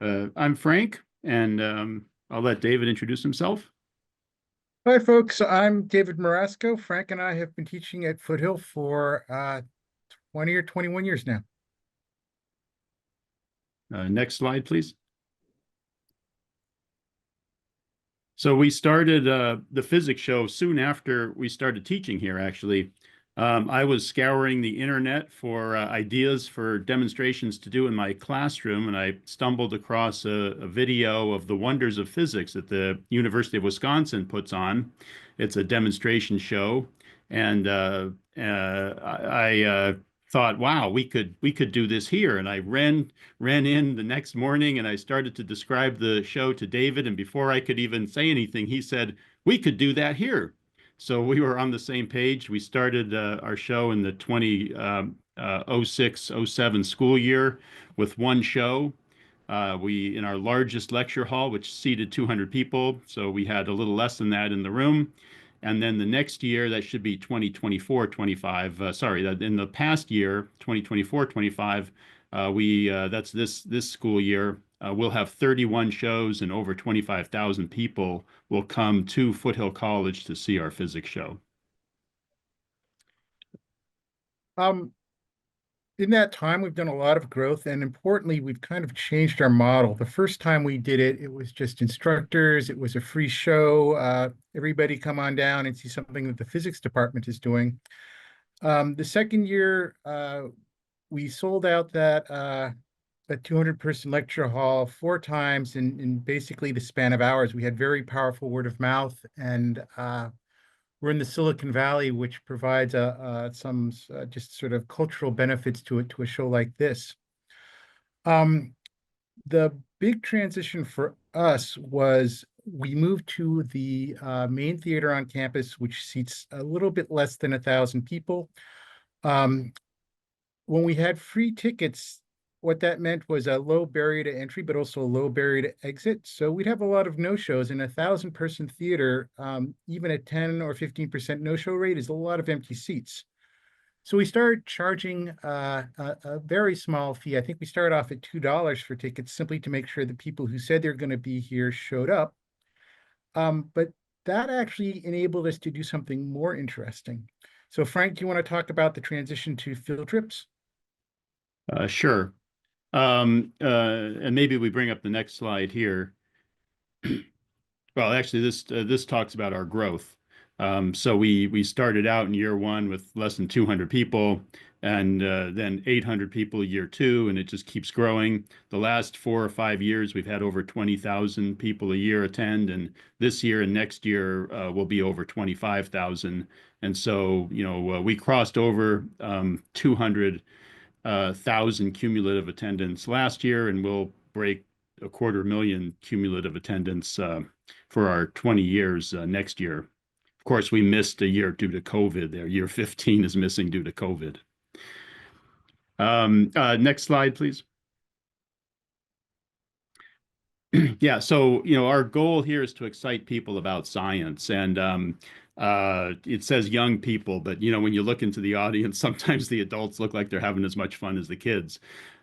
I'm Frank, and I'll let David introduce himself. Hi, folks. I'm David Marasco. Frank and I have been teaching at Foothill for 20 or 21 years now. Next slide, please. So we started the physics show soon after we started teaching here, actually. I was scouring the internet for ideas for demonstrations to do in my classroom, and I stumbled across a video of the wonders of physics that the University of Wisconsin puts on. It's a demonstration show, and I thought, wow, we could do this here. And I ran in the next morning and I started to describe the show to David. And before I could even say anything, he said, we could do that here. So we were on the same page. We started our show in the 2006-07 school year with one show. We in our largest lecture hall, which seated 200 people. So we had a little less than that in the room. And then the next year, that should be 2024-25. Sorry, that in the past year, 2024-25, that's this school year. We'll have 31 shows and over 25,000 people will come to Foothill College to see our physics show. Um, in that time, we've done a lot of growth, and importantly, we've kind of changed our model. The first time we did it, it was just instructors. It was a free show. Everybody come on down and see something that the physics department is doing. The second year, we sold out that a 200-person lecture hall 4 times in basically the span of hours. We had very powerful word of mouth, and we're in the Silicon Valley, which provides some just sort of cultural benefits to a show like this. Um, the big transition for us was we moved to the main theater on campus, which seats a little bit less than 1,000 people. Um, when we had free tickets, what that meant was a low barrier to entry, but also a low barrier to exit. So we'd have a lot of no-shows in a 1,000-person theater. Even a 10 or 15% no-show rate is a lot of empty seats. So we started charging a very small fee. I think we started off at $2 for tickets, simply to make sure that people who said they're going to be here showed up. But that actually enabled us to do something more interesting. So Frank, do you want to talk about the transition to field trips? Sure. And maybe we bring up the next slide here. Well, actually, this talks about our growth. So we started out in year one with less than 200 people, and then 800 people year two, and it just keeps growing. The last 4 or 5 years, we've had over 20,000 people a year attend, and this year and next year will be over 25,000. And so, we crossed over 200,000 cumulative attendance last year, and we'll break 250,000 cumulative attendance for our 20 years next year. Of course, we missed a year due to COVID there. Year 15 is missing due to COVID. Next slide, please. Yeah, so our goal here is to excite people about science, and it says young people, but when you look into the audience, sometimes the adults look like they're having as much fun as the kids.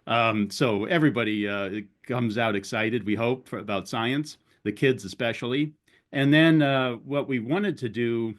So everybody comes out excited, we hope, about science, the kids especially. And then what we wanted to do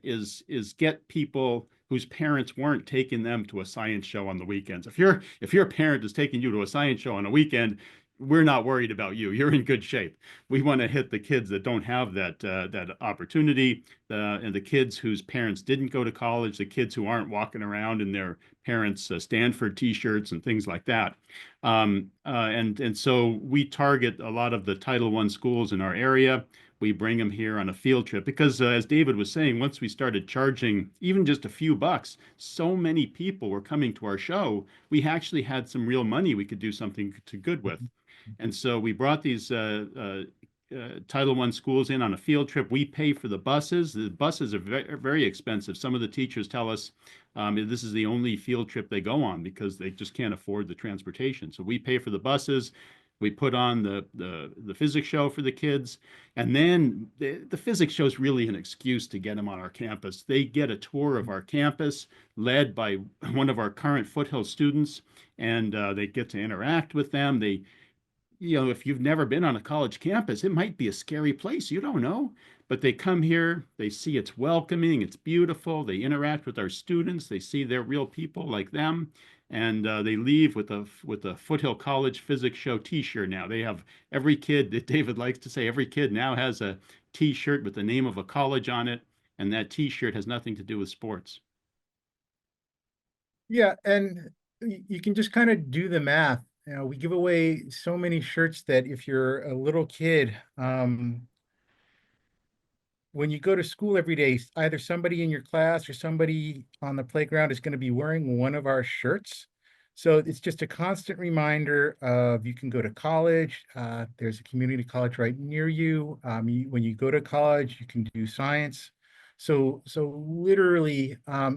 is get people whose parents weren't taking them to a science show on the weekends. If your parent is taking you to a science show on a weekend, we're not worried about you. You're in good shape. We want to hit the kids that don't have that opportunity, and the kids whose parents didn't go to college, the kids who aren't walking around in their parents' Stanford T-shirts and things like that. And so we target a lot of the Title I schools in our area. We bring them here on a field trip because, as David was saying, once we started charging even just a few bucks, so many people were coming to our show. We actually had some real money we could do something good with. And so we brought these Title I schools in on a field trip. We pay for the buses. The buses are very, very expensive. Some of the teachers tell us this is the only field trip they go on because they just can't afford the transportation. So we pay for the buses. We put on the physics show for the kids, and then the physics show is really an excuse to get them on our campus. They get a tour of our campus led by one of our current Foothill students, and they get to interact with them. If you've never been on a college campus, it might be a scary place. You don't know. But they come here, they see it's welcoming, it's beautiful. They interact with our students, they see they're real people like them, and they leave with a Foothill College Physics Show T-shirt. Now they have every kid that David likes to say. Every kid now has a T-shirt with the name of a college on it, and that T-shirt has nothing to do with sports. Yeah, and you can just kind of do the math. You know, we give away so many shirts that if you're a little kid, when you go to school every day, either somebody in your class or somebody on the playground is going to be wearing one of our shirts. So it's just a constant reminder of you can go to college. There's a community college right near you. When you go to college, you can do science. So literally,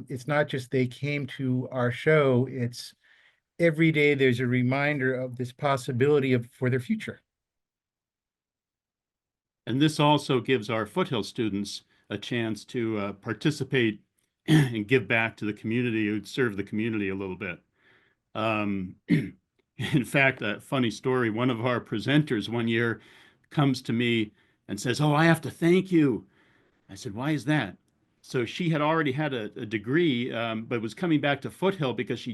it's not just they came to our show. It's every day there's a reminder of this possibility of for their future. And this also gives our Foothill students a chance to participate and give back to the community, serve the community a little bit. In fact, a funny story, one of our presenters one year comes to me and says, "Oh, I have to thank you." I said, "Why is that?" So she had already had a degree, but was coming back to Foothill because she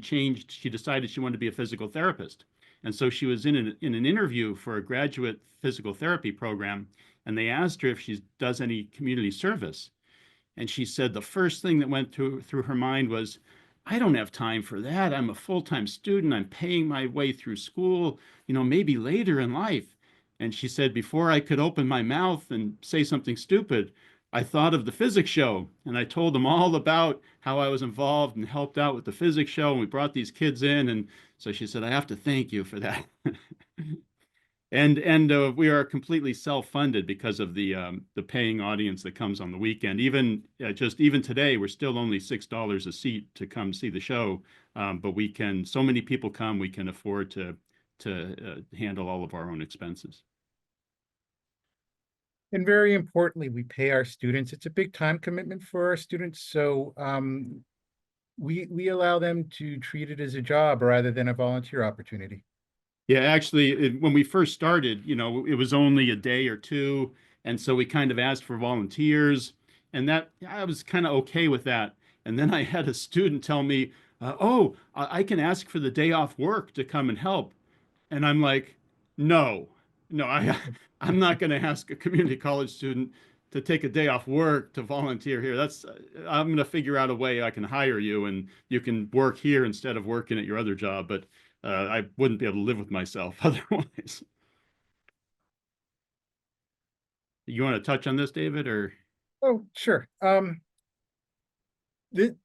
decided she wanted to be a physical therapist. And so she was in an interview for a graduate physical therapy program, and they asked her if she does any community service. And she said the first thing that went through her mind was, I don't have time for that. I'm a full-time student. I'm paying my way through school, maybe later in life. And she said, before I could open my mouth and say something stupid, I thought of the physics show. And I told them all about how I was involved and helped out with the physics show. And we brought these kids in. And so she said, I have to thank you for that. And we are completely self-funded because of the paying audience that comes on the weekend. Even today, we're still only $6 a seat to come see the show, but so many people come, we can afford to handle all of our own expenses. And very importantly, we pay our students. It's a big time commitment for our students. So we allow them to treat it as a job rather than a volunteer opportunity. Yeah, actually, when we first started, it was only a day or two, and so we kind of asked for volunteers, and that I was kind of okay with that. And then I had a student tell me, "Oh, I can ask for the day off work to come and help." And I'm like, no, no, I'm not going to ask a community college student to take a day off work to volunteer here. I'm going to figure out a way I can hire you and you can work here instead of working at your other job. But I wouldn't be able to live with myself otherwise. You want to touch on this, David, or? Oh, sure. The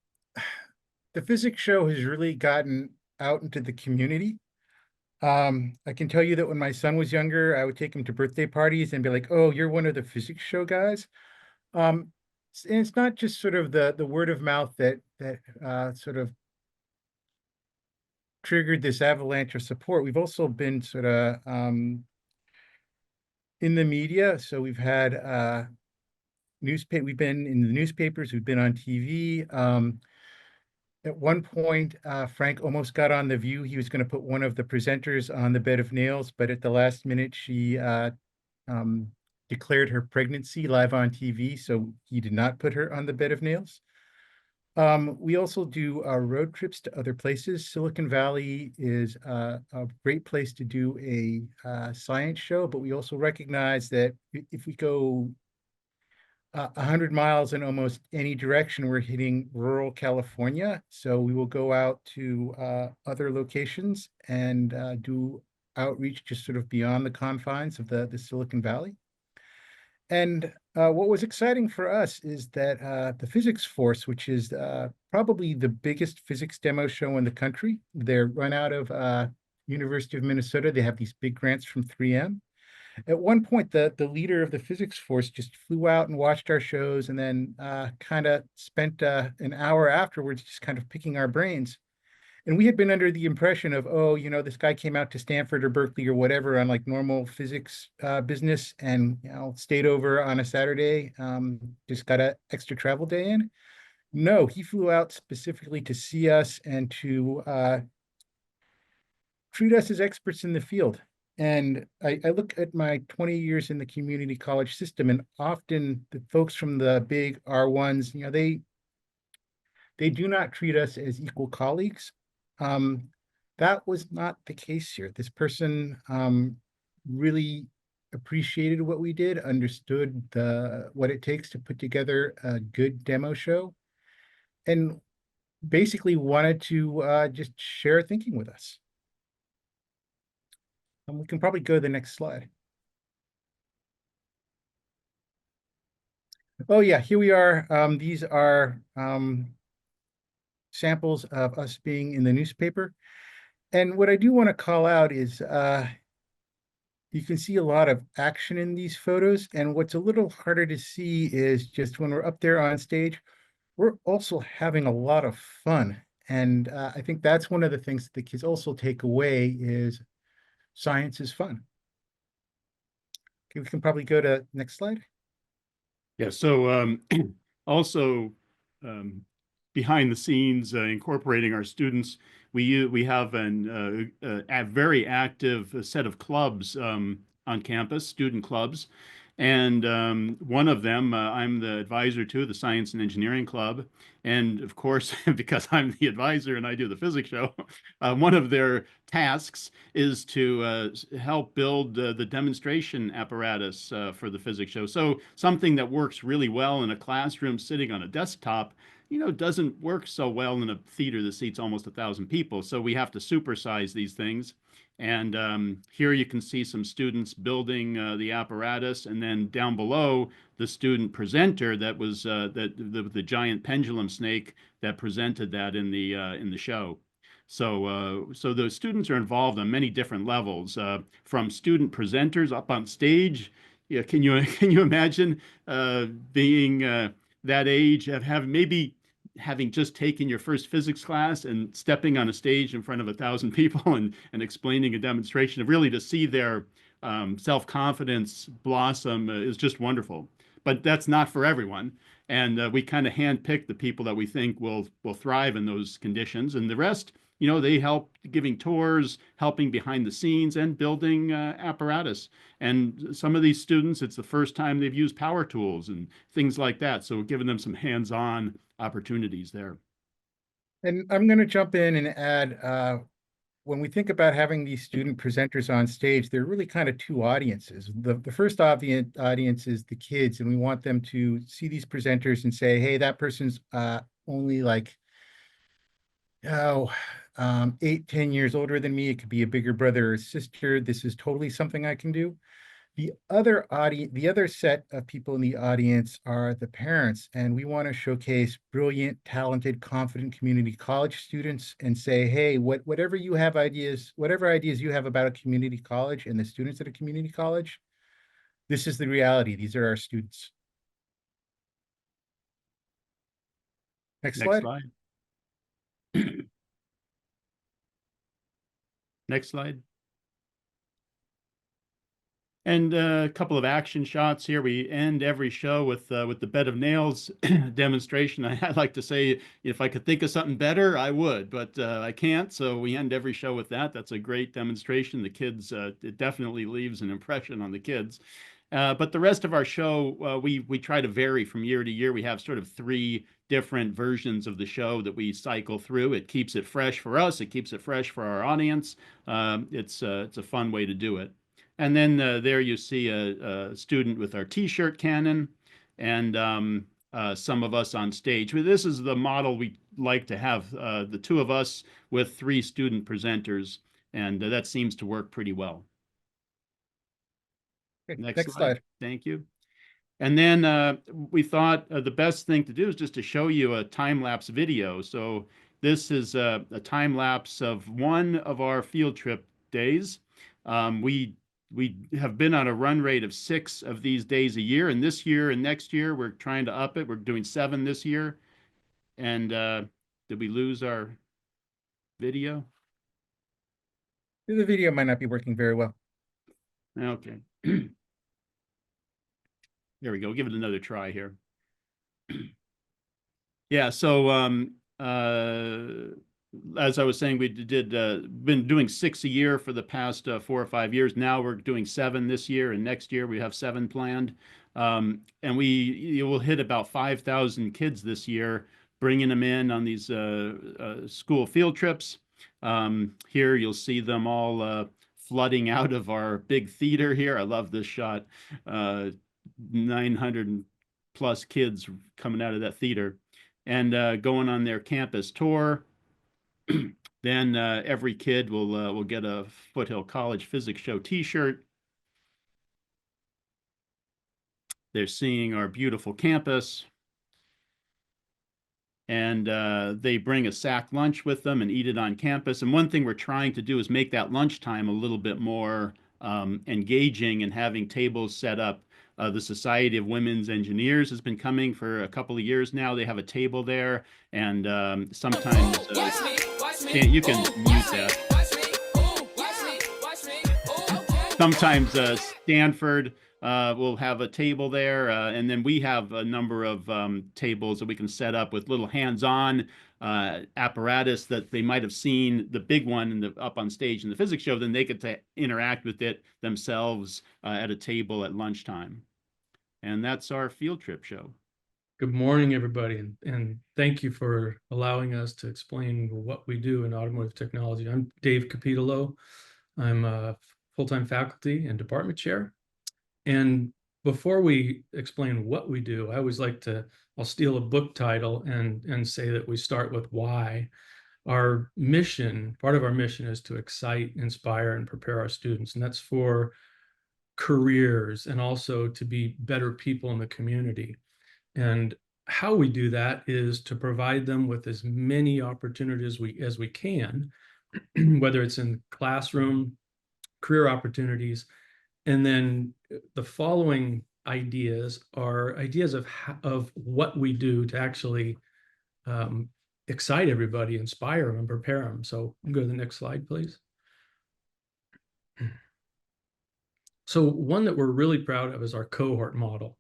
the physics show has really gotten out into the community. I can tell you that when my son was younger, I would take him to birthday parties and be like, "Oh, you're one of the physics show guys." And it's not just sort of the word of mouth that sort of triggered this avalanche of support. We've also been sort of in the media. So we've had we've been in the newspapers, we've been on TV. At one point, Frank almost got on The View. He was going to put one of the presenters on the bed of nails, but at the last minute, she um, declared her pregnancy live on TV, so he did not put her on the bed of nails. We also do road trips to other places. Silicon Valley is a great place to do a science show, but we also recognize that if we go 100 miles in almost any direction, we're hitting rural California. So we will go out to other locations and do outreach just sort of beyond the confines of the Silicon Valley. And what was exciting for us is that the Physics Force, which is probably the biggest physics demo show in the country, they're run out of University of Minnesota. They have these big grants from 3M. At one point, the leader of the Physics Force just flew out and watched our shows and then kind of spent an hour afterwards just kind of picking our brains. And we had been under the impression of, oh, this guy came out to Stanford or Berkeley or whatever on like normal physics business and stayed over on a Saturday, just got an extra travel day in. No, he flew out specifically to see us and to treat us as experts in the field. And I look at my 20 years in the community college system, and often the folks from the big R1s, they do not treat us as equal colleagues. Um, that was not the case here. This person really appreciated what we did, understood what it takes to put together a good demo show, and basically wanted to just share thinking with us. And we can probably go to the next slide. Oh yeah, here we are. These are samples of us being in the newspaper. And what I do want to call out is you can see a lot of action in these photos. And what's a little harder to see is just when we're up there on stage, we're also having a lot of fun. And I think that's one of the things that the kids also take away is science is fun. Okay, we can probably go to next slide. Yeah, so also um, behind the scenes, incorporating our students, we have a very active set of clubs on campus, student clubs, and one of them I'm the advisor to, the Science and Engineering Club, and of course, because I'm the advisor and I do the physics show, one of their tasks is to help build the demonstration apparatus for the physics show. So something that works really well in a classroom sitting on a desktop, doesn't work so well in a theater that seats almost 1,000 people. So we have to supersize these things. And here you can see some students building the apparatus, and then down below, the student presenter that was the giant pendulum snake that presented that in the show. So the students are involved on many different levels, from student presenters up on stage. Yeah, can you imagine being that age of having just taken your first physics class and stepping on a stage in front of 1,000 people and explaining a demonstration, really to see their self-confidence blossom is just wonderful. But that's not for everyone. And we kind of handpick the people that we think will thrive in those conditions. And the rest, they help giving tours, helping behind the scenes, and building apparatus. And some of these students, it's the first time they've used power tools and things like that. So we're giving them some hands-on opportunities there. And I'm going to jump in and add, when we think about having these student presenters on stage, there are really kind of two audiences. The first audience is the kids, and we want them to see these presenters and say, hey, that person's only like, oh, 8, 10 years older than me. It could be a bigger brother or sister. This is totally something I can do. The other set of people in the audience are the parents, and we want to showcase brilliant, talented, confident community college students and say, hey, whatever ideas you have about a community college and the students at a community college, this is the reality. These are our students. Next Next slide. slide. Next slide. And a couple of action shots here. We end every show with the bed of nails demonstration. I like to say, if I could think of something better, I would, but I can't. So we end every show with that. That's a great demonstration. The kids, it definitely leaves an impression on the kids. But the rest of our show, we try to vary from year to year. We have sort of 3 different versions of the show that we cycle through. It keeps it fresh for us. It keeps it fresh for our audience. It's a fun way to do it. And then there you see a student with our T-shirt cannon, and some of us on stage. This is the model we like to have, the 2 of us with 3 student presenters, and that seems to work pretty well. Okay, Next next slide. slide. Thank you. And then we thought the best thing to do is just to show you a time-lapse video. So this is a time-lapse of one of our field trip days. We have been on a run rate of 6 of these days a year, and this year and next year we're trying to up it. We're doing 7 this year. And did we lose our? video. The video might not be working very well. Okay. There we go. Give it another try here. Yeah, so as I was saying, we did been doing 6 a year for the past 4 or 5 years. Now we're doing 7 this year, and next year we have 7 planned. And you will hit about 5,000 kids this year, bringing them in on these school field trips. Here you'll see them all flooding out of our big theater here. I love this shot. 900 plus kids coming out of that theater and going on their campus tour. Then every kid will get a Foothill College Physics Show T-shirt. They're seeing our beautiful campus. And they bring a sack lunch with them and eat it on campus. And one thing we're trying to do is make that lunchtime a little bit more engaging and having tables set up. The Society of Women's Engineers has been coming for a couple of years now. They have a table there, and sometimes you can mute that. Sometimes Stanford will have a table there, and then we have a number of tables that we can set up with little hands-on apparatus that they might have seen the big one up on stage in the physics show. Then they could interact with it themselves at a table at lunchtime. And that's our field trip show. Good morning, everybody, and thank you for allowing us to explain what we do in automotive technology. I'm Dave Capitolo. I'm a full-time faculty and department chair. And before we explain what we do, I always like I'll steal a book title and say that we start with why. Our mission, part of our mission is to excite, inspire, and prepare our students. And that's for careers and also to be better people in the community. And how we do that is to provide them with as many opportunities as we can, whether it's in classroom, career opportunities. And then the following ideas are ideas of what we do to actually excite everybody, inspire them, and prepare them. So go to the next slide, please. So one that we're really proud of is our cohort model.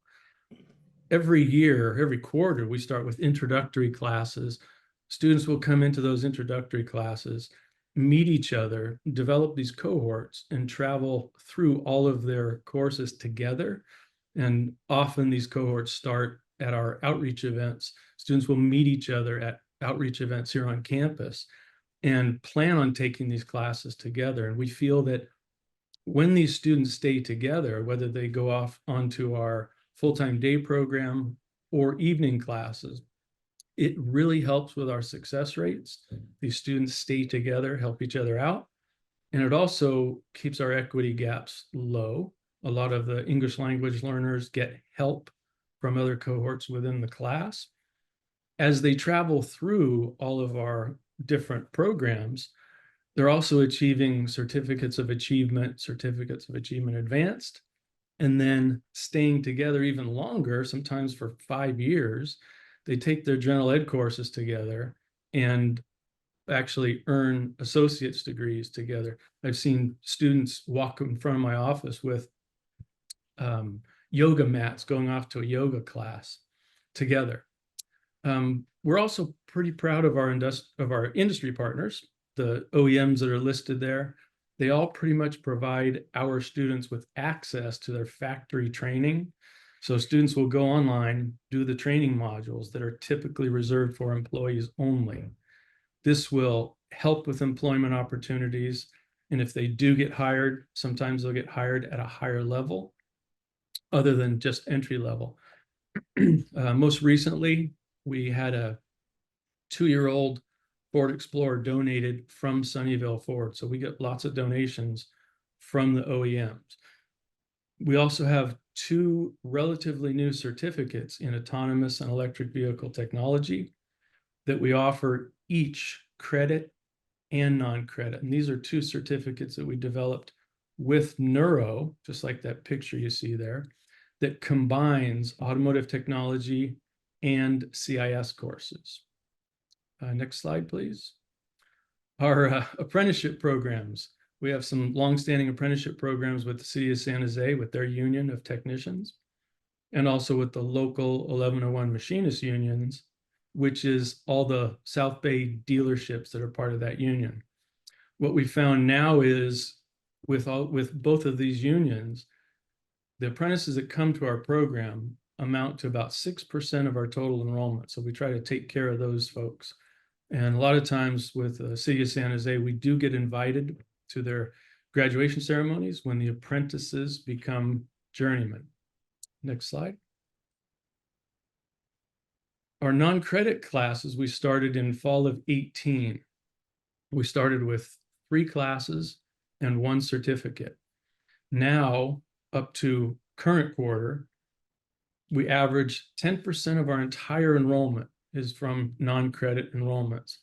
Every year, every quarter, we start with introductory classes. Students will come into those introductory classes, meet each other, develop these cohorts, and travel through all of their courses together. And often these cohorts start at our outreach events. Students will meet each other at outreach events here on campus and plan on taking these classes together. And we feel that when these students stay together, whether they go off onto our full-time day program or evening classes, it really helps with our success rates. These students stay together, help each other out, and it also keeps our equity gaps low. A lot of the English language learners get help from other cohorts within the class. As they travel through all of our different programs, they're also achieving certificates of achievement advanced, and then staying together even longer, sometimes for 5 years. They take their general ed courses together and actually earn associate's degrees together. I've seen students walk in front of my office with yoga mats going off to a yoga class together. We're also pretty proud of our industry partners, the OEMs that are listed there. They all pretty much provide our students with access to their factory training. So students will go online, do the training modules that are typically reserved for employees only. This will help with employment opportunities. And if they do get hired, sometimes they'll get hired at a higher level other than just entry level. Most recently, we had a 2-year-old Ford Explorer donated from Sunnyvale Ford. So we get lots of donations from the OEMs. We also have 2 relatively new certificates in autonomous and electric vehicle technology that we offer each credit and non-credit. And these are 2 certificates that we developed with Neuro, just like that picture you see there, that combines automotive technology and CIS courses. Next slide, please. Our apprenticeship programs. We have some longstanding apprenticeship programs with the city of San Jose with their union of technicians, and also with the local 1101 machinist unions, which is all the South Bay dealerships that are part of that union. What we found now is with both of these unions, the apprentices that come to our program amount to about 6% of our total enrollment. So we try to take care of those folks. And a lot of times with the city of San Jose, we do get invited to their graduation ceremonies when the apprentices become journeymen. Next slide. Our non-credit classes, we started in fall of 18. We started with 3 classes and 1 certificate. Now, up to current quarter, we average 10% of our entire enrollment is from non-credit enrollments.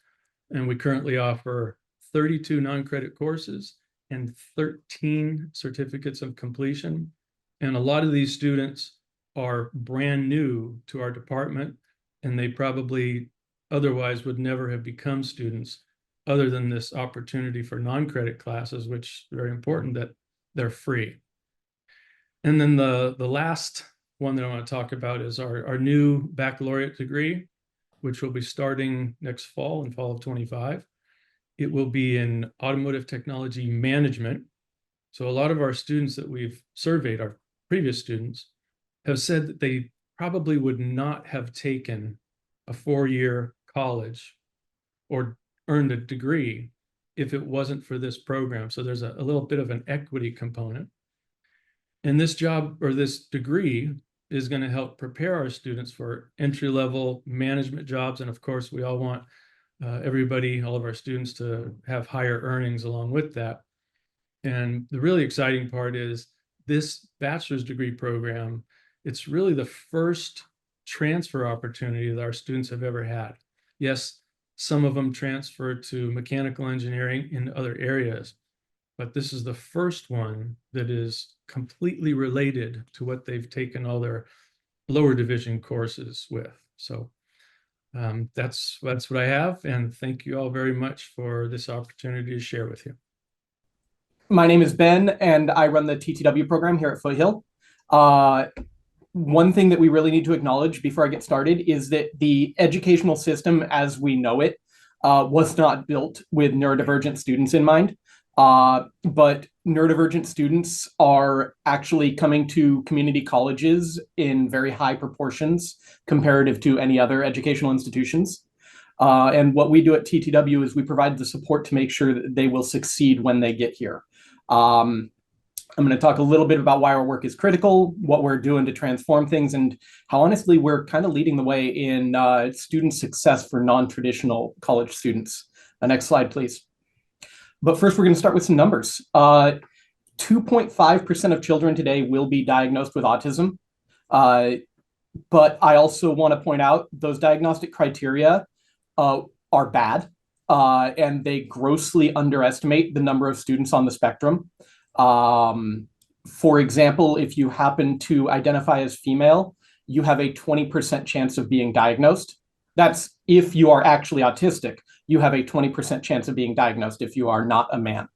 And we currently offer 32 non-credit courses and 13 certificates of completion. And a lot of these students are brand new to our department, and they probably otherwise would never have become students other than this opportunity for non-credit classes, which is very important that they're free. And then the last one that I want to talk about is our new baccalaureate degree, which will be starting next fall, in fall of 25. It will be in automotive technology management. So a lot of our students that we've surveyed, our previous students, have said that they probably would not have taken a 4-year college or earned a degree if it wasn't for this program. So there's a little bit of an equity component. And this job or this degree is going to help prepare our students for entry-level management jobs. And of course, we all want everybody, all of our students, to have higher earnings along with that. And the really exciting part is this bachelor's degree program, it's really the first transfer opportunity that our students have ever had. Yes, some of them transfer to mechanical engineering in other areas, but this is the first one that is completely related to what they've taken all their lower division courses with. So that's what I have, and thank you all very much for this opportunity to share with you. My name is Ben, and I run the TTW program here at Foothill. One thing that we really need to acknowledge before I get started is that the educational system as we know it was not built with neurodivergent students in mind. But neurodivergent students are actually coming to community colleges in very high proportions comparative to any other educational institutions. And what we do at TTW is we provide the support to make sure that they will succeed when they get here. I'm going to talk a little bit about why our work is critical, what we're doing to transform things, and how honestly we're kind of leading the way in student success for non-traditional college students. Next slide, please. But first, we're going to start with some numbers. 2.5% of children today will be diagnosed with autism. But I also want to point out those diagnostic criteria are bad, and they grossly underestimate the number of students on the spectrum. For example, if you happen to identify as female, you have a 20% chance of being diagnosed. That's if you are actually autistic. You have a 20% chance of being diagnosed if you are not a man.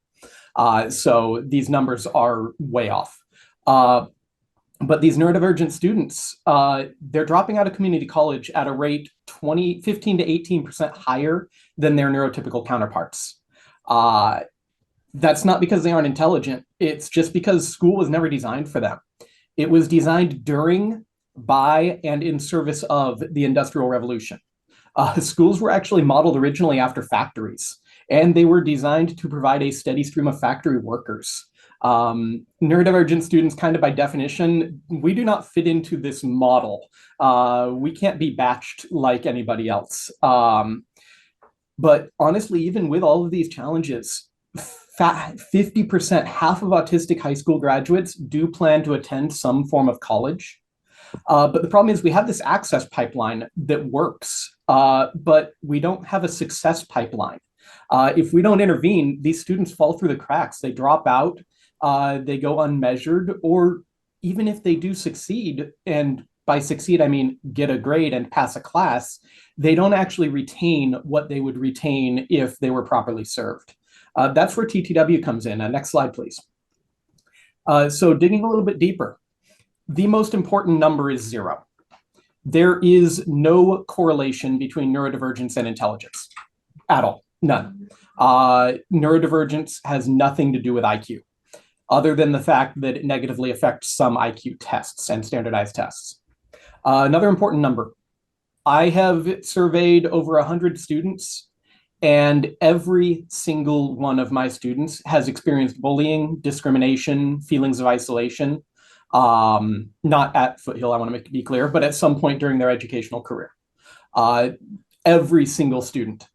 So these numbers are way off. But these neurodivergent students, they're dropping out of community college at a rate 15 to 18% higher than their neurotypical counterparts. That's not because they aren't intelligent. It's just because school was never designed for them. It was designed during, by, and in service of the Industrial Revolution. Schools were actually modeled originally after factories, and they were designed to provide a steady stream of factory workers. Neurodivergent students, kind of by definition, we do not fit into this model. We can't be batched like anybody else. But honestly, even with all of these challenges, 50%, half of autistic high school graduates do plan to attend some form of college. But the problem is we have this access pipeline that works, but we don't have a success pipeline. If we don't intervene, these students fall through the cracks. They drop out, they go unmeasured, or even if they do succeed and by succeed, I mean get a grade and pass a class, they don't actually retain what they would retain if they were properly served. That's where TTW comes in. Next slide, please. So digging a little bit deeper, the most important number is 0. There is no correlation between neurodivergence and intelligence at all, none. Neurodivergence has nothing to do with IQ, other than the fact that it negatively affects some IQ tests and standardized tests. Another important number, I have surveyed over 100 students, and every single one of my students has experienced bullying, discrimination, feelings of isolation, not at Foothill, I want to be clear, but at some point during their educational career. Every single student.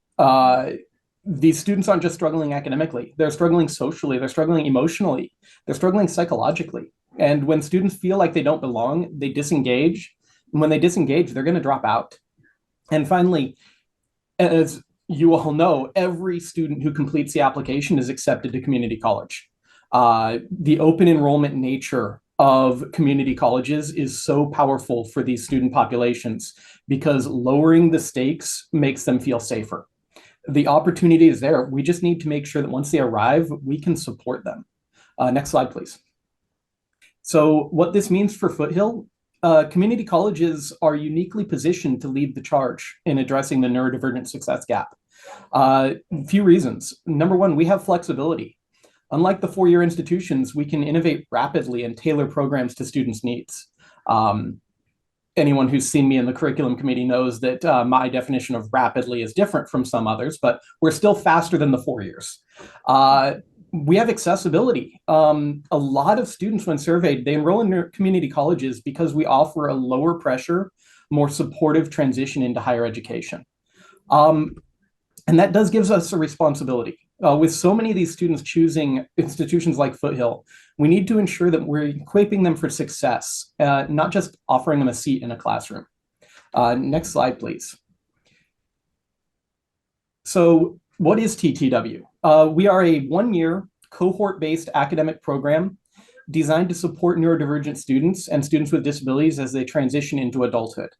These students aren't just struggling academically, they're struggling socially, they're struggling emotionally, they're struggling psychologically. And when students feel like they don't belong, they disengage. And when they disengage, they're going to drop out. And finally, as you all know, every student who completes the application is accepted to community college. The open enrollment nature of community colleges is so powerful for these student populations because lowering the stakes makes them feel safer. The opportunity is there. We just need to make sure that once they arrive, we can support them. Next slide, please. So what this means for Foothill, community colleges are uniquely positioned to lead the charge in addressing the neurodivergent success gap. A few reasons. Number one, we have flexibility. Unlike the four-year institutions, we can innovate rapidly and tailor programs to students' needs. Anyone who's seen me in the curriculum committee knows that my definition of rapidly is different from some others, but we're still faster than the 4 years. We have accessibility. A lot of students, when surveyed, they enroll in community colleges because we offer a lower pressure, more supportive transition into higher education. And that does give us a responsibility. With so many of these students choosing institutions like Foothill, we need to ensure that we're equipping them for success, not just offering them a seat in a classroom. Next slide, please. So what is TTW? We are a one-year cohort-based academic program designed to support neurodivergent students and students with disabilities as they transition into adulthood.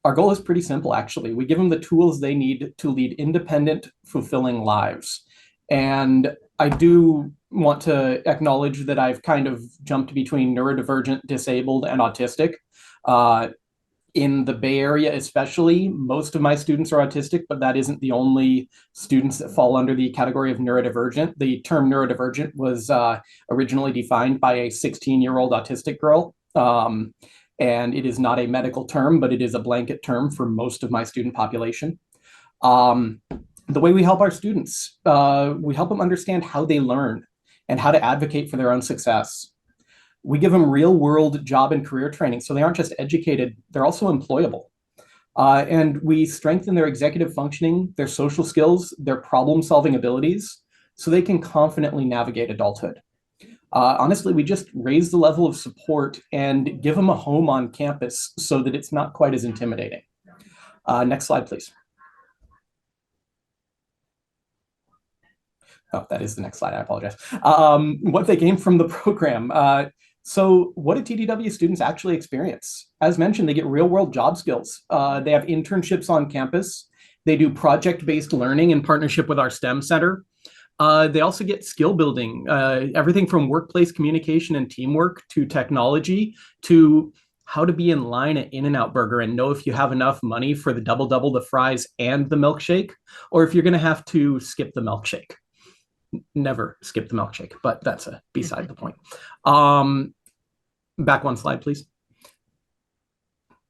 Our goal is pretty simple, actually. We give them the tools they need to lead independent, fulfilling lives. And I do want to acknowledge that I've kind of jumped between neurodivergent, disabled, and autistic. In the Bay Area especially, most of my students are autistic, but that isn't the only students that fall under the category of neurodivergent. The term neurodivergent was originally defined by a 16-year-old autistic girl. And it is not a medical term, but it is a blanket term for most of my student population. The way we help our students, we help them understand how they learn and how to advocate for their own success. We give them real-world job and career training, so they aren't just educated, they're also employable. And we strengthen their executive functioning, their social skills, their problem-solving abilities, so they can confidently navigate adulthood. Honestly, we just raise the level of support and give them a home on campus so that it's not quite as intimidating. Next slide, please. Oh, that is the next slide, I apologize. What they gain from the program. So what do TTW students actually experience? As mentioned, they get real-world job skills. They have internships on campus. They do project-based learning in partnership with our STEM Center. They also get skill building, everything from workplace communication and teamwork to technology to how to be in line at In-N-Out Burger and know if you have enough money for the double, the fries, and the milkshake, or if you're going to have to skip the milkshake. Never skip the milkshake, but that's beside the point. Back one slide, please.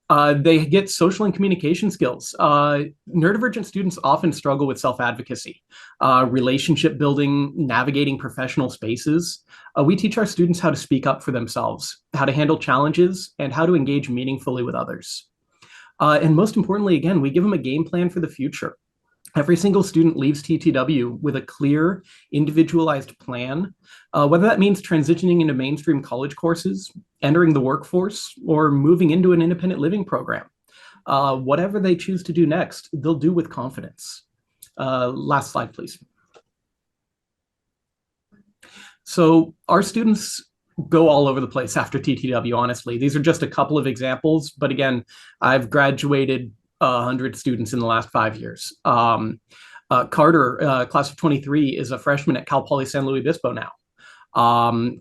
They get social and communication skills. Neurodivergent students often struggle with self-advocacy, relationship building, navigating professional spaces. We teach our students how to speak up for themselves, how to handle challenges, and how to engage meaningfully with others. And most importantly, again, we give them a game plan for the future. Every single student leaves TTW with a clear, individualized plan, whether that means transitioning into mainstream college courses, entering the workforce, or moving into an independent living program. Whatever they choose to do next, they'll do with confidence. Last slide, please. So our students go all over the place after TTW, honestly. These are just a couple of examples, but again, I've graduated 100 students in the last 5 years. Carter, class of 23, is a freshman at Cal Poly San Luis Obispo now.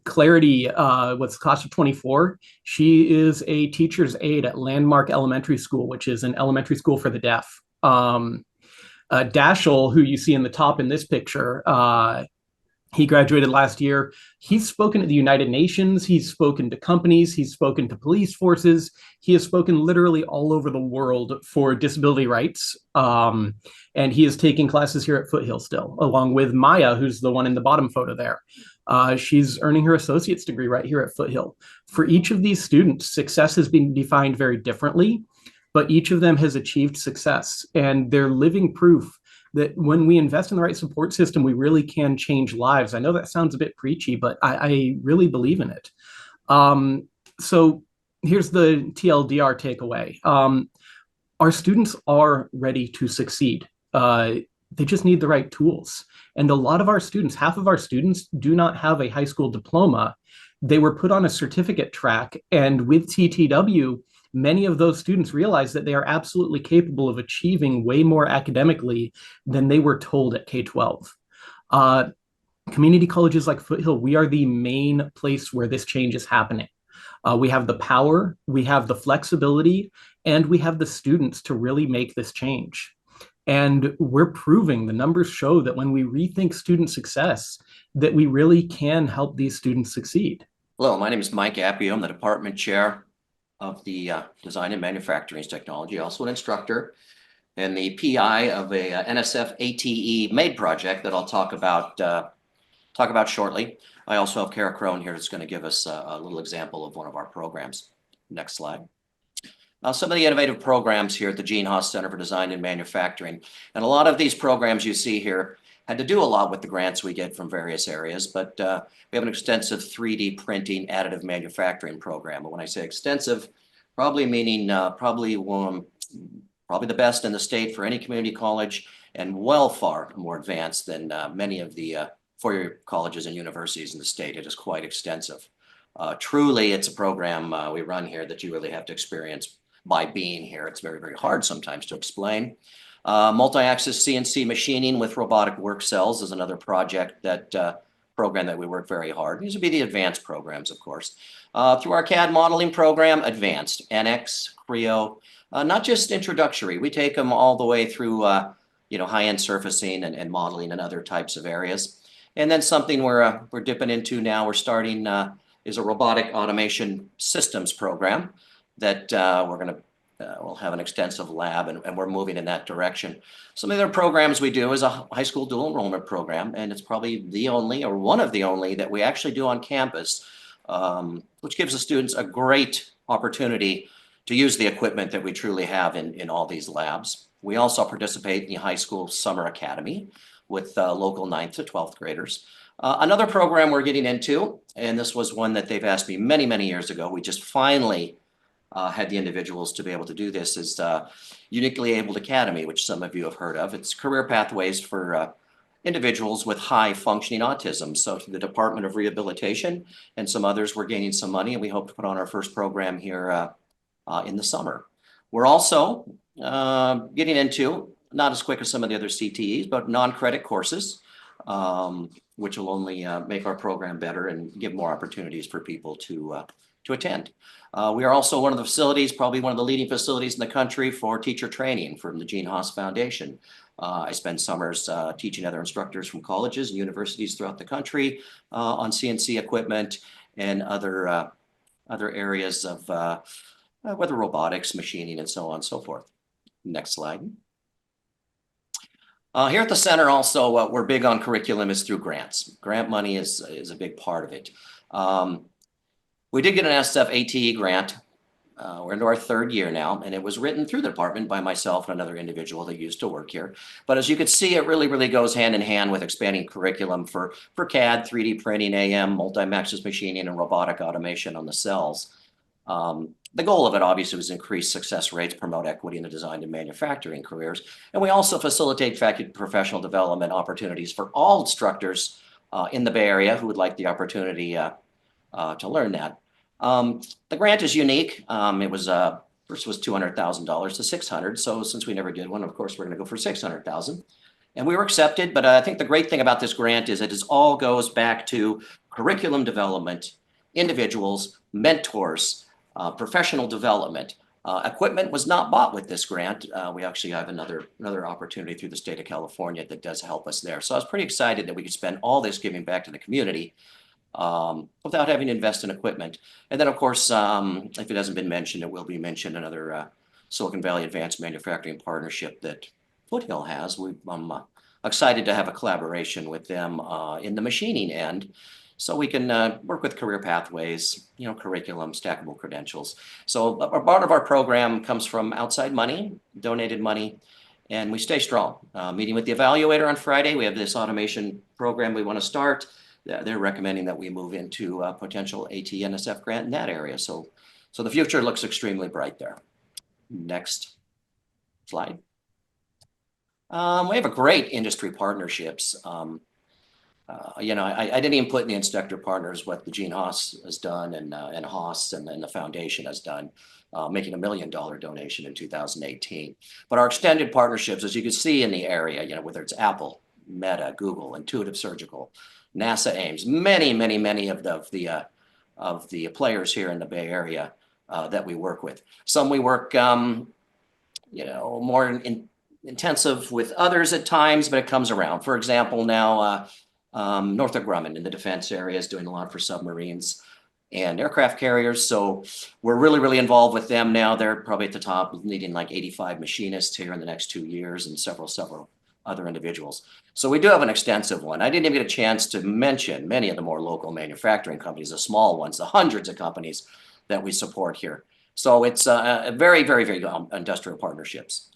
Clarity, what's class of 24, she is a teacher's aide at Landmark Elementary School, which is an elementary school for the deaf. Dashel, who you see in the top in this picture, he graduated last year. He's spoken at the United Nations. He's spoken to companies. He's spoken to police forces. He has spoken literally all over the world for disability rights. And he is taking classes here at Foothill still, along with Maya, who's the one in the bottom photo there. She's earning her associate's degree right here at Foothill. For each of these students, success has been defined very differently, but each of them has achieved success, and they're living proof that when we invest in the right support system, we really can change lives. I know that sounds a bit preachy, but I really believe in it. So here's the TLDR takeaway. Our students are ready to succeed. They just need the right tools. And a lot of our students, half of our students, do not have a high school diploma. They were put on a certificate track, and with TTW, many of those students realize that they are absolutely capable of achieving way more academically than they were told at K-12. Community colleges like Foothill, we are the main place where this change is happening. We have the power, we have the flexibility, and we have the students to really make this change. And we're proving, the numbers show that when we rethink student success, that we really can help these students succeed. Hello, my name is Mike Appio. I'm the department chair of the Design and Manufacturing Technology, also an instructor, and the PI of a NSF ATE MADE project that I'll talk about shortly. I also have Kara Crone here that's going to give us a little example of one of our programs. Next slide. Some of the innovative programs here at the Gene Haas Center for Design and Manufacturing, and a lot of these programs you see here had to do a lot with the grants we get from various areas, but we have an extensive 3D printing additive manufacturing program. And when I say extensive, probably meaning probably the best in the state for any community college, and well far more advanced than many of the four-year colleges and universities in the state. It is quite extensive. Truly, it's a program we run here that you really have to experience by being here. It's very, very hard sometimes to explain. Multi-axis CNC machining with robotic work cells is another project program that we work very hard. These would be the advanced programs, of course. Through our CAD modeling program, advanced, NX, Creo, not just introductory. We take them all the way through high-end surfacing and modeling and other types of areas. And then something we're dipping into now, we're starting is a robotic automation systems program that we'll have an extensive lab, and we're moving in that direction. Some of the other programs we do is a high school dual enrollment program, and it's probably the only or one of the only that we actually do on campus, which gives the students a great opportunity to use the equipment that we truly have in all these labs. We also participate in the high school summer academy with local 9th to 12th graders. Another program we're getting into, and this was one that they've asked me many, many years ago. We just finally had the individuals to be able to do this, is Uniquely Abled Academy, which some of you have heard of. It's career pathways for individuals with high functioning autism. So to the Department of Rehabilitation and some others, we're gaining some money, and we hope to put on our first program here in the summer. We're also getting into, not as quick as some of the other CTEs, but non-credit courses, which will only make our program better and give more opportunities for people to attend. We are also one of the facilities, probably one of the leading facilities in the country for teacher training from the Gene Haas Foundation. I spend summers teaching other instructors from colleges and universities throughout the country on CNC equipment and other areas of whether robotics, machining, and so on and so forth. Next slide. Here at the center also, we're big on curriculum is through grants. Grant money is a big part of it. We did get an SF ATE grant. We're into our 3rd year now, and it was written through the department by myself and another individual that used to work here. But as you can see, it really, really goes hand in hand with expanding curriculum for CAD, 3D printing, AM, multi-axis machining, and robotic automation on the cells. The goal of it obviously was increase success rates, promote equity in the design and manufacturing careers. And we also facilitate faculty professional development opportunities for all instructors in the Bay Area who would like the opportunity to learn that. The grant is unique. It was first was $200,000 to 600. So since we never did one, of course, we're going to go for 600,000. And we were accepted. But I think the great thing about this grant is it all goes back to curriculum development, individuals, mentors, professional development. Equipment was not bought with this grant. We actually have another opportunity through the state of California that does help us there. So I was pretty excited that we could spend all this giving back to the community without having to invest in equipment. And then, of course, if it hasn't been mentioned, it will be mentioned, another Silicon Valley Advanced Manufacturing Partnership that Foothill has. I'm excited to have a collaboration with them in the machining end, so we can work with career pathways, curriculum, stackable credentials. So a part of our program comes from outside money, donated money, and we stay strong. Meeting with the evaluator on Friday, we have this automation program we want to start. They're recommending that we move into a potential AT-NSF grant in that area. So the future looks extremely bright there. Next slide. We have a great industry partnerships. I didn't even put in the instructor partners what the Gene Haas has done and Haas and the foundation has done, making $1 million donation in 2018. But our extended partnerships, as you can see in the area, whether it's Apple, Meta, Google, Intuitive Surgical, NASA Ames, many of the players here in the Bay Area that we work with. Some we work, more intensive with others at times, but it comes around. For example, now Northrop Grumman in the defense area is doing a lot for submarines and aircraft carriers. So we're really involved with them now. They're probably at the top, needing like 85 machinists here in the next 2 years and several other individuals. So we do have an extensive one. I didn't even get a chance to mention many of the more local manufacturing companies, the small ones, the hundreds of companies that we support here. So it's a very industrial partnerships.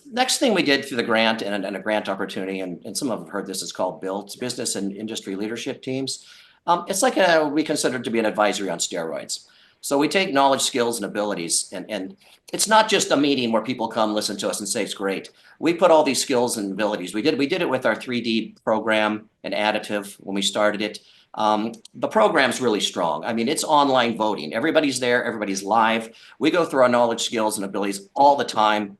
Next thing we did through the grant and a grant opportunity, and some of you have heard this, is called BUILD, Business and Industry Leadership Teams. It's like we consider it to be an advisory on steroids. So we take knowledge, skills, and abilities, and it's not just a meeting where people come listen to us and say it's great. We put all these skills and abilities. We did it with our 3D program and additive when we started it. The program's really strong. I mean, it's online voting. Everybody's there. Everybody's live. We go through our knowledge, skills, and abilities all the time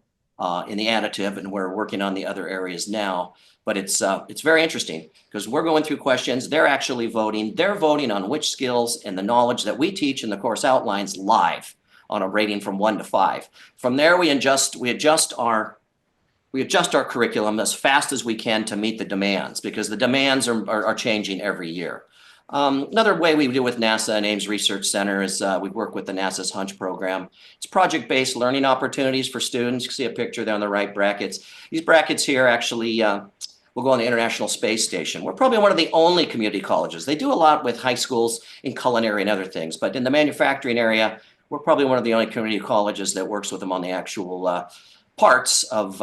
in the additive, and we're working on the other areas now. But it's very interesting because we're going through questions. They're actually voting. They're voting on which skills and the knowledge that we teach in the course outlines live on a rating from 1 to 5. From there, we adjust our curriculum as fast as we can to meet the demands, because the demands are changing every year. Another way we do with NASA and Ames Research Center is we work with the NASA's Hunch program. It's project-based learning opportunities for students. You can see a picture there on the right, brackets. These brackets here actually will go on the International Space Station. We're probably one of the only community colleges. They do a lot with high schools in culinary and other things, but in the manufacturing area, we're probably one of the only community colleges that works with them on the actual parts of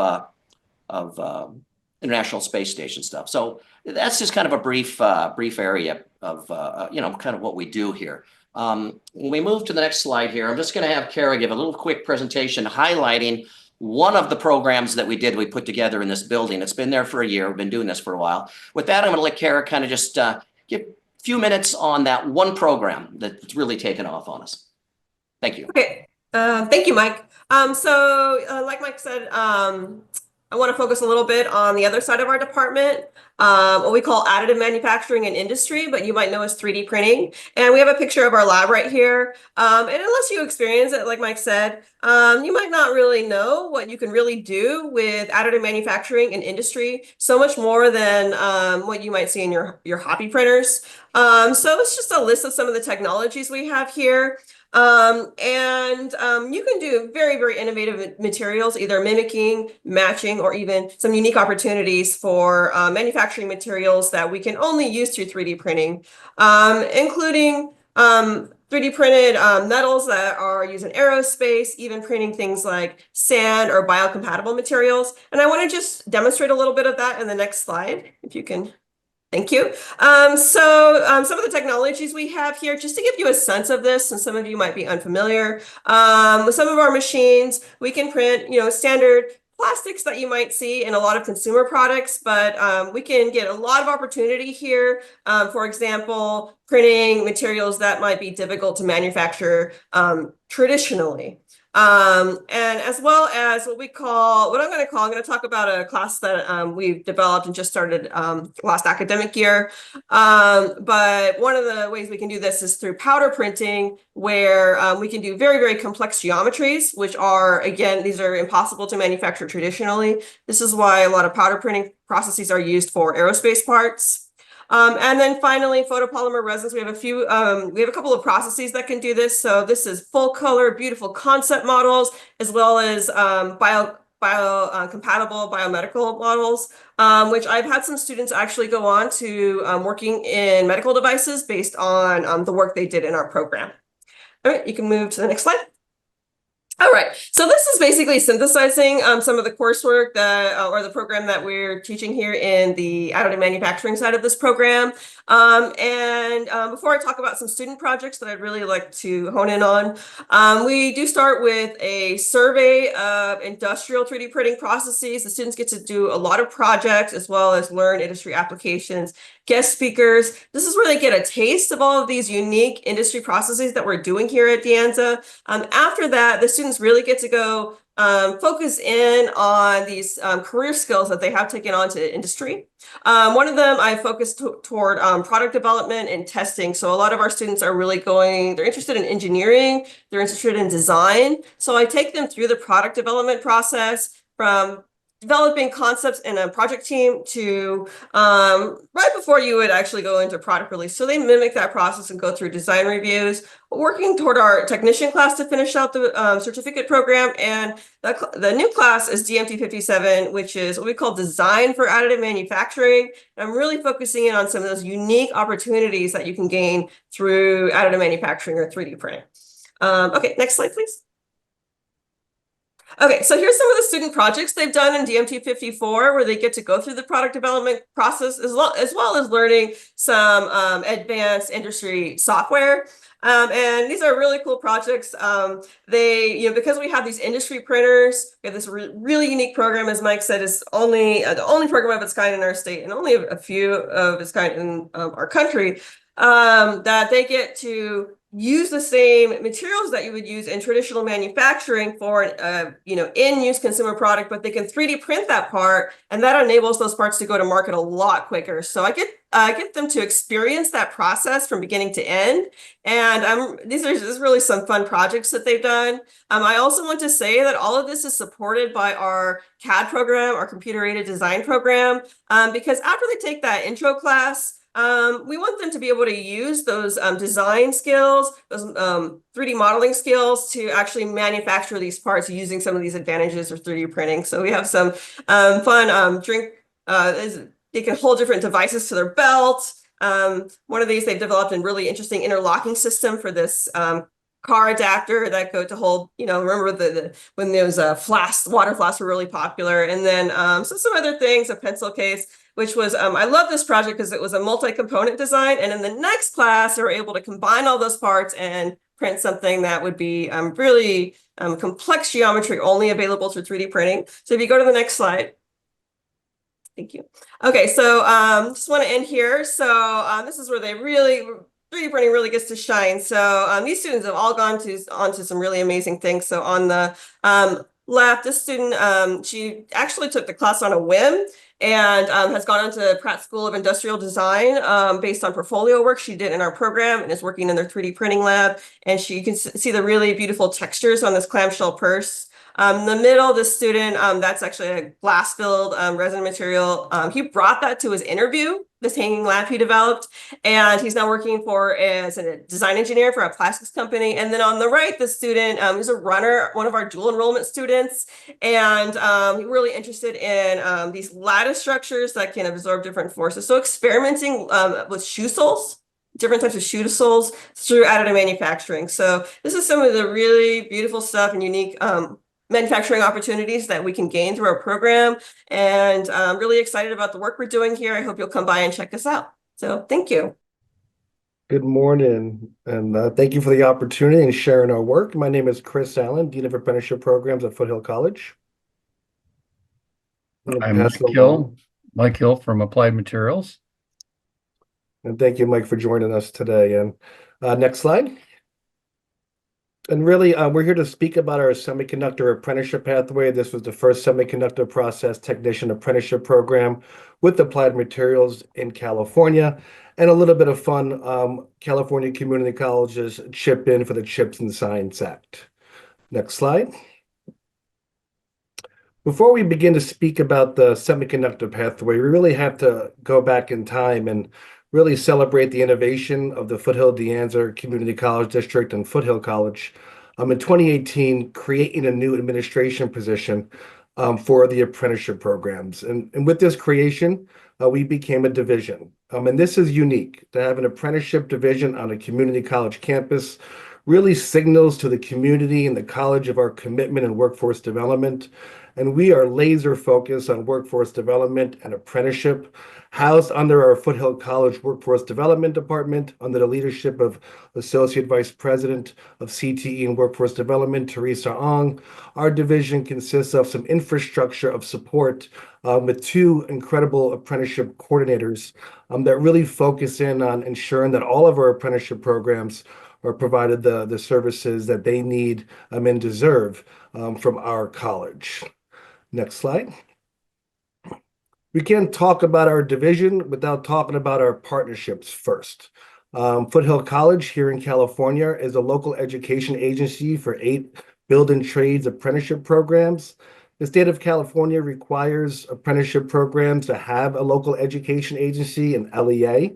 International Space Station stuff. So that's just kind of a brief area of kind of what we do here. When we move to the next slide here, I'm just going to have Kara give a little quick presentation highlighting one of the programs that we put together in this building. It's been there for a year. We've been doing this for a while. With that, I'm going to let Kara kind of just give a few minutes on that one program that's really taken off on us. Thank you. Okay. Thank you, Mike. Like Mike said, I want to focus a little bit on the other side of our department, what we call additive manufacturing and industry, but you might know as 3D printing. And we have a picture of our lab right here. And unless you experience it, like Mike said, you might not really know what you can really do with additive manufacturing and industry, so much more than what you might see in your hobby printers. So it's just a list of some of the technologies we have here. You can do very innovative materials, either mimicking, matching, or even some unique opportunities for manufacturing materials that we can only use through 3D printing, including 3D printed metals that are used in aerospace, even printing things like sand or biocompatible materials. And I want to just demonstrate a little bit of that in the next slide, if you can. Thank you. Some of the technologies we have here, just to give you a sense of this, and some of you might be unfamiliar, with some of our machines, we can print, standard plastics that you might see in a lot of consumer products, but we can get a lot of opportunity here. For example, printing materials that might be difficult to manufacture traditionally. And as well as what I'm going to talk about a class that we've developed and just started last academic year. But one of the ways we can do this is through powder printing, where we can do very, very complex geometries, which are, again, these are impossible to manufacture traditionally. This is why a lot of powder printing processes are used for aerospace parts. And then finally, photopolymer resins. We have a couple of processes that can do this. So this is full color, beautiful concept models, as well as compatible biomedical models, which I've had some students actually go on to working in medical devices based on the work they did in our program. All right, you can move to the next slide. All right, so this is basically synthesizing some of the coursework or the program that we're teaching here in the additive manufacturing side of this program. Before I talk about some student projects that I'd really like to hone in on, we do start with a survey of industrial 3D printing processes. The students get to do a lot of projects as well as learn industry applications, guest speakers. This is where they get a taste of all of these unique industry processes that we're doing here at De Anza. After that, the students really get to go focus in on these career skills that they have taken on to industry. One of them I focused toward product development and testing. So a lot of our students are really they're interested in engineering, they're interested in design. So I take them through the product development process from developing concepts in a project team to right before you would actually go into product release. So they mimic that process and go through design reviews, working toward our technician class to finish out the certificate program. And the new class is DMT 57, which is what we call design for additive manufacturing. And I'm really focusing in on some of those unique opportunities that you can gain through additive manufacturing or 3D printing. Okay, next slide, please. Okay, so here's some of the student projects they've done in DMT 54, where they get to go through the product development process as well as learning some advanced industry software. And these are really cool projects. Because we have these industry printers, we have this really unique program, as Mike said, is the only program of its kind in our state and only a few of its kind in our country, that they get to use the same materials that you would use in traditional manufacturing for in-use consumer product, but they can 3D print that part, and that enables those parts to go to market a lot quicker. So I get them to experience that process from beginning to end, and these are just really some fun projects that they've done. I also want to say that all of this is supported by our CAD program, our computer-aided design program, because after they take that intro class, we want them to be able to use those design skills, those 3D modeling skills to actually manufacture these parts using some of these advantages of 3D printing. So we have some fun they can hold different devices to their belt. One of these they've developed a really interesting interlocking system for this car adapter that go to hold, remember when those water flasks were really popular. And then some other things, a pencil case, which was, I love this project because it was a multi-component design. And in the next class, they were able to combine all those parts and print something that would be really complex geometry only available through 3D printing. So if you go to the next slide. Thank you. Okay, so just want to end here. So this is where 3D printing really gets to shine. So these students have all gone onto some really amazing things. So on the left, this student, she actually took the class on a whim and has gone on to Pratt School of Industrial Design based on portfolio work she did in our program and is working in their 3D printing lab. And you can see the really beautiful textures on this clamshell purse. In the middle, this student, that's actually a glass-filled resin material. He brought that to his interview, this hanging lamp he developed, and he's now working as a design engineer for a plastics company. And then on the right, the student is a runner, one of our dual enrollment students, and he's really interested in these lattice structures that can absorb different forces. So experimenting with shoe soles, different types of shoe soles through additive manufacturing. So this is some of the really beautiful stuff and unique manufacturing opportunities that we can gain through our program, and I'm really excited about the work we're doing here. I hope you'll come by and check us out. So thank you. Good morning, and thank you for the opportunity and sharing our work. My name is Chris Allen, Dean of Apprenticeship Programs at Foothill College. I'm gonna I'm pass Mike it Hill, along. Mike Hill from Applied Materials. And thank you, Mike, for joining us today. And next slide. And really, we're here to speak about our semiconductor apprenticeship pathway. This was the first semiconductor process technician apprenticeship program with Applied Materials in California. And a little bit of fun, California community colleges chip in for the CHIPS and Science Act. Next slide. Before we begin to speak about the semiconductor pathway, we really have to go back in time and really celebrate the innovation of the Foothill-De Anza Community College District and Foothill College in 2018, creating a new administration position for the apprenticeship programs. And with this creation, we became a division. And this is unique to have an apprenticeship division on a community college campus, really signals to the community and the college of our commitment and workforce development. And we are laser focused on workforce development and apprenticeship, housed under our Foothill College Workforce Development Department under the leadership of Associate Vice President of CTE and Workforce Development, Teresa Ong. Our division consists of some infrastructure of support with two incredible apprenticeship coordinators that really focus in on ensuring that all of our apprenticeship programs are provided the services that they need and deserve from our college. Next slide. We can't talk about our division without talking about our partnerships first. Foothill College here in California is a local education agency for 8 building trades apprenticeship programs. The state of California requires apprenticeship programs to have a local education agency, an LEA.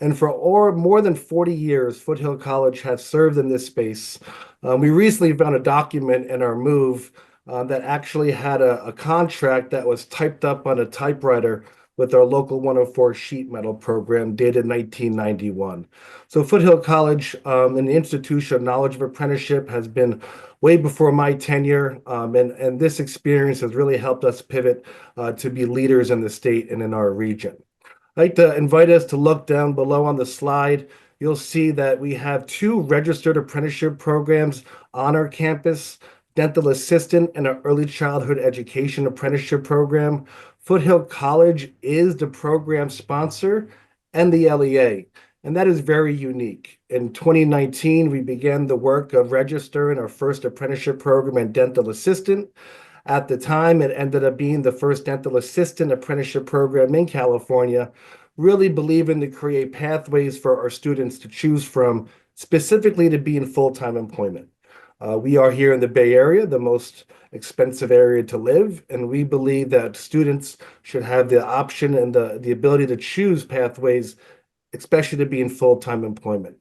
And for more than 40 years, Foothill College has served in this space. We recently found a document in our move that actually had a contract that was typed up on a typewriter with our local 104 sheet metal program dated 1991. So Foothill College and the institution of knowledge of apprenticeship has been way before my tenure, and this experience has really helped us pivot to be leaders in the state and in our region. I'd like to invite us to look down below on the slide. You'll see that we have 2 registered apprenticeship programs on our campus, dental assistant and an early childhood education apprenticeship program. Foothill College is the program sponsor and the LEA, and that is very unique. In 2019, we began the work of registering our first apprenticeship program in dental assistant. At the time, it ended up being the first dental assistant apprenticeship program in California, really believing to create pathways for our students to choose from, specifically to be in full-time employment. We are here in the Bay Area, the most expensive area to live, and we believe that students should have the option and the ability to choose pathways, especially to be in full-time employment.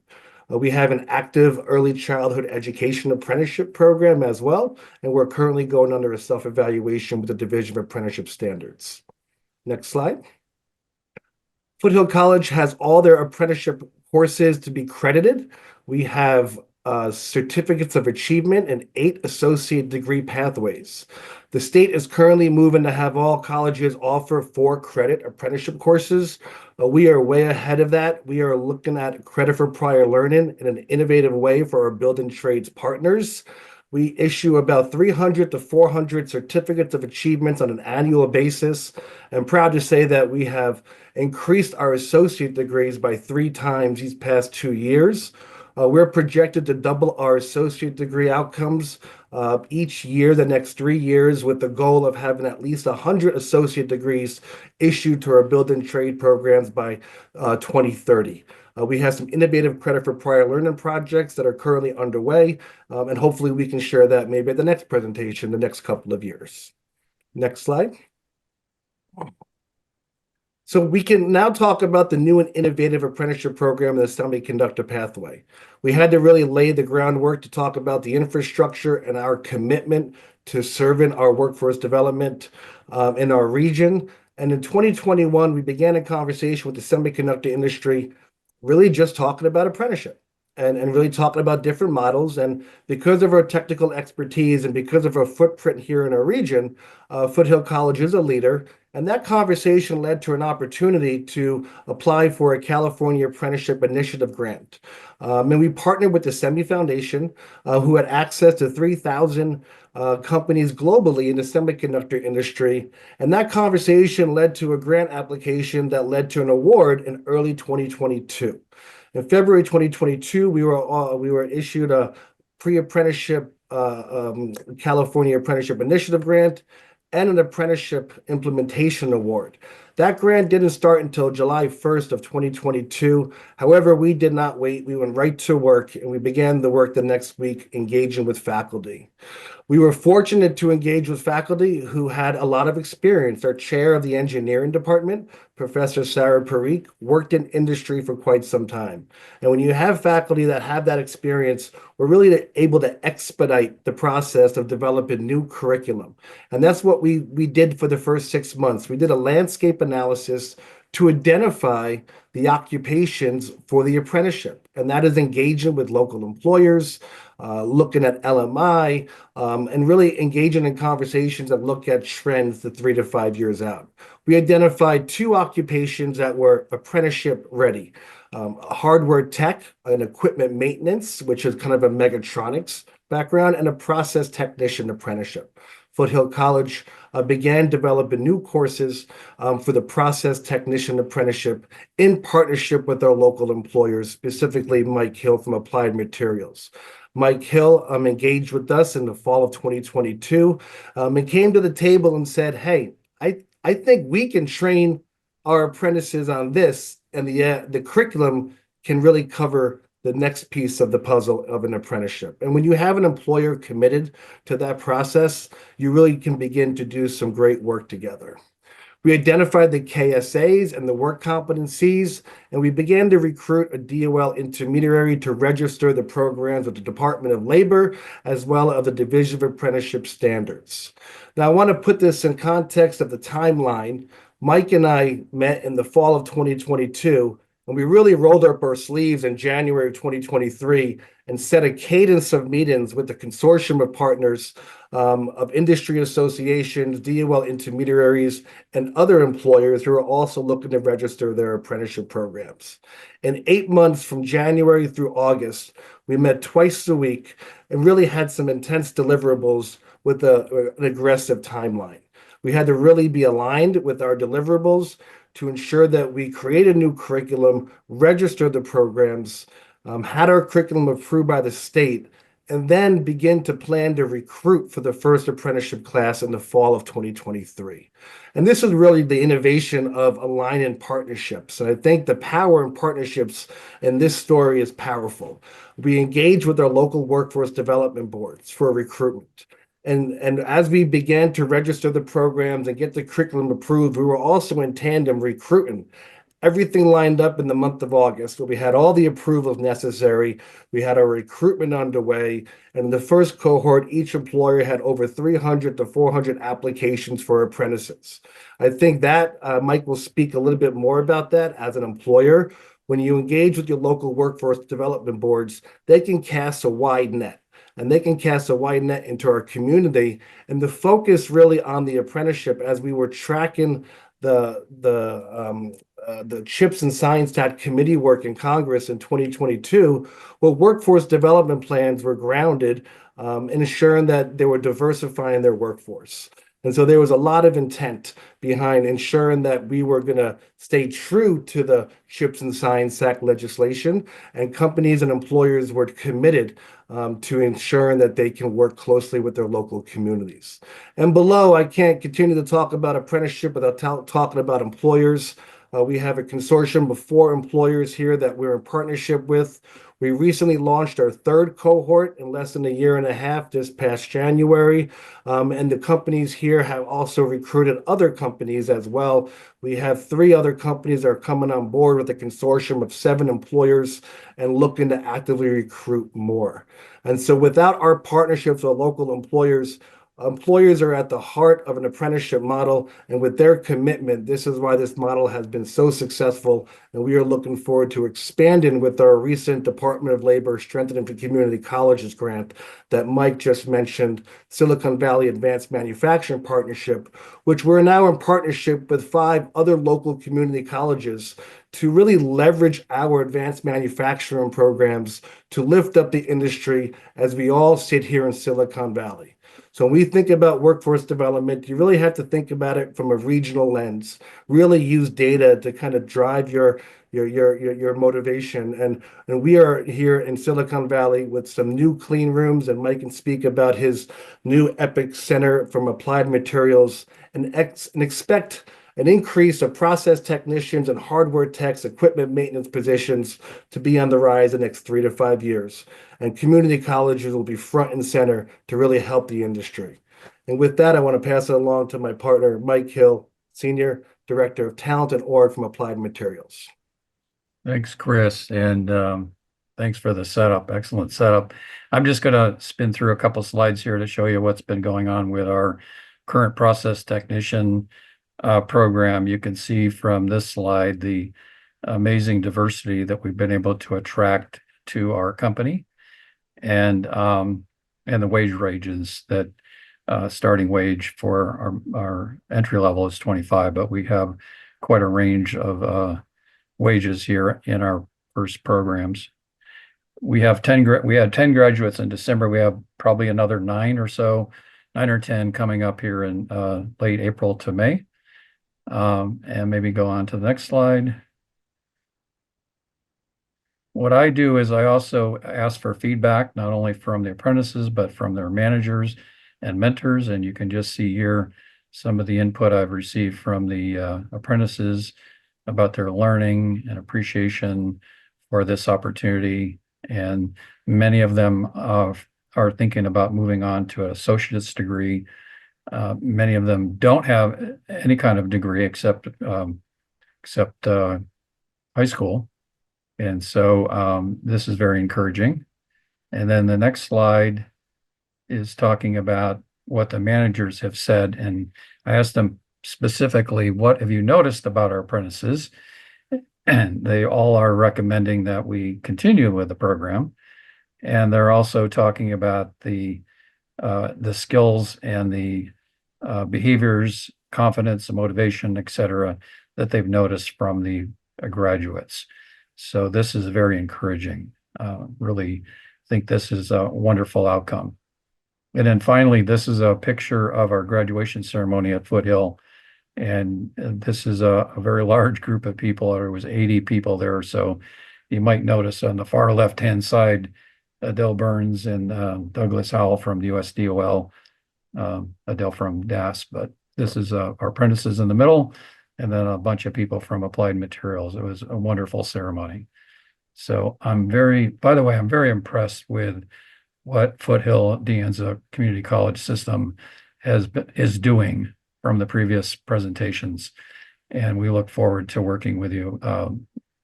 We have an active early childhood education apprenticeship program as well, and we're currently going under a self-evaluation with the Division of Apprenticeship Standards. Next slide. Foothill College has all their apprenticeship courses to be credited. We have certificates of achievement and 8 associate degree pathways. The state is currently moving to have all colleges offer 4 credit apprenticeship courses. We are way ahead of that. We are looking at credit for prior learning in an innovative way for our building trades partners. We issue about 300 to 400 certificates of achievements on an annual basis. I'm proud to say that we have increased our associate degrees by 3 times these past 2 years. We're projected to double our associate degree outcomes each year, the next 3 years, with the goal of having at least 100 associate degrees issued to our building trade programs by 2030. We have some innovative credit for prior learning projects that are currently underway, and hopefully we can share that maybe at the next presentation, the next couple of years. Next slide. So we can now talk about the new and innovative apprenticeship program in the semiconductor pathway. We had to really lay the groundwork to talk about the infrastructure and our commitment to serving our workforce development in our region. And in 2021, we began a conversation with the semiconductor industry, really just talking about apprenticeship and really talking about different models. And because of our technical expertise and because of our footprint here in our region, Foothill College is a leader. And that conversation led to an opportunity to apply for a California Apprenticeship Initiative grant. And we partnered with the SEMI Foundation, who had access to 3,000 companies globally in the semiconductor industry. And that conversation led to a grant application that led to an award in early 2022. In February 2022, we were issued a pre-apprenticeship California Apprenticeship Initiative grant and an apprenticeship implementation award. That grant didn't start until July 1st of 2022. However, we did not wait. We went right to work and we began the work the next week engaging with faculty. We were fortunate to engage with faculty who had a lot of experience. Our chair of the engineering department, Professor Sarah Parikh, worked in industry for quite some time. And when you have faculty that have that experience, we're really able to expedite the process of developing new curriculum. And that's what we did for the first 6 months. We did a landscape analysis to identify the occupations for the apprenticeship. And that is engaging with local employers, looking at LMI, and really engaging in conversations that look at trends to 3 to 5 years out. We identified 2 occupations that were apprenticeship ready. Hardware tech and equipment maintenance, which is kind of a mechatronics background, and a process technician apprenticeship. Foothill College began developing new courses for the process technician apprenticeship in partnership with our local employers, specifically Mike Hill from Applied Materials. Mike Hill engaged with us in the fall of 2022 and came to the table and said, hey, I think we can train our apprentices on this, and the curriculum can really cover the next piece of the puzzle of an apprenticeship. And when you have an employer committed to that process, you really can begin to do some great work together. We identified the KSAs and the work competencies, and we began to recruit a DOL intermediary to register the programs with the Department of Labor, as well as the Division of Apprenticeship Standards. Now, I want to put this in context of the timeline. Mike and I met in the fall of 2022, and we really rolled up our sleeves in January of 2023 and set a cadence of meetings with the consortium of partners of industry associations, DOL intermediaries, and other employers who are also looking to register their apprenticeship programs. In 8 months from January through August, we met twice a week and really had some intense deliverables with an aggressive timeline. We had to really be aligned with our deliverables to ensure that we create a new curriculum, register the programs, had our curriculum approved by the state, and then begin to plan to recruit for the first apprenticeship class in the fall of 2023. And this is really the innovation of aligning partnerships. And I think the power in partnerships in this story is powerful. We engage with our local workforce development boards for recruitment. And as we began to register the programs and get the curriculum approved, we were also in tandem recruiting. Everything lined up in the month of August, where we had all the approvals necessary. We had our recruitment underway. And in the first cohort, each employer had over 300 to 400 applications for apprentices. I think that Mike will speak a little bit more about that as an employer. When you engage with your local workforce development boards, they can cast a wide net. And they can cast a wide net into our community. And the focus really on the apprenticeship, as we were tracking the CHIPS and Science Act committee work in Congress in 2022, well, workforce development plans were grounded in ensuring that they were diversifying their workforce. And so there was a lot of intent behind ensuring that we were going to stay true to the CHIPS and Science Act legislation, and companies and employers were committed to ensuring that they can work closely with their local communities. And below, I can't continue to talk about apprenticeship without talking about employers. We have a consortium of 4 employers here that we're in partnership with. We recently launched our 3rd cohort in less than a year and a half, this past January. And the companies here have also recruited other companies as well. We have 3 other companies that are coming on board with a consortium of 7 employers and looking to actively recruit more. And so without our partnerships with local employers, Employers are at the heart of an apprenticeship model, and with their commitment, this is why this model has been so successful, and we are looking forward to expanding with our recent Department of Labor Strengthening for Community Colleges grant that Mike just mentioned, Silicon Valley Advanced Manufacturing Partnership, which we're now in partnership with 5 other local community colleges to really leverage our advanced manufacturing programs to lift up the industry as we all sit here in Silicon Valley. So when we think about workforce development, you really have to think about it from a regional lens, really use data to kind of drive your motivation. And we are here in Silicon Valley with some new clean rooms, and Mike can speak about his new Epic Center from Applied Materials, and expect an increase of process technicians and hardware techs, equipment maintenance positions to be on the rise in the next 3 to 5 years. And community colleges will be front and center to really help the industry. And with that, I want to pass it along to my partner, Mike Hill, Senior Director of Talent and Org from Applied Materials. Thanks, Chris, and thanks for the setup. Excellent setup. I'm just going to spin through a couple slides here to show you what's been going on with our current process technician program. You can see from this slide the amazing diversity that we've been able to attract to our company, and the wage ranges that starting wage for our entry level is 25, but we have quite a range of wages here in our first programs. We had 10 graduates in December. We have probably another 9 or 10 coming up here in late April to May. And maybe go on to the next slide. What I do is I also ask for feedback, not only from the apprentices, but from their managers and mentors. And you can just see here some of the input I've received from the apprentices about their learning and appreciation for this opportunity. And many of them are thinking about moving on to an associate's degree. Many of them don't have any kind of degree except high school. And so this is very encouraging. And then the next slide is talking about what the managers have said. And I asked them specifically, what have you noticed about our apprentices? And they all are recommending that we continue with the program. And they're also talking about the skills and the behaviors, confidence, motivation, et cetera, that they've noticed from the graduates. So this is very encouraging. Really think this is a wonderful outcome. And then finally, this is a picture of our graduation ceremony at Foothill. And this is a very large group of people. There was 80 people there. So you might notice on the far left-hand side, Adele Burns and Douglas Howell from the USDOL, Adele from DAS. But this is our apprentices in the middle, and then a bunch of people from Applied Materials. It was a wonderful ceremony. So by the way, I'm very impressed with what Foothill-De Anza Community College System is doing from the previous presentations. And we look forward to working with you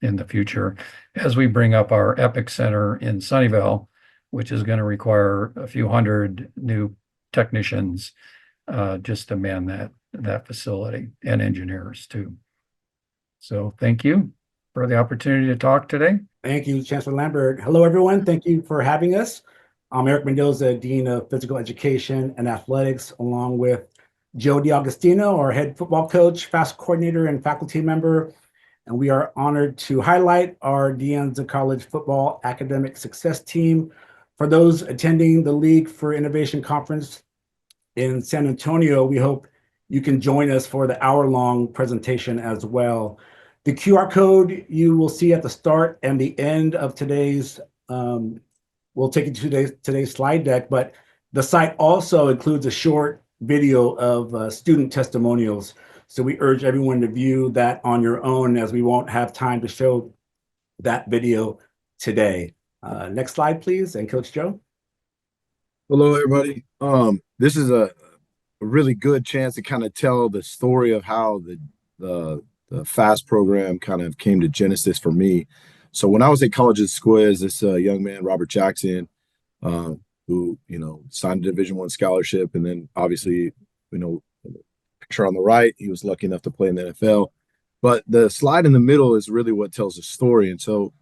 in the future as we bring up our Epic Center in Sunnyvale, which is going to require a few hundred new technicians just to man that facility, and engineers too. So thank you for the opportunity to talk today. Thank you, Chancellor Lambert. Hello, everyone. Thank you for having us. I'm Eric Mendoza, Dean of Physical Education and Athletics, along with Joe DiAugustino, our head football coach, FAST coordinator, and faculty member. And we are honored to highlight our De Anza College Football Academic Success Team. For those attending the League for Innovation Conference in San Antonio, we hope you can join us for the hour-long presentation as well. The QR code you will see at the start and the end of today's, we'll take you to today's slide deck, but the site also includes a short video of student testimonials. So we urge everyone to view that on your own, as we won't have time to show that video today. Next slide, please, and Coach Joe. Hello, everybody. This is a really good chance to kind of tell the story of how the FAST program kind of came to Genesis for me. So when I was at college at Squiz, this young man, Robert Jackson, who who, signed a Division I scholarship. And then obviously, picture on the right, he was lucky enough to play in the NFL. But the slide in the middle is really what tells the story. And so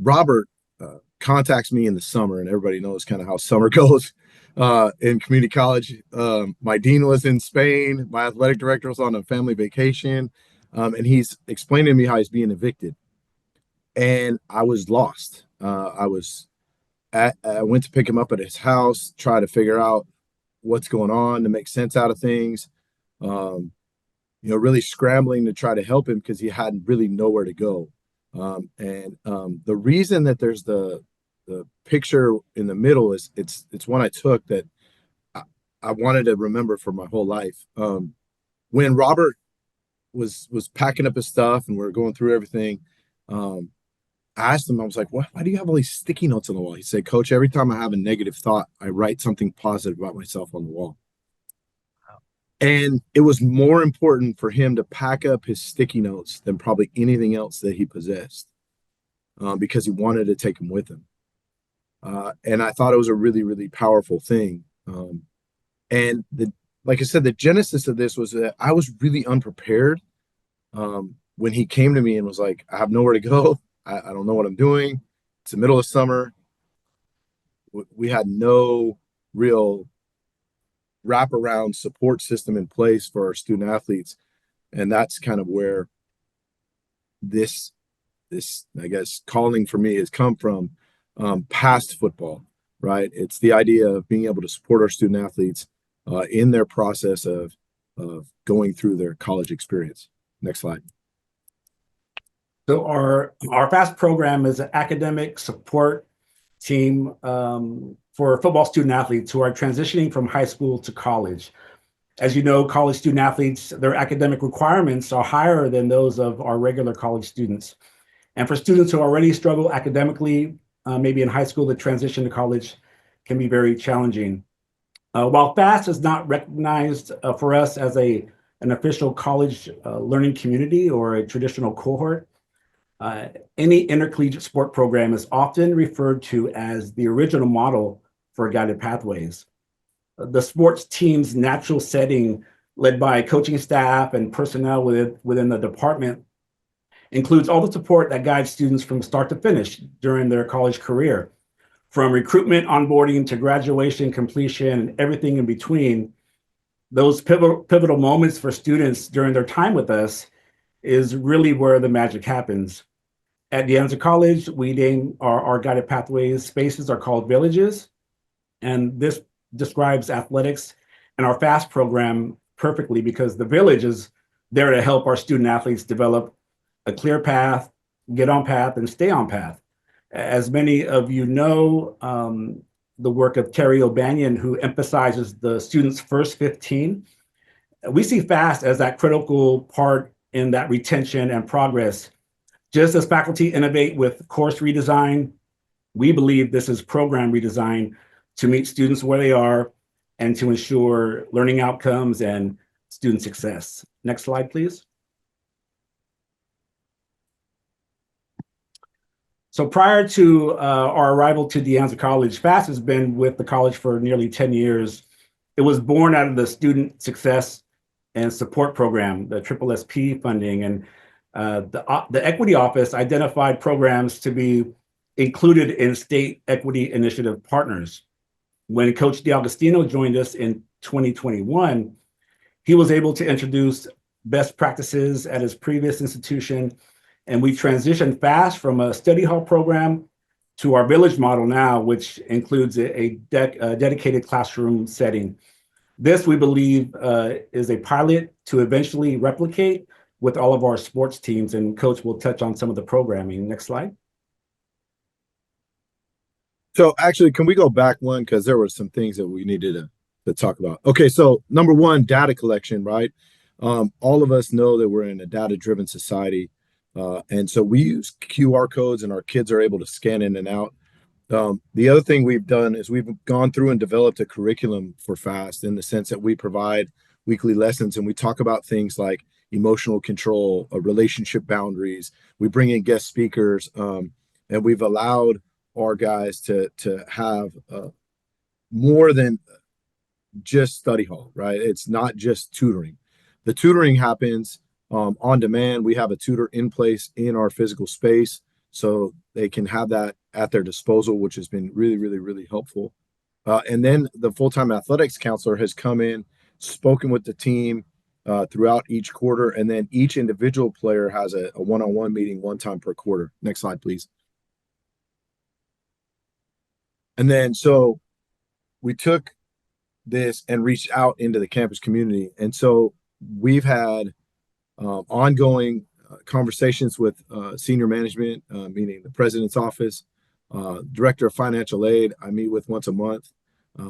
Robert contacts me in the summer, and everybody knows kind of how summer goes in community college. My dean was in Spain. My athletic director was on a family vacation. And he's explaining to me how he's being evicted. And I was lost. I went to pick him up at his house, try to figure out what's going on, to make sense out of things. Really scrambling to try to help him because he had really nowhere to go. The reason that there's the picture in the middle is it's one I took that I wanted to remember for my whole life. When Robert was packing up his stuff and we are going through everything, I asked him, I was like, why do you have all these sticky notes on the wall? He said, Coach, every time I have a negative thought, I write something positive about myself on the wall. Wow. And it was more important for him to pack up his sticky notes than probably anything else that he possessed, because he wanted to take them with him. And I thought it was a really, really powerful thing. And like I said, the genesis of this was that I was really unprepared when he came to me and was like, I have nowhere to go. I don't know what I'm doing. It's the middle of summer. We had no real wraparound support system in place for our student athletes. And that's kind of where this, I guess, calling for me has come from, past football, right? It's the idea of being able to support our student athletes in their process of going through their college experience. Next slide. So our FAST program is an academic support team for football student athletes who are transitioning from high school to college. As you know, college student athletes, their academic requirements are higher than those of our regular college students. And for students who already struggle academically, maybe in high school, the transition to college can be very challenging. While FAST is not recognized for us as an official college learning community or a traditional cohort, any intercollegiate sport program is often referred to as the original model for guided pathways. The sports team's natural setting, led by coaching staff and personnel within the department, includes all the support that guides students from start to finish during their college career. From recruitment, onboarding, to graduation, completion, and everything in between. Those pivotal moments for students during their time with us is really where the magic happens. At De Anza College, we name our guided pathways spaces are called villages. And this describes athletics and our FAST program perfectly, because the village is there to help our student athletes develop a clear path, get on path, and stay on path. As many of you know, the work of Terry O'Banion, who emphasizes the student's first 15, we see FAST as that critical part in that retention and progress. Just as faculty innovate with course redesign, we believe this is program redesign to meet students where they are and to ensure learning outcomes and student success. Next slide, please. So prior to our arrival to De Anza College, FAST has been with the college for nearly 10 years. It was born out of the Student Success and Support Program, the SSSP funding, and the Equity Office identified programs to be included in State Equity Initiative partners. When Coach D'Agostino joined us in 2021, he was able to introduce best practices at his previous institution, and we transitioned FAST from a study hall program to our village model now, which includes a dedicated classroom setting. This, we believe, is a pilot to eventually replicate with all of our sports teams, and Coach will touch on some of the programming. Next slide. So actually, can we go back one? Because there were some things that we needed to talk about. Okay, so number one, data collection, right? All of us know that we're in a data-driven society. And so we use QR codes and our kids are able to scan in and out. The other thing we've done is we've gone through and developed a curriculum for FAST, in the sense that we provide weekly lessons and we talk about things like emotional control, relationship boundaries. We bring in guest speakers, and we've allowed our guys to have more than just study hall, right? It's not just tutoring. The tutoring happens on demand. We have a tutor in place in our physical space, so they can have that at their disposal, which has been really, really, really helpful. And then the full-time athletics counselor has come in, spoken with the team throughout each quarter, and then each individual player has a one-on-one meeting one time per quarter. Next slide, please. And then so we took this and reached out into the campus community. And so we've had ongoing conversations with senior management, meaning the president's office, director of financial aid, I meet with once a month.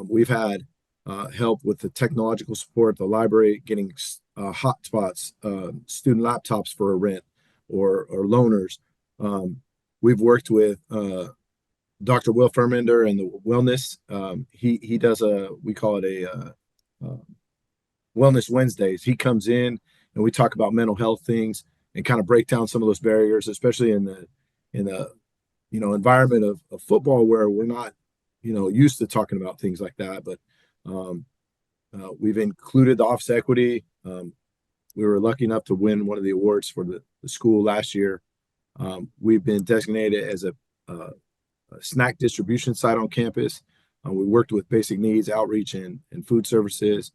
We've had help with the technological support, the library, getting hotspots, student laptops for a rent or loaners. We've worked with Dr. Will Fermender and the wellness. He does we call it a Wellness Wednesdays. He comes in and we talk about mental health things and kind of break down some of those barriers, especially in the environment of football where we're not used to talking about things like that. But we've included the office equity. We were lucky enough to win one of the awards for the school last year. We've been designated as a snack distribution site on campus. We worked with basic needs, outreach, and food services.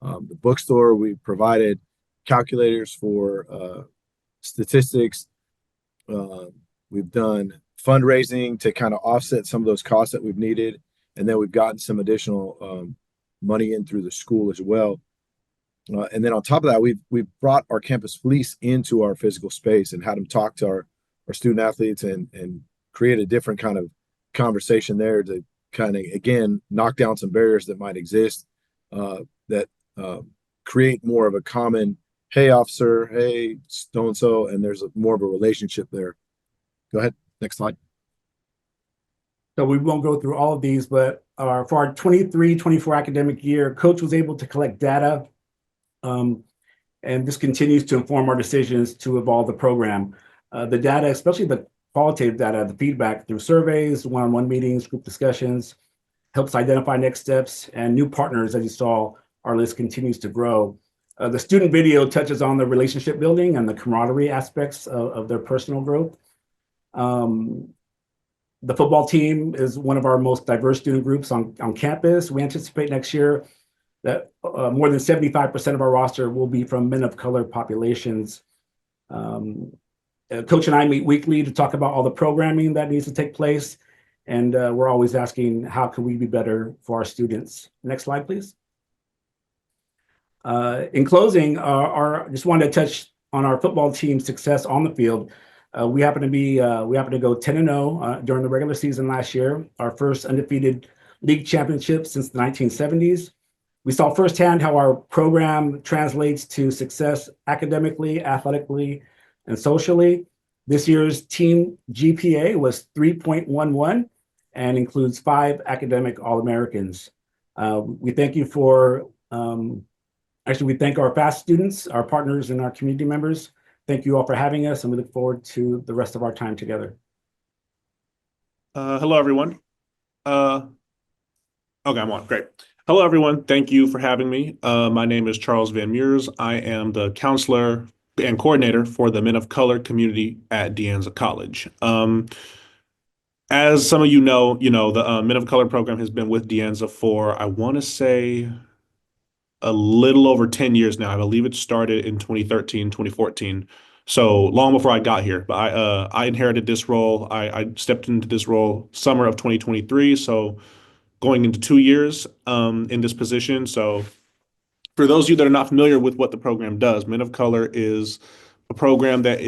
The bookstore, we provided calculators for statistics. We've done fundraising to kind of offset some of those costs that we've needed. And then we've gotten some additional money in through the school as well. And then on top of that, we've brought our campus police into our physical space and had them talk to our student athletes and create a different kind of conversation there to kind of, again, knock down some barriers that might exist that create more of a common, hey, officer, hey, so-and-so, and there's more of a relationship there. Go ahead. Next slide. So we won't go through all of these, but for our 23-24 academic year, Coach was able to collect data, and this continues to inform our decisions to evolve the program. The data, especially the qualitative data, the feedback through surveys, one-on-one meetings, group discussions, helps identify next steps and new partners. As you saw, our list continues to grow. The student video touches on the relationship building and the camaraderie aspects of their personal growth. The football team is one of our most diverse student groups on campus. We anticipate next year that more than 75% of our roster will be from men of color populations. Coach and I meet weekly to talk about all the programming that needs to take place. And we're always asking, how can we be better for our students? Next slide, please. In closing, just wanted to touch on our football team's success on the field. We happen to go 10-0 during the regular season last year, our first undefeated league championship since the 1970s. We saw firsthand how our program translates to success academically, athletically, and socially. This year's team GPA was 3.11 and includes 5 academic All-Americans. We thank you for, we thank our FAST students, our partners, and our community members. Thank you all for having us, and we look forward to the rest of our time together. Hello, everyone. Okay, I'm on. Great. Hello, everyone. Thank you for having me. My name is Charles Van Meurs. I am the counselor and coordinator for the Men of Color community at De Anza College. As some of you know, the Men of Color program has been with De Anza for, I want to say, a little over 10 years now. I believe it started in 2013, 2014. So long before I got here, but I inherited this role. I stepped into this role summer of 2023. So going into 2 years in this position. So for those of you that are not familiar with what the program does, Men of Color is a program that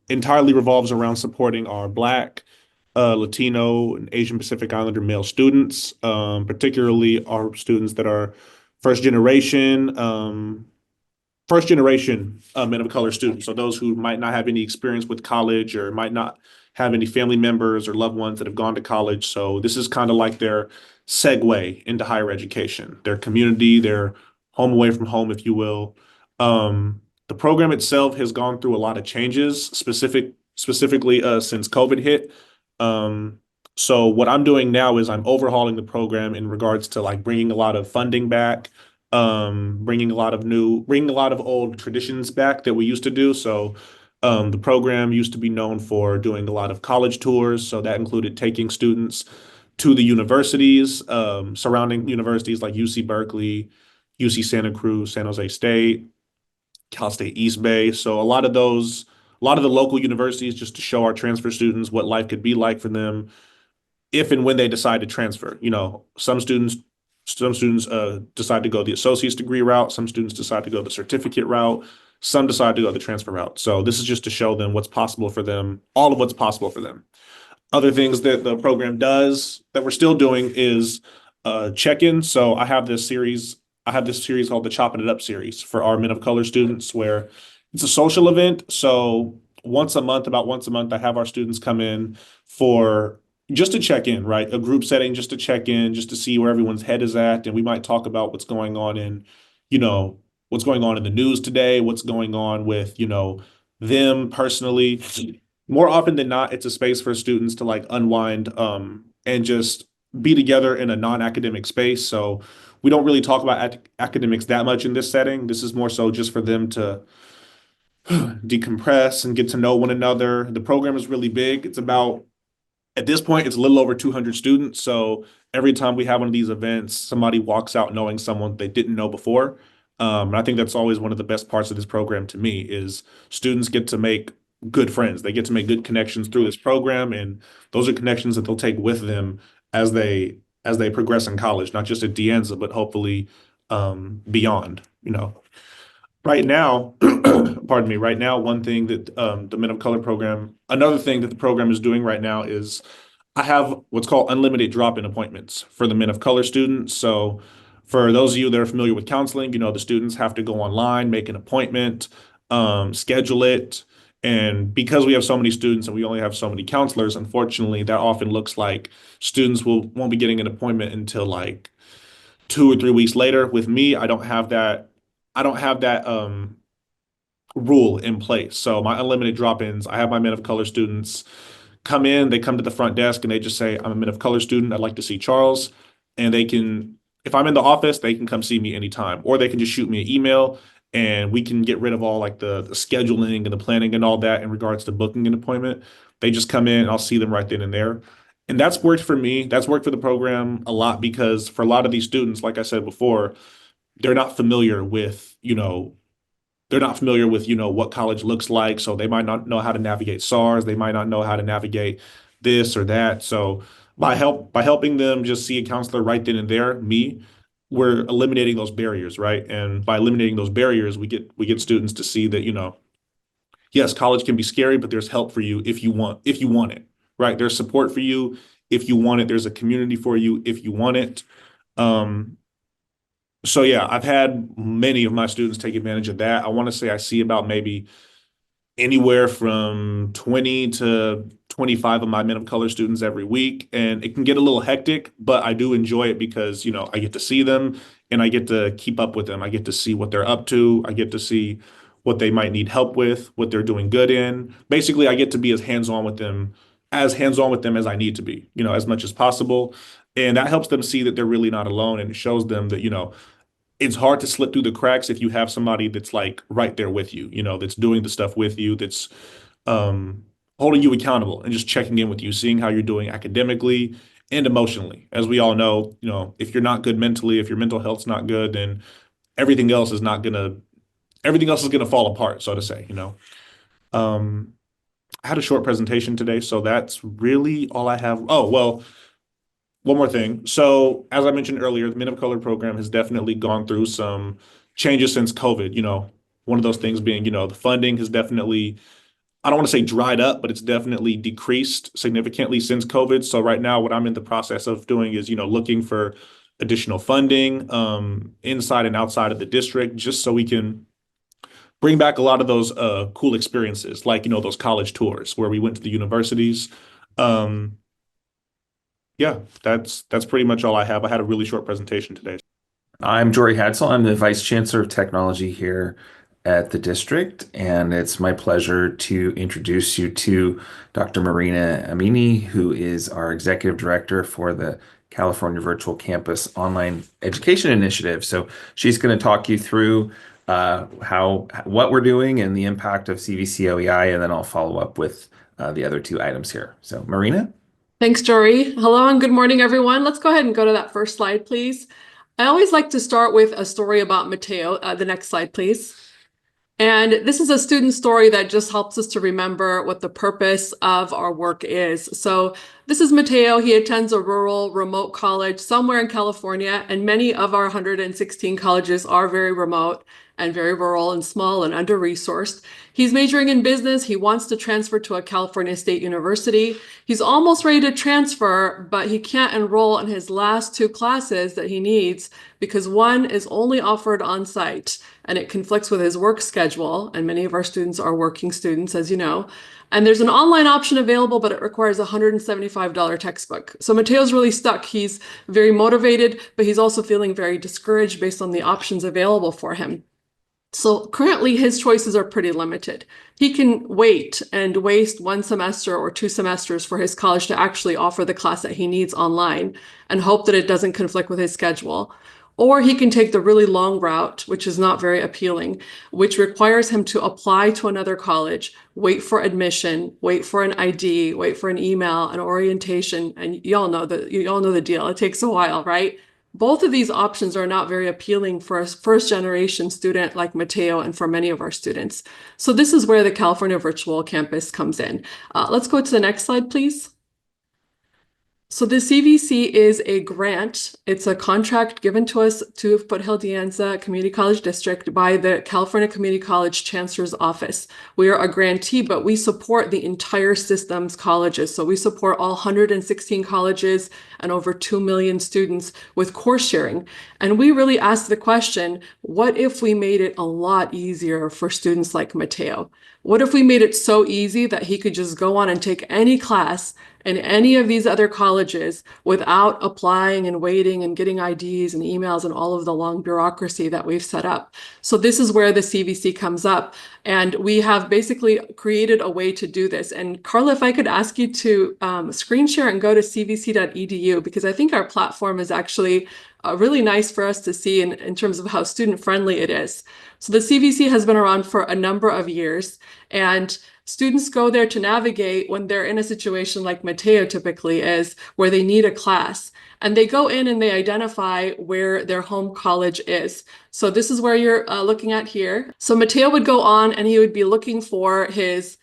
entirely revolves around supporting our Black, Latino, and Asian Pacific Islander male students, particularly our students that are first generation men of color students. So those who might not have any experience with college or might not have any family members or loved ones that have gone to college. So this is kind of like their segue into higher education, their community, their home away from home, if you will. The program itself has gone through a lot of changes, specifically since COVID hit. So what I'm doing now is I'm overhauling the program in regards to like bringing a lot of funding back, bringing a lot of old traditions back that we used to do. So the program used to be known for doing a lot of college tours. So that included taking students to the universities, surrounding universities like UC Berkeley, UC Santa Cruz, San Jose State, Cal State East Bay. So a lot of the local universities, just to show our transfer students what life could be like for them if and when they decide to transfer. You know, some students decide to go the associate's degree route. Some students decide to go the certificate route. Some decide to go the transfer route. So this is just to show them what's possible for them, all of what's possible for them. Other things that the program does that we're still doing is check-in. So I have this series called the Chopping It Up series for our Men of Color students, where it's a social event. So about once a month, I have our students come in for just to check in, right? A group setting, just to check in, just to see where everyone's head is at. And we might talk about what's going on you know, what's going on in the news today, what's going on with, them personally. More often than not, it's a space for students to like unwind, and just be together in a non-academic space. So we don't really talk about academics that much in this setting. This is more so just for them to decompress and get to know one another. The program is really big. At this point, it's a little over 200 students. So every time we have one of these events, somebody walks out knowing someone they didn't know before. And I think that's always one of the best parts of this program to me is students get to make good friends. They get to make good connections through this program, and those are connections that they'll take with them as they progress in college, not just at De Anza, but hopefully beyond. Right now, pardon me, right now, one thing that the Men of Color program, another thing that the program is doing right now is I have what's called unlimited drop-in appointments for the Men of Color students. So for those of you that are familiar with counseling, the students have to go online, make an appointment, schedule it. And because we have so many students and we only have so many counselors, unfortunately, that often looks like students won't be getting an appointment until like 2 or 3 weeks later. With me, I don't have that rule in place. So my unlimited drop-ins, I have my Men of Color students come in, they come to the front desk and they just say, I'm a Men of Color student, I'd like to see Charles. And if I'm in the office, they can come see me anytime, or they can just shoot me an email and we can get rid of all like the scheduling and the planning and all that in regards to booking an appointment. They just come in, I'll see them right then and there. And that's worked for me. That's worked for the program a lot because for a lot of these students, like I said before, they're not familiar with, what college looks like. So they might not know how to navigate SARS. They might not know how to navigate this or that. So by helping them just see a counselor right then and there, we're eliminating those barriers, right? And by eliminating those barriers, we get students to see that, yes, college can be scary, but there's help for you if you want it, right? There's support for you if you want it. There's a community for you if you want it. So yeah, I've had many of my students take advantage of that. I want to say I see about maybe anywhere from 20 to 25 of my Men of Color students every week. And it can get a little hectic, but I do enjoy it because, I get to see them and I get to keep up with them. I get to see what they're up to. I get to see what they might need help with, what they're doing good in. Basically, I get to be as hands-on with them as I need to be, as much as possible. And that helps them see that they're really not alone. And it shows them that, it's hard to slip through the cracks if you have somebody that's like right there with you, that's doing the stuff with you, that's holding you accountable and just checking in with you, seeing how you're doing academically and emotionally. As we all know, if you're not good mentally, if your mental health's not good, then everything else is gonna fall apart, so to say, I had a short presentation today, so that's really all I have. Oh, well, one more thing. So, as I mentioned earlier, the Men of Color program has definitely gone through some changes since COVID. One of those things being, the funding has definitely, I don't want to say dried up, but it's definitely decreased significantly since COVID. So right now, what I'm in the process of doing is, looking for additional funding inside and outside of the district, just so we can bring back a lot of those cool experiences, like, those college tours where we went to the universities. Um, yeah, that's pretty much all I have. I had a really short presentation today. I'm Jory Hadsel. I'm the Vice Chancellor of Technology here at the district, and it's my pleasure to introduce you to Dr. Marina Amini, who is our Executive Director for the California Virtual Campus Online Education Initiative. So she's going to talk you through what we're doing and the impact of CVC OEI, and then I'll follow up with the other two items here. So Marina? Thanks, Jory. Hello and good morning, everyone. Let's go ahead and go to that first slide, please. I always like to start with a story about Mateo. The next slide, please. And this is a student story that just helps us to remember what the purpose of our work is. So this is Mateo. He attends a rural, remote college somewhere in California, and many of our 116 colleges are very remote and very rural and small and under-resourced. He's majoring in business. He wants to transfer to a California State University. He's almost ready to transfer, but he can't enroll in his last two classes that he needs because one is only offered on site and it conflicts with his work schedule. And many of our students are working students, as you know. And there's an online option available, but it requires a $175 textbook. So Mateo's really stuck. He's very motivated, but he's also feeling very discouraged based on the options available for him. So currently his choices are pretty limited. He can wait and waste 1 semester or 2 semesters for his college to actually offer the class that he needs online and hope that it doesn't conflict with his schedule. Or he can take the really long route, which is not very appealing, which requires him to apply to another college, wait for admission, wait for an ID, wait for an email, an orientation, and you all know the deal. It takes a while, right? Both of these options are not very appealing for a first-generation student like Mateo and for many of our students. So this is where the California Virtual Campus comes in. Let's go to the next slide, please. So the CVC is a grant. It's a contract given to us to Foothill-De Anza Community College District by the California Community College Chancellor's Office. We are a grantee, but we support the entire system's colleges. So we support all 116 colleges and over 2 million students with course sharing. And we really ask the question, what if we made it a lot easier for students like Mateo? What if we made it so easy that he could just go on and take any class in any of these other colleges without applying and waiting and getting IDs and emails and all of the long bureaucracy that we've set up? So this is where the CVC comes up. And we have basically created a way to do this. And Carla, if I could ask you to screen share and go to cvc.edu, because I think our platform is actually really nice for us to see in terms of how student friendly it is. So the CVC has been around for a number of years, and students go there to navigate when they're in a situation like Mateo typically is, where they need a class. And they go in and they identify where their home college is. So this is where you're looking at here. So Mateo would go on and he would be looking for his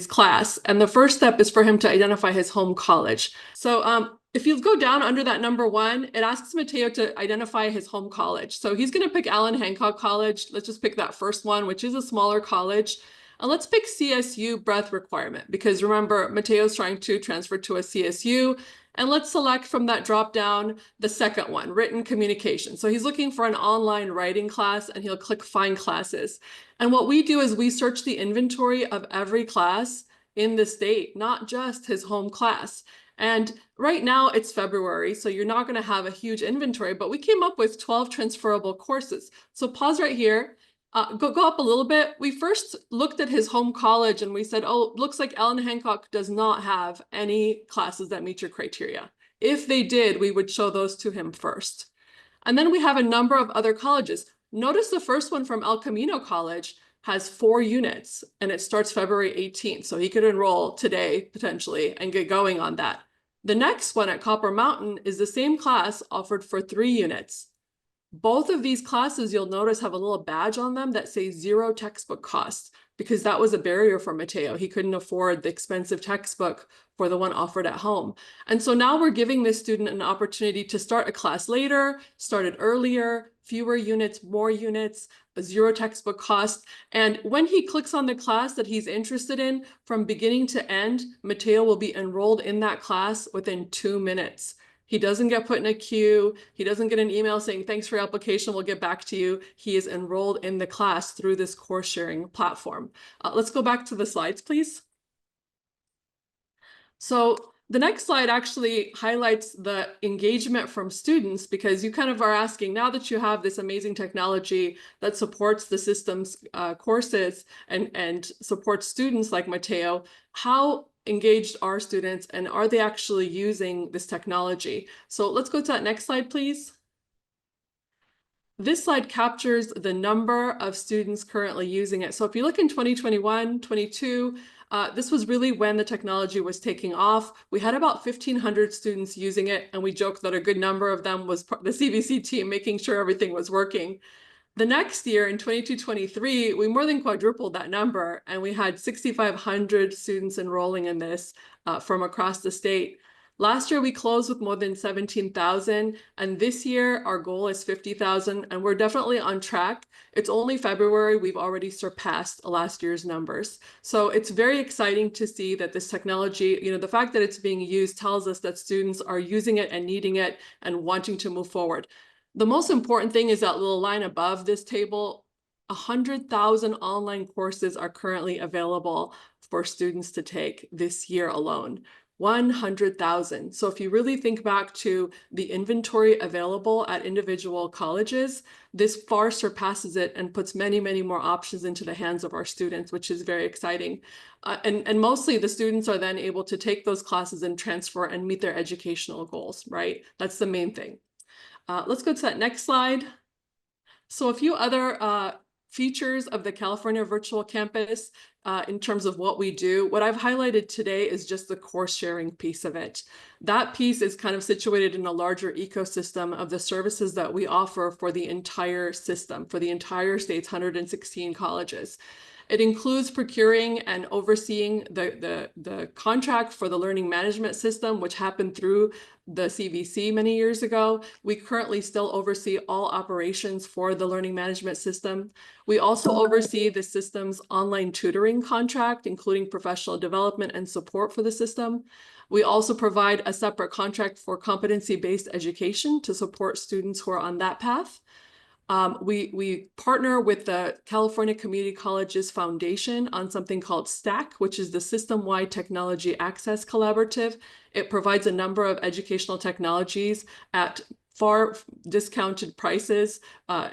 class. And the first step is for him to identify his home college. So if you go down under that number 1, it asks Mateo to identify his home college. So he's going to pick Allen Hancock College. Let's just pick that first one, which is a smaller college. And let's pick CSU breadth requirement, because remember, Mateo's trying to transfer to a CSU. And let's select from that drop down the second one, written communication. So he's looking for an online writing class and he'll click find classes. And what we do is we search the inventory of every class in the state, not just his home class. And right now it's February, so you're not going to have a huge inventory, but we came up with 12 transferable courses. So pause right here. Go up a little bit. We first looked at his home college and we said, oh, looks like Allen Hancock does not have any classes that meet your criteria. If they did, we would show those to him first. And then we have a number of other colleges. Notice the first one from El Camino College has 4 units and it starts February 18th. So he could enroll today potentially and get going on that. The next one at Copper Mountain is the same class offered for 3 units. Both of these classes, you'll notice, have a little badge on them that say 0 textbook costs, because that was a barrier for Mateo. He couldn't afford the expensive textbook for the one offered at home. And so now we're giving this student an opportunity to start a class later, start it earlier, fewer units, more units, a 0 textbook cost. And when he clicks on the class that he's interested in, from beginning to end, Mateo will be enrolled in that class within 2 minutes. He doesn't get put in a queue. He doesn't get an email saying, thanks for your application, we'll get back to you. He is enrolled in the class through this course sharing platform. Let's go back to the slides, please. So The next slide actually highlights the engagement from students, because you kind of are asking, now that you have this amazing technology that supports the system's courses and supports students like Mateo, how engaged are students and are they actually using this technology? So let's go to that next slide, please. This slide captures the number of students currently using it. So if you look in 2021, 22, this was really when the technology was taking off. We had about 1,500 students using it, and we joked that a good number of them was the CVC team making sure everything was working. The next year, in 22-23, we more than quadrupled that number, and we had 6,500 students enrolling in this from across the state. Last year, we closed with more than 17,000, and this year, our goal is 50,000, and we're definitely on track. It's only February, we've already surpassed last year's numbers. So it's very exciting to see that this technology, the fact that it's being used tells us that students are using it and needing it and wanting to move forward. The most important thing is that little line above this table. 100,000 online courses are currently available for students to take this year alone. 100,000. So if you really think back to the inventory available at individual colleges, this far surpasses it and puts many, many more options into the hands of our students, which is very exciting. And mostly the students are then able to take those classes and transfer and meet their educational goals, right? That's the main thing. Let's go to that next slide. So a few other features of the California Virtual Campus in terms of what we do. What I've highlighted today is just the course sharing piece of it. That piece is kind of situated in a larger ecosystem of the services that we offer for the entire system, for the entire state's 116 colleges. It includes procuring and overseeing the contract for the learning management system, which happened through the CVC many years ago. We currently still oversee all operations for the learning management system. We also oversee the system's online tutoring contract, including professional development and support for the system. We also provide a separate contract for competency-based education to support students who are on that path. We partner with the California Community Colleges Foundation on something called STACK, which is the System-Wide Technology Access Collaborative. It provides a number of educational technologies at far discounted prices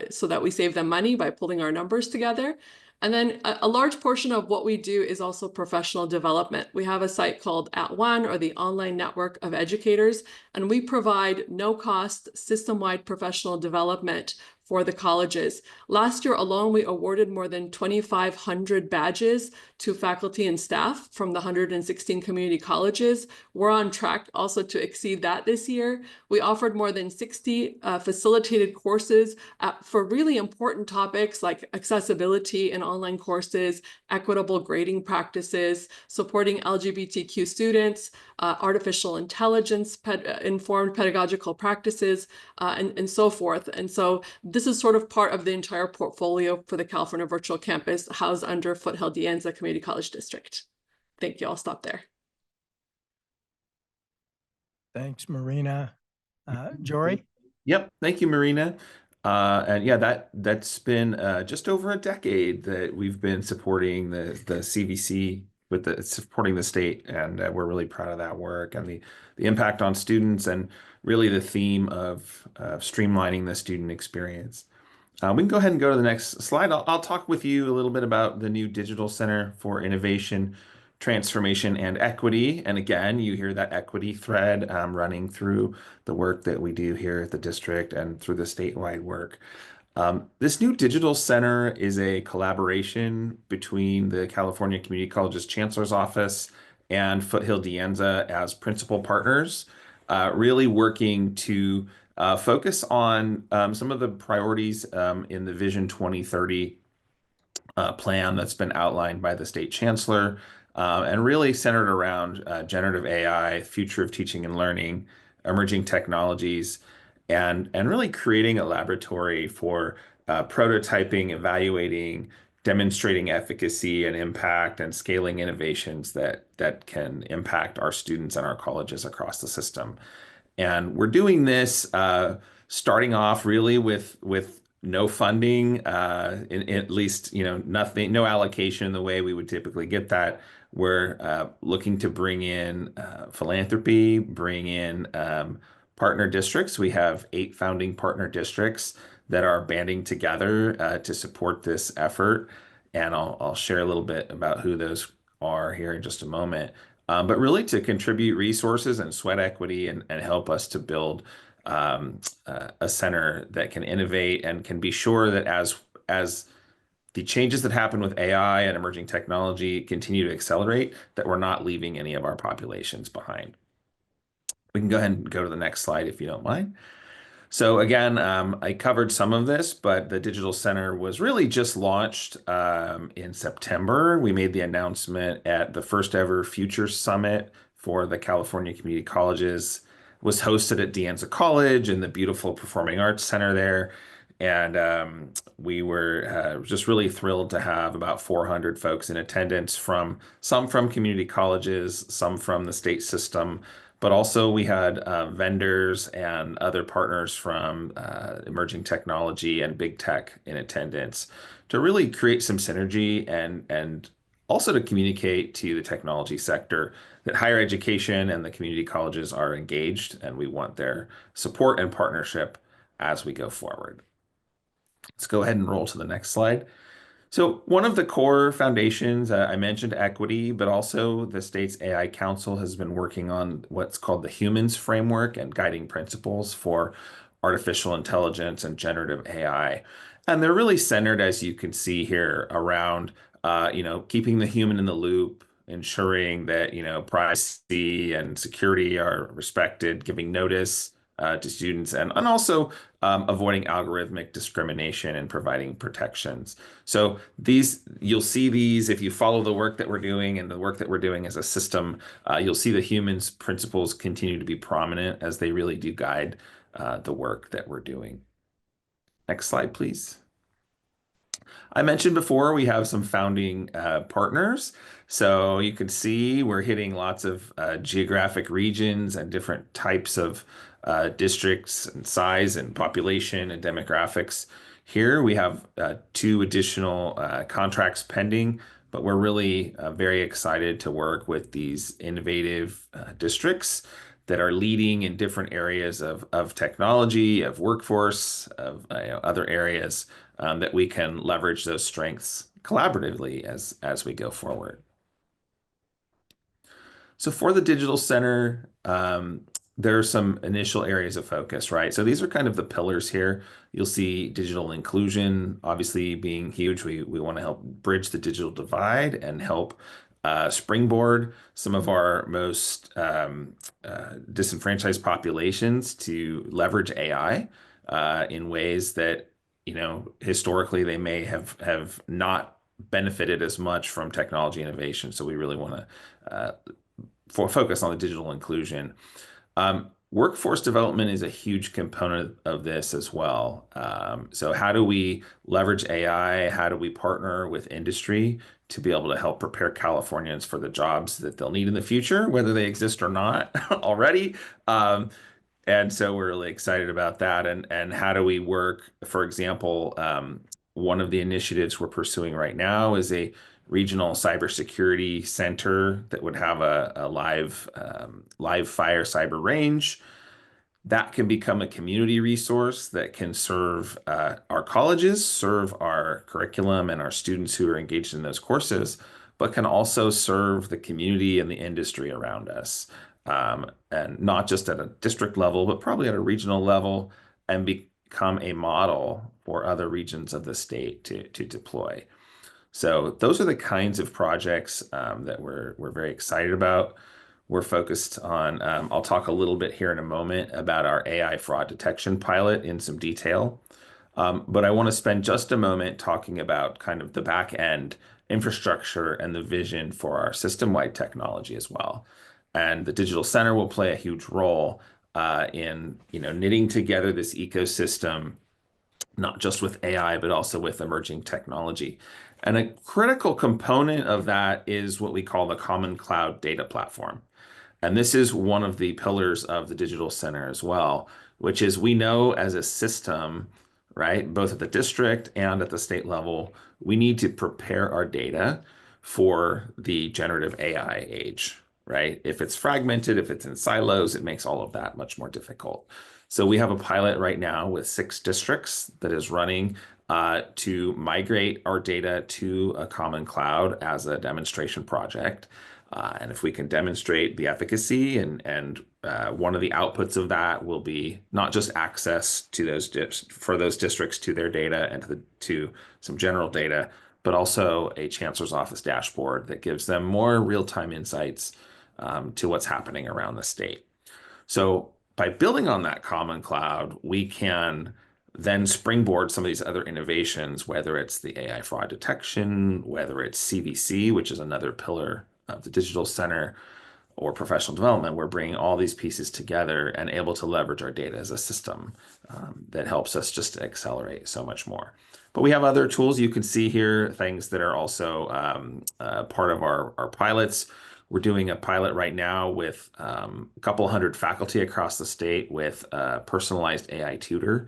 so that we save them money by pulling our numbers together. And then a large portion of what we do is also professional development. We have a site called @ONE, or the Online Network of Educators, and we provide no-cost system-wide professional development for the colleges. Last year alone, we awarded more than 2,500 badges to faculty and staff from the 116 community colleges. We're on track also to exceed that this year. We offered more than 60 facilitated courses for really important topics like accessibility in online courses, equitable grading practices, supporting LGBTQ students, artificial intelligence, informed pedagogical practices, and so forth. And so this is sort of part of the entire portfolio for the California Virtual Campus housed under Foothill-De Anza Community College District. Thank you. I'll stop there. Thanks, Marina. Jory? Yep. Thank you, Marina. And yeah, that's been just over a decade that we've been supporting the CVC with supporting the state, and we're really proud of that work and the impact on students and really the theme of streamlining the student experience. We can go ahead and go to the next slide. I'll talk with you a little bit about the new Digital Center for Innovation, Transformation, and Equity. And again, you hear that equity thread running through the work that we do here at the district and through the statewide work. This new digital center is a collaboration between the California Community Colleges Chancellor's Office and Foothill-De Anza as principal partners, really working to focus on some of the priorities in the Vision 2030 plan that's been outlined by the state chancellor, and really centered around generative AI, future of teaching and learning, emerging technologies, and really creating a laboratory for prototyping, evaluating, demonstrating efficacy and impact, and scaling innovations that can impact our students and our colleges across the system. And we're doing this starting off really with no funding, in at least nothing, no allocation in the way we would typically get that. We're looking to bring in philanthropy, bring in partner districts. We have 8 founding partner districts that are banding together to support this effort. And I'll share a little bit about who those are here in just a moment. But really to contribute resources and sweat equity and help us to build a center that can innovate and can be sure that as the changes that happen with AI and emerging technology continue to accelerate, that we're not leaving any of our populations behind. We can go ahead and go to the next slide if you don't mind. So again, I covered some of this, but the Digital Center was really just launched in September. We made the announcement at the first ever Future Summit for the California Community Colleges. It was hosted at De Anza College in the beautiful Performing Arts Center there. And we were just really thrilled to have about 400 folks in attendance some from community colleges, some from the state system, but also we had vendors and other partners from emerging technology and big tech in attendance to really create some synergy and also to communicate to the technology sector that higher education and the community colleges are engaged and we want their support and partnership as we go forward. Let's go ahead and roll to the next slide. So one of the core foundations, I mentioned equity, but also the state's AI Council has been working on what's called the Humans Framework and guiding principles for artificial intelligence and generative AI. And they're really centered, as you can see here, around keeping the human in the loop, ensuring that privacy and security are respected, giving notice to students, and also avoiding algorithmic discrimination and providing protections. So you'll see these if you follow the work that we're doing and the work that we're doing as a system. You'll see the humans principles continue to be prominent as they really do guide the work that we're doing. Next slide, please. I mentioned before we have some founding partners. So you can see we're hitting lots of geographic regions and different types of districts and size and population and demographics. Here we have 2 additional contracts pending, but we're really very excited to work with these innovative districts that are leading in different areas of technology, of workforce, of other areas that we can leverage those strengths collaboratively as we go forward. So for the Digital Center, there are some initial areas of focus, right? So these are kind of the pillars here. You'll see digital inclusion, obviously being huge. We want to help bridge the digital divide and help springboard some of our most disenfranchised populations to leverage AI in ways that, historically they may have not benefited as much from technology innovation. So we really want to focus on the digital inclusion. Workforce development is a huge component of this as well. So how do we leverage AI? How do we partner with industry to be able to help prepare Californians for the jobs that they'll need in the future, whether they exist or not already? And so we're really excited about that. And how do we work, for example, one of the initiatives we're pursuing right now is a regional cybersecurity center that would have a live fire cyber range that can become a community resource that can serve our colleges, serve our curriculum and our students who are engaged in those courses, but can also serve the community and the industry around us. And not just at a district level, but probably at a regional level, and become a model for other regions of the state to deploy. So those are the kinds of projects that we're very excited about. We're focused on, I'll talk a little bit here in a moment about our AI fraud detection pilot in some detail. But I want to spend just a moment talking about kind of the back end infrastructure and the vision for our system-wide technology as well. And the Digital Center will play a huge role in knitting together this ecosystem, not just with AI, but also with emerging technology. And a critical component of that is what we call the Common Cloud Data Platform. And this is one of the pillars of the Digital Center as well, which is we know as a system, right, both at the district and at the state level, we need to prepare our data for the generative AI age, right? If it's fragmented, if it's in silos, it makes all of that much more difficult. So we have a pilot right now with 6 districts that is running to migrate our data to a common cloud as a demonstration project. And if we can demonstrate the efficacy and one of the outputs of that will be not just access to those for those districts to their data and to some general data, but also a chancellor's office dashboard that gives them more real-time insights to what's happening around the state. So by building on that common cloud, we can then springboard some of these other innovations, whether it's the AI fraud detection, whether it's CVC, which is another pillar of the digital center, or professional development. We're bringing all these pieces together and able to leverage our data as a system that helps us just to accelerate so much more. But we have other tools you can see here, things that are also part of our pilots. We're doing a pilot right now with a couple hundred faculty across the state with a personalized AI tutor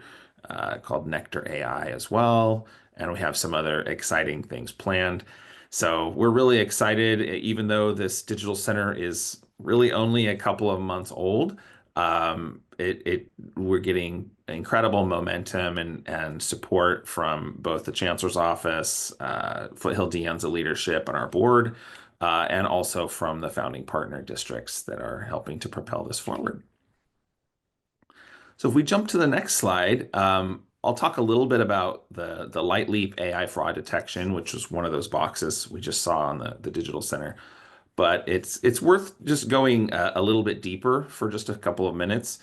called Nectar AI as well. And we have some other exciting things planned. So we're really excited, even though this digital center is really only a couple of months old. We're getting incredible momentum and support from both the Chancellor's Office, Foothill-De Anza leadership and our board, and also from the founding partner districts that are helping to propel this forward. So if we jump to the next slide, I'll talk a little bit about the Light Leap AI fraud detection, which was one of those boxes we just saw on the digital center. But it's worth just going a little bit deeper for just a couple of minutes.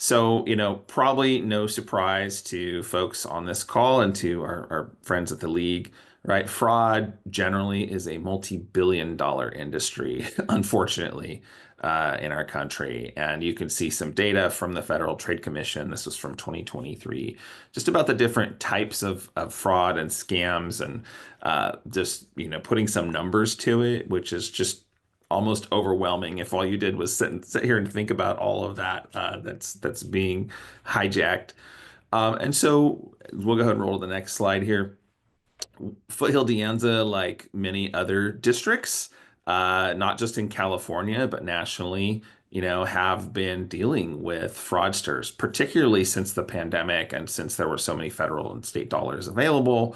So, probably no surprise to folks on this call and to our friends at the league, right? Fraud generally is a multi-billion-dollar industry, unfortunately, in our country. And you can see some data from the Federal Trade Commission. This was from 2023, just about the different types of fraud and scams and just, putting some numbers to it, which is just almost overwhelming if all you did was sit here and think about all of that that's being hijacked. And so we'll go ahead and roll to the next slide here. Foothill-De Anza, like many other districts, not just in California, but nationally, have been dealing with fraudsters, particularly since the pandemic and since there were so many federal and state dollars available.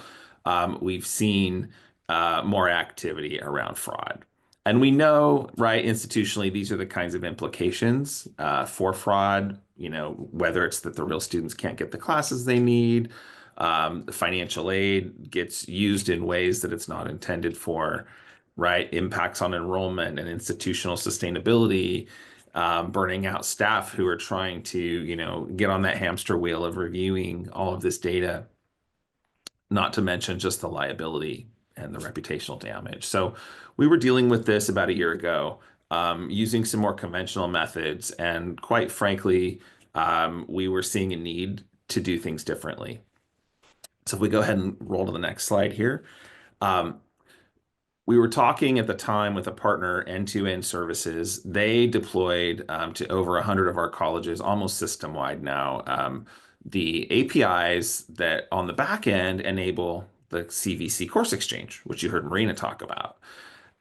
We've seen more activity around fraud. And we know, right, institutionally, these are the kinds of implications for fraud, whether it's that the real students can't get the classes they need, the financial aid gets used in ways that it's not intended for, right? Impacts on enrollment and institutional sustainability, burning out staff who are trying to, get on that hamster wheel of reviewing all of this data, not to mention just the liability and the reputational damage. So we were dealing with this about a year ago, using some more conventional methods. And quite frankly, we were seeing a need to do things differently. So if we go ahead and roll to the next slide here. We were talking at the time with a partner, End-to-End Services. They deployed to over 100 of our colleges, almost system-wide now, the APIs that on the back end enable the CVC course exchange, which you heard Marina talk about.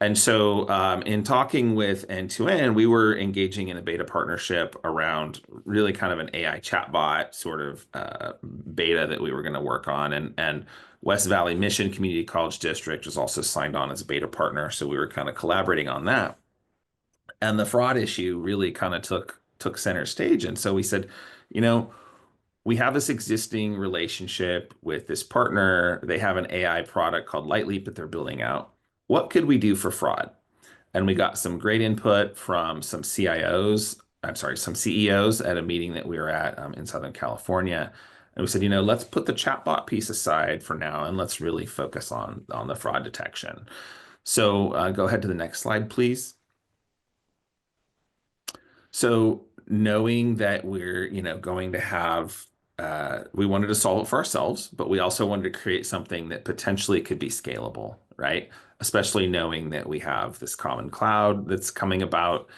And so in talking with End-to-End, we were engaging in a beta partnership around really kind of an AI chatbot sort of beta that we were going to work on. And West Valley Mission Community College District was also signed on as a beta partner. So we were kind of collaborating on that. And the fraud issue really kind of took center stage. And so we said, we have this existing relationship with this partner. They have an AI product called Light Leap that they're building out. What could we do for fraud? And we got some great input from some CEOs at a meeting that we were at in Southern California. And we said, let's put the chatbot piece aside for now, and let's really focus on the fraud detection. So go ahead to the next slide, please. So knowing that we're, going to have, we wanted to solve it for ourselves, but we also wanted to create something that potentially could be scalable, right? Especially knowing that we have this common cloud that's coming about.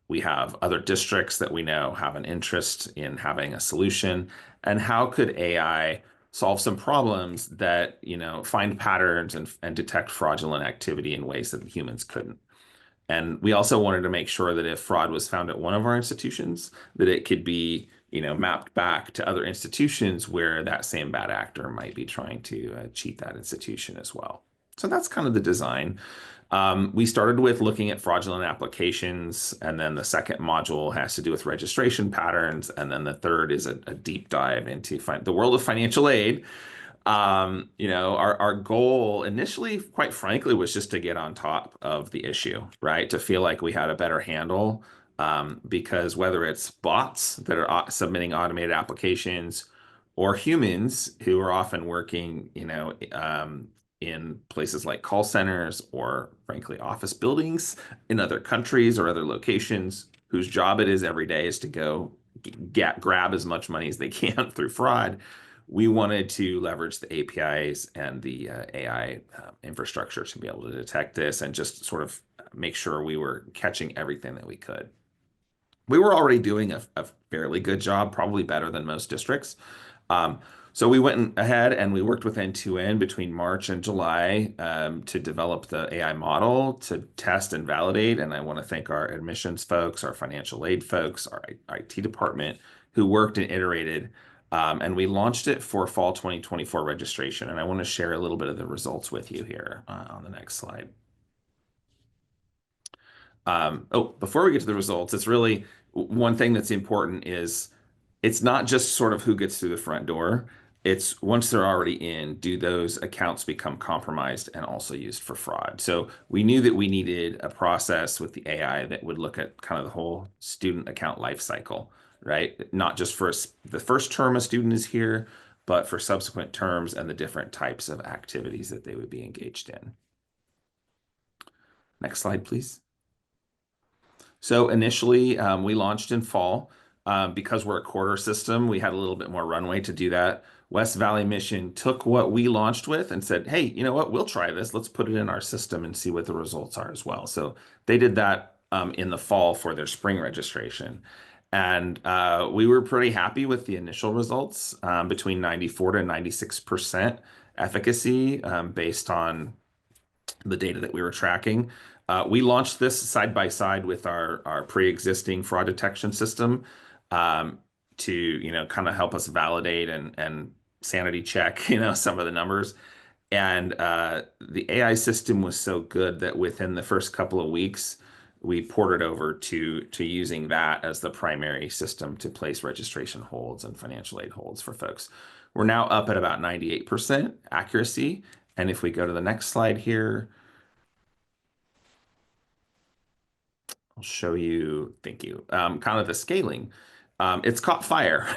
We have other districts that we know have an interest in having a solution. And how could AI solve some problems that, find patterns and detect fraudulent activity in ways that humans couldn't. And we also wanted to make sure that if fraud was found at one of our institutions, that it could be, mapped back to other institutions where that same bad actor might be trying to cheat that institution as well. So that's kind of the design. We started with looking at fraudulent applications, and then the second module has to do with registration patterns, and then the third is a deep dive into the world of financial aid. Our goal initially, quite frankly, was just to get on top of the issue, right? To feel like we had a better handle, because whether it's bots that are submitting automated applications or humans who are often working, in places like call centers or frankly office buildings in other countries or other locations, whose job it is every day is to go grab as much money as they can through fraud. We wanted to leverage the APIs and the AI infrastructure to be able to detect this and just sort of make sure we were catching everything that we could. We were already doing a fairly good job, probably better than most districts. So we went ahead and we worked with end-to-end between March and July to develop the AI model, to test and validate. And I want to thank our admissions folks, our financial aid folks, our IT department who worked and iterated. And we launched it for fall 2024 registration. And I want to share a little bit of the results with you here on the next slide. Before we get to the results, it's really one thing that's important is it's not just sort of who gets through the front door. It's once they're already in, do those accounts become compromised and also used for fraud? So we knew that we needed a process with the AI that would look at kind of the whole student account life cycle, right? Not just for the first term a student is here, but for subsequent terms and the different types of activities that they would be engaged in. Next slide, please. So initially, we launched in fall. Because we're a quarter system, we had a little bit more runway to do that. West Valley Mission took what we launched with and said, hey, you know what? We'll try this. Let's put it in our system and see what the results are as well. So they did that in the fall for their spring registration. And we were pretty happy with the initial results, between 94 to 96% efficacy based on the data that we were tracking. We launched this side by side with our pre-existing fraud detection system to kind of help us validate and sanity check some of the numbers. And the AI system was so good that within the first couple of weeks, we ported over to using that as the primary system to place registration holds and financial aid holds for folks. We're now up at about 98% accuracy. And if we go to the next slide here, I'll show you, thank you, kind of the scaling. It's caught fire,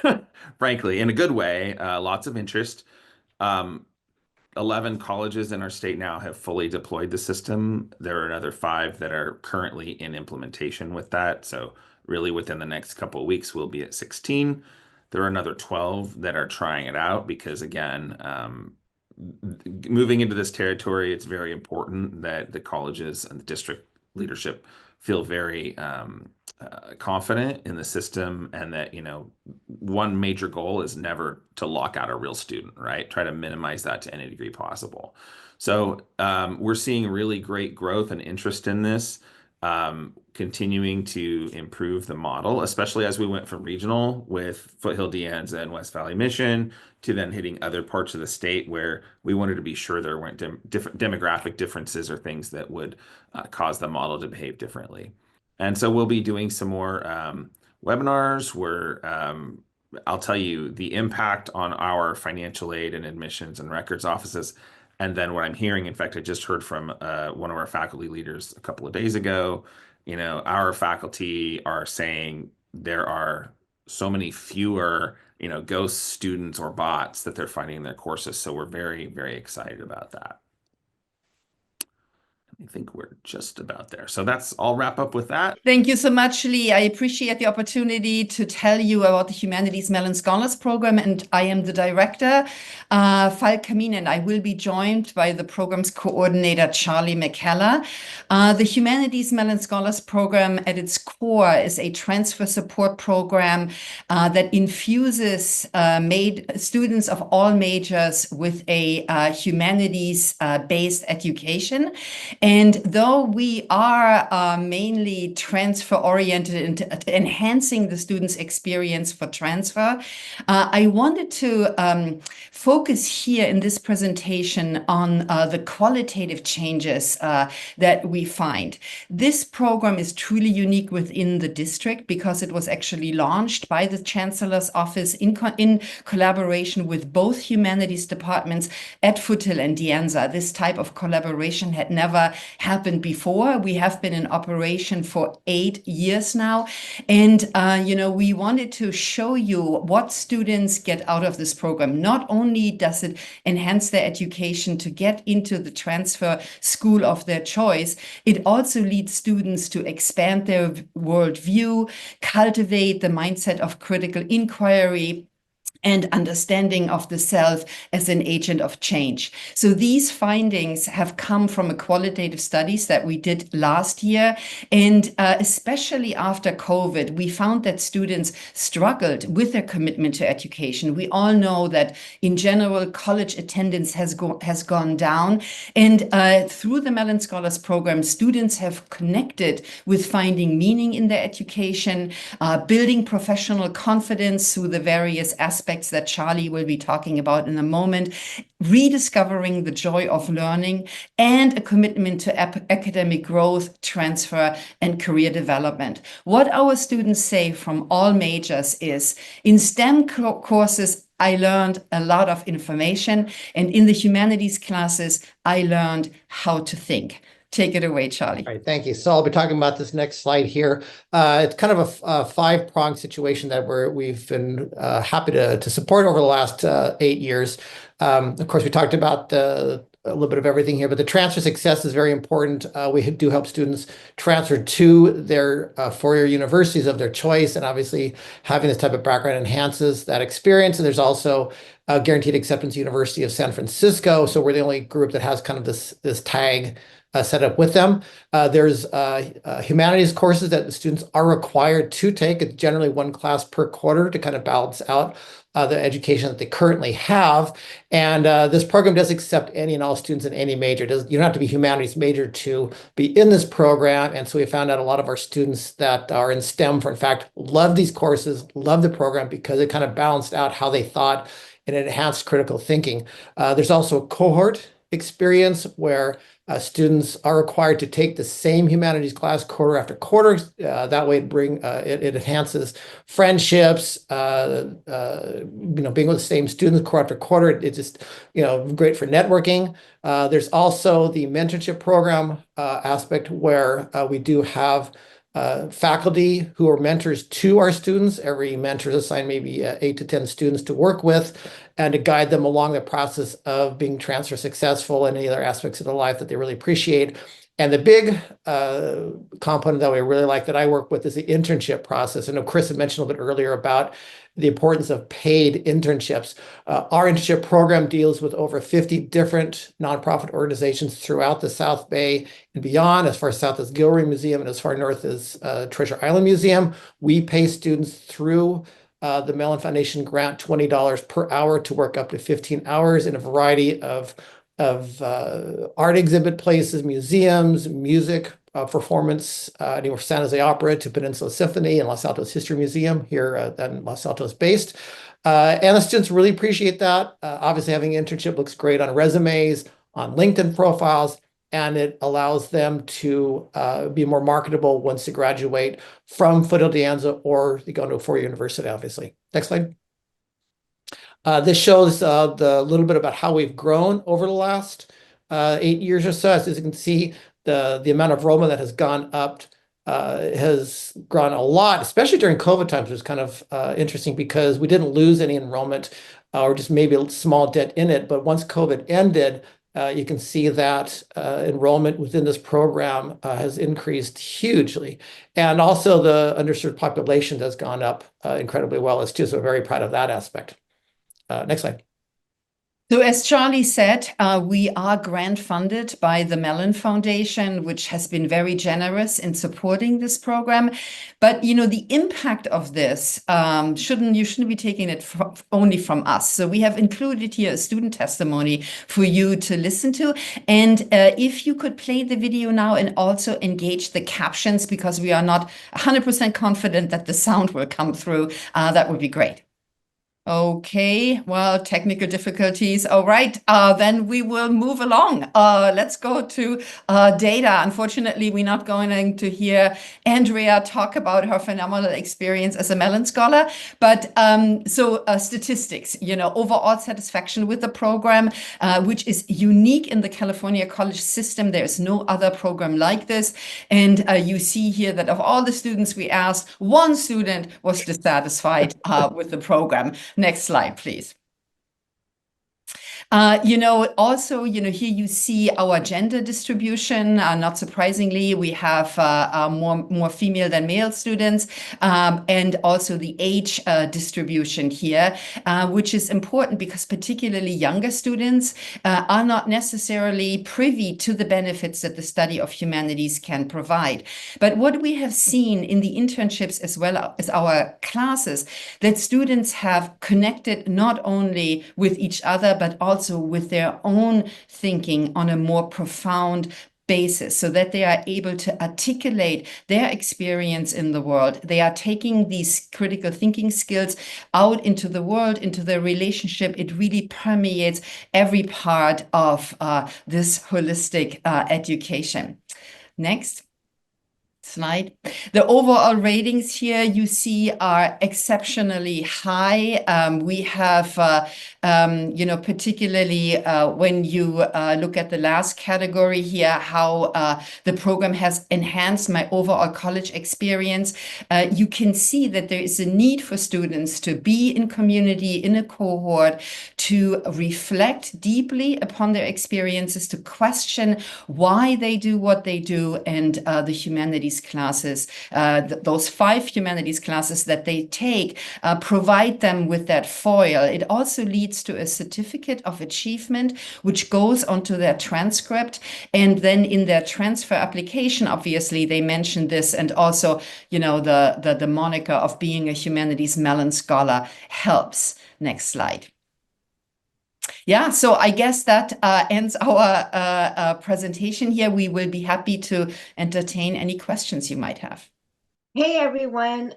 frankly, in a good way, lots of interest. 11 colleges in our state now have fully deployed the system. There are another 5 that are currently in implementation with that. So really within the next couple of weeks, we'll be at 16. There are another 12 that are trying it out because again, moving into this territory, it's very important that the colleges and the district leadership feel very confident in the system, and that one major goal is never to lock out a real student, right? Try to minimize that to any degree possible. So we're seeing really great growth and interest in this, continuing to improve the model, especially as we went from regional with Foothill-De Anza and West Valley Mission to then hitting other parts of the state where we wanted to be sure there weren't different demographic differences or things that would cause the model to behave differently. And so we'll be doing some more webinars where I'll tell you the impact on our financial aid and admissions and records offices. And then what I'm hearing, in fact, I just heard from one of our faculty leaders a couple of days ago, our faculty are saying there are so many fewer, ghost students or bots that they're finding in their courses. So we're very, very excited about that. I think we're just about there. So I'll wrap up with that. Thank you so much, Lee. I appreciate the opportunity to tell you about the Humanities Mellon Scholars Program, and I am the director, Falk Kamin, and I will be joined by the program's coordinator, Charlie McKellar. The Humanities Mellon Scholars Program at its core is a transfer support program that infuses students of all majors with a humanities-based education. And though we are mainly transfer oriented and enhancing the students' experience for transfer, I wanted to focus here in this presentation on the qualitative changes that we find. This program is truly unique within the district because it was actually launched by the Chancellor's Office in collaboration with both humanities departments at Foothill-De Anza. This type of collaboration had never happened before. We have been in operation for 8 years now. And, we wanted to show you what students get out of this program. Not only does it enhance their education to get into the transfer school of their choice, it also leads students to expand their worldview, cultivate the mindset of critical inquiry, and understanding of the self as an agent of change. So these findings have come from a qualitative studies that we did last year. And especially after COVID, we found that students struggled with their commitment to education. We all know that in general, college attendance has gone down. And through the Mellon Scholars Program, students have connected with finding meaning in their education, building professional confidence through the various aspects that Charlie will be talking about in a moment, rediscovering the joy of learning, and a commitment to academic growth, transfer, and career development. What our students say from all majors is, in STEM courses, I learned a lot of information, and in the humanities classes, I learned how to think. Take it away, Charlie. All right, thank you. So I'll be talking about this next slide here. It's kind of a five-pronged situation that we've been happy to support over the last 8 years. Of course, we talked about a little bit of everything here, but the transfer success is very important. We do help students transfer to their four-year universities of their choice, and obviously having this type of background enhances that experience. And there's also Guaranteed Acceptance University of San Francisco, so we're the only group that has kind of this tag set up with them. There's humanities courses that the students are required to take. It's generally one class per quarter to kind of balance out the education that they currently have. And this program does accept any and all students in any major. You don't have to be humanities major to be in this program. And so we found out a lot of our students that are in STEM, in fact, love these courses, love the program because it kind of balanced out how they thought and enhanced critical thinking. There's also a cohort experience where students are required to take the same humanities class quarter after quarter. That way it enhances friendships, being with the same students quarter after quarter. It's just, great for networking. There's also the mentorship program aspect where we do have faculty who are mentors to our students. Every mentor is assigned maybe 8 to 10 students to work with and to guide them along the process of being transfer successful and any other aspects of their life that they really appreciate. And the big component that we really like that I work with is the internship process. I know Chris had mentioned a little bit earlier about the importance of paid internships. Our internship program deals with over 50 different nonprofit organizations throughout the South Bay and beyond, as far south as Gilroy Museum and as far north as Treasure Island Museum. We pay students through the Mellon Foundation grant $20 per hour to work up to 15 hours in a variety of art exhibit places, museums, music performance, anywhere from San Jose Opera to Peninsula Symphony and Los Altos History Museum here in Los Altos based. And the students really appreciate that. Obviously, having an internship looks great on resumes, on LinkedIn profiles, and it allows them to be more marketable once they graduate from Foothill-De Anza or they go to a four-year university, obviously. Next slide. This shows the little bit about how we've grown over the last 8 years or so. As you can see, the amount of enrollment that has gone up has grown a lot, especially during COVID times. It was kind of interesting because we didn't lose any enrollment or just maybe a small dent in it. But once COVID ended, you can see that enrollment within this program has increased hugely. And also the underserved population has gone up incredibly well as too. So we're very proud of that aspect. Next slide. So as Charlie said, we are grant funded by the Mellon Foundation, which has been very generous in supporting this program. But the impact of this you shouldn't be taking it only from us. So we have included here a student testimony for you to listen to. And if you could play the video now and also engage the captions, because we are not 100% confident that the sound will come through, that would be great. Okay, well, technical difficulties. All right, then we will move along. Let's go to data. Unfortunately, we're not going to hear Andrea talk about her phenomenal experience as a Mellon Scholar. But statistics, overall satisfaction with the program, which is unique in the California college system. There's no other program like this. And you see here that of all the students we asked, one student was dissatisfied with the program. Next slide, please. Also, here you see our gender distribution. Not surprisingly, we have more female than male students, and also the age distribution here, which is important because particularly younger students are not necessarily privy to the benefits that the study of humanities can provide. But what we have seen in the internships as well as our classes, that students have connected not only with each other, but also with their own thinking on a more profound basis, so that they are able to articulate their experience in the world. They are taking these critical thinking skills out into the world, into their relationship. It really permeates every part of this holistic education. Next slide. The overall ratings here you see are exceptionally high. We have, particularly when you look at the last category here, how the program has enhanced my overall college experience. You can see that there is a need for students to be in community, in a cohort, to reflect deeply upon their experiences, to question why they do what they do, and the humanities classes, those 5 humanities classes that they take, provide them with that foil. It also leads to a certificate of achievement, which goes onto their transcript. And then in their transfer application, obviously, they mention this, and also, the moniker of being a humanities Mellon Scholar helps. Next slide. Yeah, so I guess that ends our presentation here. We will be happy to entertain any questions you might have. Hey everyone,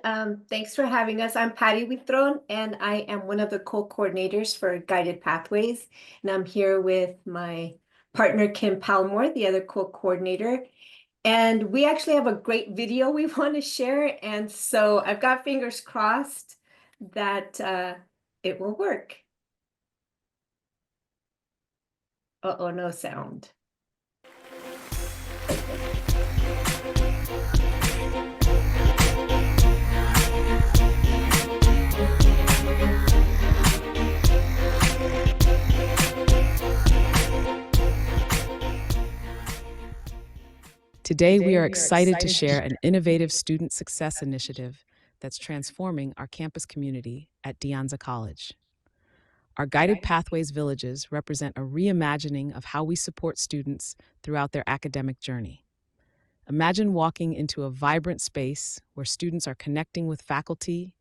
thanks for having us. I'm Patty Withron, and I am one of the co-coordinators for Guided Pathways. And I'm here with my partner, Kim Palmore, the other co-coordinator. And we actually have a great video we want to share. And so I've got fingers crossed that it will work. Uh-oh, no sound. Today, we are excited to share an innovative student success initiative that's transforming our campus community at De Anza College. Our Guided Pathways villages represent a reimagining of how we support students throughout their academic journey. Imagine walking into a vibrant space where students are connecting with faculty,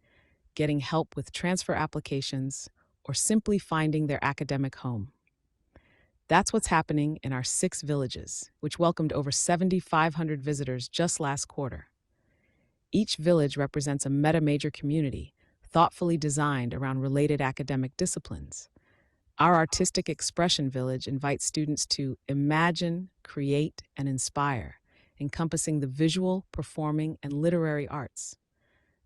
getting help with transfer applications, or simply finding their academic home. That's what's happening in our 6 villages, which welcomed over 7,500 visitors just last quarter. Each village represents a meta-major community, thoughtfully designed around related academic disciplines. Our Artistic Expression Village invites students to imagine, create, and inspire, encompassing the visual, performing, and literary arts.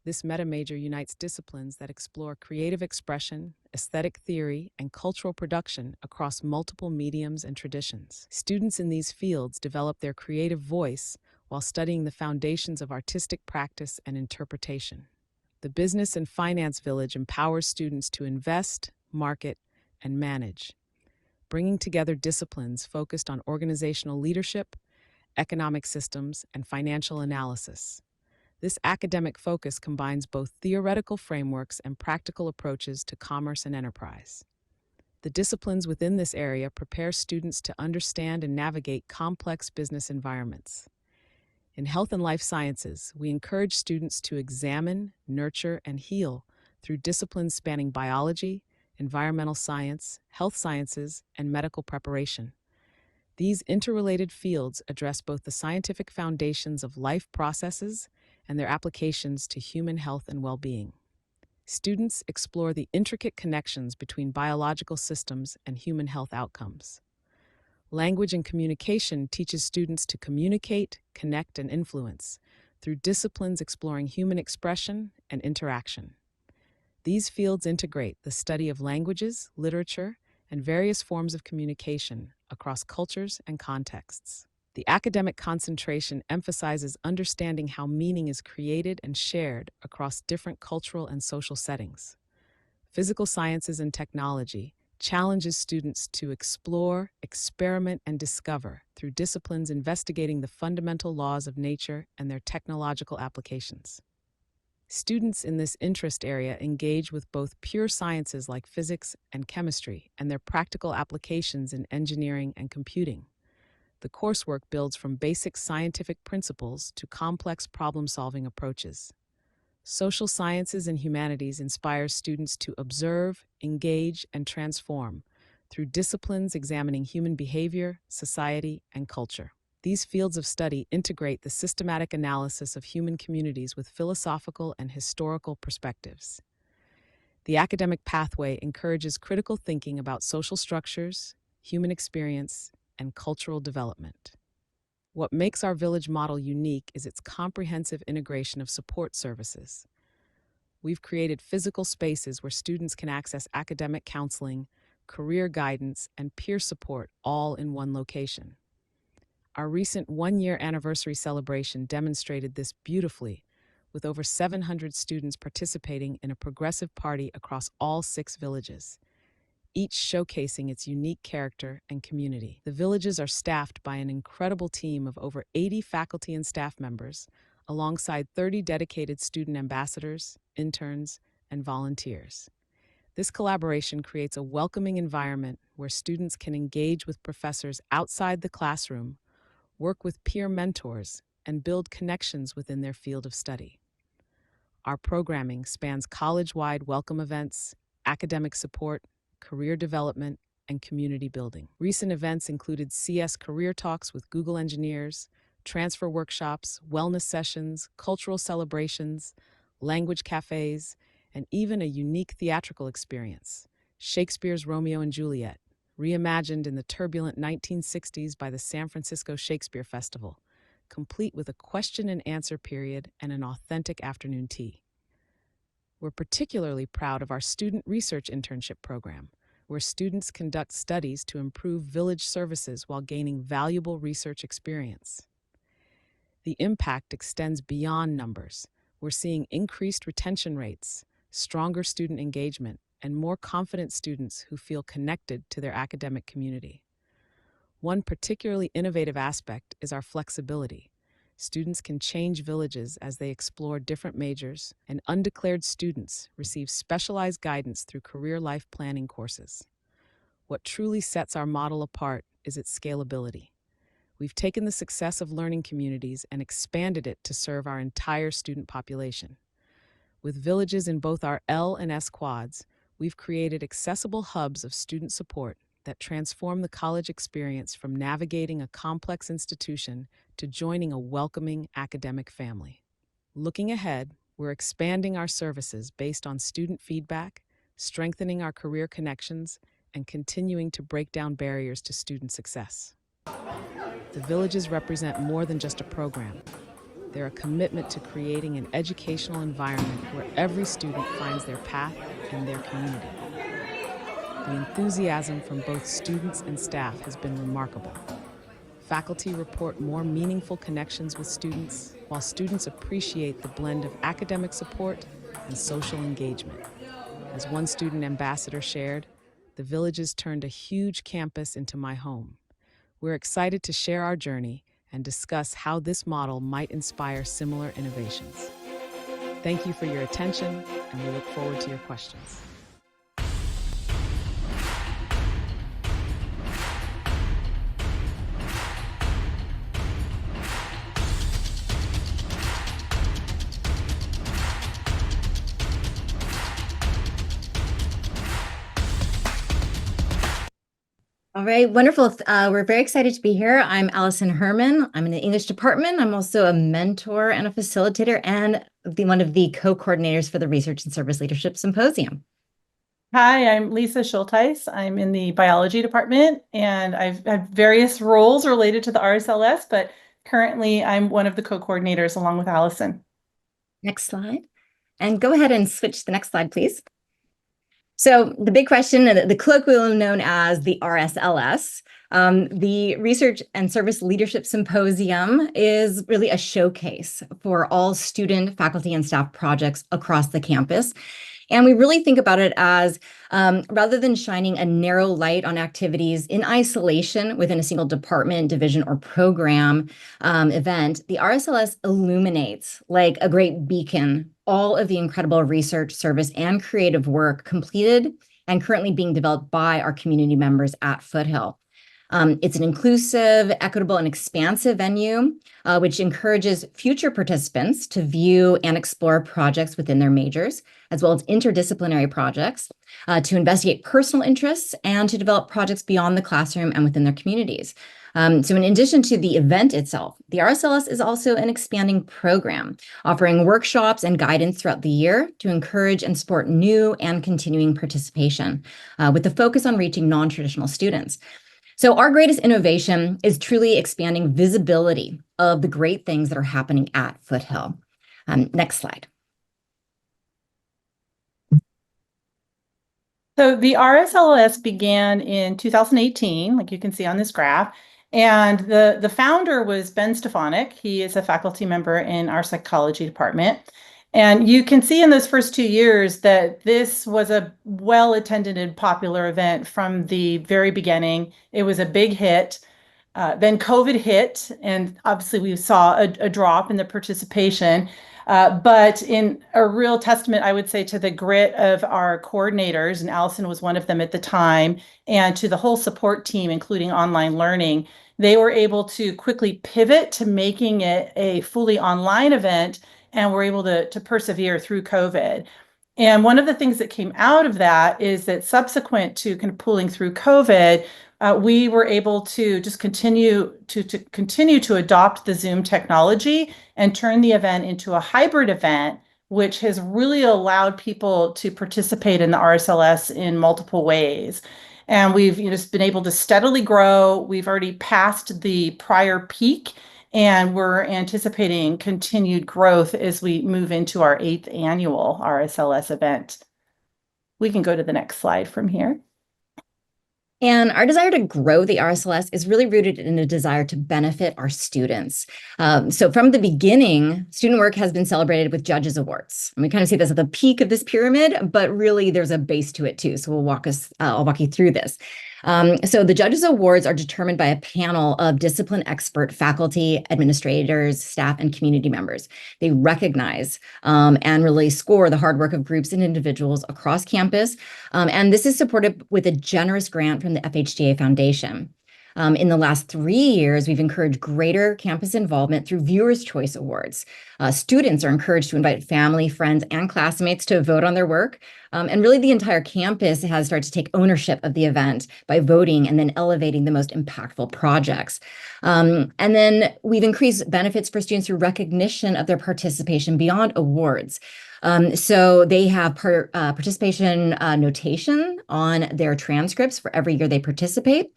This meta-major unites disciplines that explore creative expression, aesthetic theory, and cultural production across multiple mediums and traditions. Students in these fields develop their creative voice while studying the foundations of artistic practice and interpretation. The Business and Finance Village empowers students to invest, market, and manage, bringing together disciplines focused on organizational leadership, economic systems, and financial analysis. This academic focus combines both theoretical frameworks and practical approaches to commerce and enterprise. The disciplines within this area prepare students to understand and navigate complex business environments. In health and life sciences, we encourage students to examine, nurture, and heal through disciplines spanning biology, environmental science, health sciences, and medical preparation. These interrelated fields address both the scientific foundations of life processes and their applications to human health and well-being. Students explore the intricate connections between biological systems and human health outcomes. Language and communication teaches students to communicate, connect, and influence through disciplines exploring human expression and interaction. These fields integrate the study of languages, literature, and various forms of communication across cultures and contexts. The academic concentration emphasizes understanding how meaning is created and shared across different cultural and social settings. Physical sciences and technology challenges students to explore, experiment, and discover through disciplines investigating the fundamental laws of nature and their technological applications. Students in this interest area engage with both pure sciences like physics and chemistry and their practical applications in engineering and computing. The coursework builds from basic scientific principles to complex problem-solving approaches. Social sciences and humanities inspire students to observe, engage, and transform through disciplines examining human behavior, society, and culture. These fields of study integrate the systematic analysis of human communities with philosophical and historical perspectives. The academic pathway encourages critical thinking about social structures, human experience, and cultural development. What makes our village model unique is its comprehensive integration of support services. We've created physical spaces where students can access academic counseling, career guidance, and peer support all in one location. Our recent one-year anniversary celebration demonstrated this beautifully, with over 700 students participating in a progressive party across all 6 villages, each showcasing its unique character and community. The villages are staffed by an incredible team of over 80 faculty and staff members, alongside 30 dedicated student ambassadors, interns, and volunteers. This collaboration creates a welcoming environment where students can engage with professors outside the classroom, work with peer mentors, and build connections within their field of study. Our programming spans college-wide welcome events, academic support, career development, and community building. Recent events included CS Career Talks with Google engineers, transfer workshops, wellness sessions, cultural celebrations, language cafes, and even a unique theatrical experience, Shakespeare's Romeo and Juliet, reimagined in the turbulent 1960s by the San Francisco Shakespeare Festival, complete with a question and answer period and an authentic afternoon tea. We're particularly proud of our student research internship program, where students conduct studies to improve village services while gaining valuable research experience. The impact extends beyond numbers. We're seeing increased retention rates, stronger student engagement, and more confident students who feel connected to their academic community. One particularly innovative aspect is our flexibility. Students can change villages as they explore different majors, and undeclared students receive specialized guidance through career life planning courses. What truly sets our model apart is its scalability. We've taken the success of learning communities and expanded it to serve our entire student population. With villages in both our L and S quads, we've created accessible hubs of student support that transform the college experience from navigating a complex institution to joining a welcoming academic family. Looking ahead, we're expanding our services based on student feedback, strengthening our career connections, and continuing to break down barriers to student success. The villages represent more than just a program. They're a commitment to creating an educational environment where every student finds their path and their community. The enthusiasm from both students and staff has been remarkable. Faculty report more meaningful connections with students, while students appreciate the blend of academic support and social engagement. As one student ambassador shared, the Villages turned a huge campus into my home. We're excited to share our journey and discuss how this model might inspire similar innovations. Thank you for your attention, and we look forward to your questions. All right, wonderful. We're very excited to be here. I'm Allison Herman. I'm in the English department. I'm also a mentor and a facilitator and one of the co-coordinators for the Research and Service Leadership Symposium. Hi, I'm Lisa Schulteis. I'm in the biology department, and I've had various roles related to the RSLS, but currently I'm one of the co-coordinators along with Allison. Next slide. And go ahead and switch to the next slide, please. So the big question, the colloquially known as the RSLS, the Research and Service Leadership Symposium is really a showcase for all student, faculty, and staff projects across the campus. And we really think about it as rather than shining a narrow light on activities in isolation within a single department, division, or program event, the RSLS illuminates like a great beacon all of the incredible research, service, and creative work completed and currently being developed by our community members at Foothill. It's an inclusive, equitable, and expansive venue, which encourages future participants to view and explore projects within their majors, as well as interdisciplinary projects, to investigate personal interests, and to develop projects beyond the classroom and within their communities. So in addition to the event itself, the RSLS is also an expanding program, offering workshops and guidance throughout the year to encourage and support new and continuing participation, with the focus on reaching non-traditional students. So our greatest innovation is truly expanding visibility of the great things that are happening at Foothill. Next slide. So the RSLS began in 2018, like you can see on this graph. And the founder was Ben Stefanik. He is a faculty member in our psychology department. And you can see in those first 2 years that this was a well-attended and popular event from the very beginning. It was a big hit. Then COVID hit, and obviously we saw a drop in the participation. But in a real testament, I would say, to the grit of our coordinators, and Allison was one of them at the time, and to the whole support team, including online learning, they were able to quickly pivot to making it a fully online event, and were able to persevere through COVID. And one of the things that came out of that is that subsequent to kind of pulling through COVID, we were able to just continue to adopt the Zoom technology and turn the event into a hybrid event, which has really allowed people to participate in the RSLS in multiple ways. And we've just been able to steadily grow. We've already passed the prior peak, and we're anticipating continued growth as we move into our 8th annual RSLS event. We can go to the next slide from here. And our desire to grow the RSLS is really rooted in a desire to benefit our students. So from the beginning, student work has been celebrated with judges awards. And we kind of see this at the peak of this pyramid, but really there's a base to it too. So I'll walk you through this. So the judges awards are determined by a panel of discipline expert faculty, administrators, staff, and community members. They recognize and really score the hard work of groups and individuals across campus. And this is supported with a generous grant from the FHDA Foundation. In the last 3 years, we've encouraged greater campus involvement through Viewers' Choice Awards. Students are encouraged to invite family, friends, and classmates to vote on their work. And really the entire campus has started to take ownership of the event by voting and then elevating the most impactful projects. And then we've increased benefits for students through recognition of their participation beyond awards. So they have participation notation on their transcripts for every year they participate.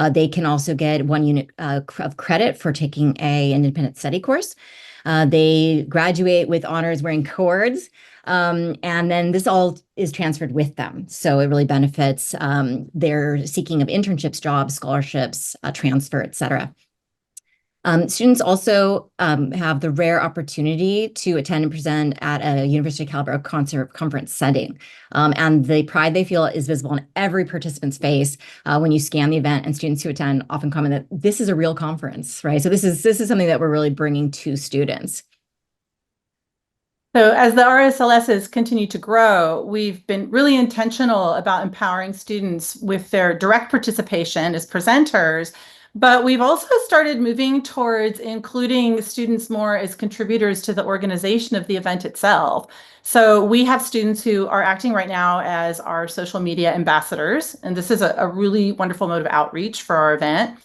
They can also get 1 unit of credit for taking an independent study course. They graduate with honors wearing cords. And then this all is transferred with them. So it really benefits their seeking of internships, jobs, scholarships, transfer, et cetera. Students also have the rare opportunity to attend and present at a university caliber conference setting. And the pride they feel is visible in every participant's face when you scan the event, and students who attend often comment that this is a real conference, right? So this is something that we're really bringing to students. So as the RSLSs continue to grow, we've been really intentional about empowering students with their direct participation as presenters, but we've also started moving towards including students more as contributors to the organization of the event itself. So we have students who are acting right now as our social media ambassadors, and this is a really wonderful mode of outreach for our event.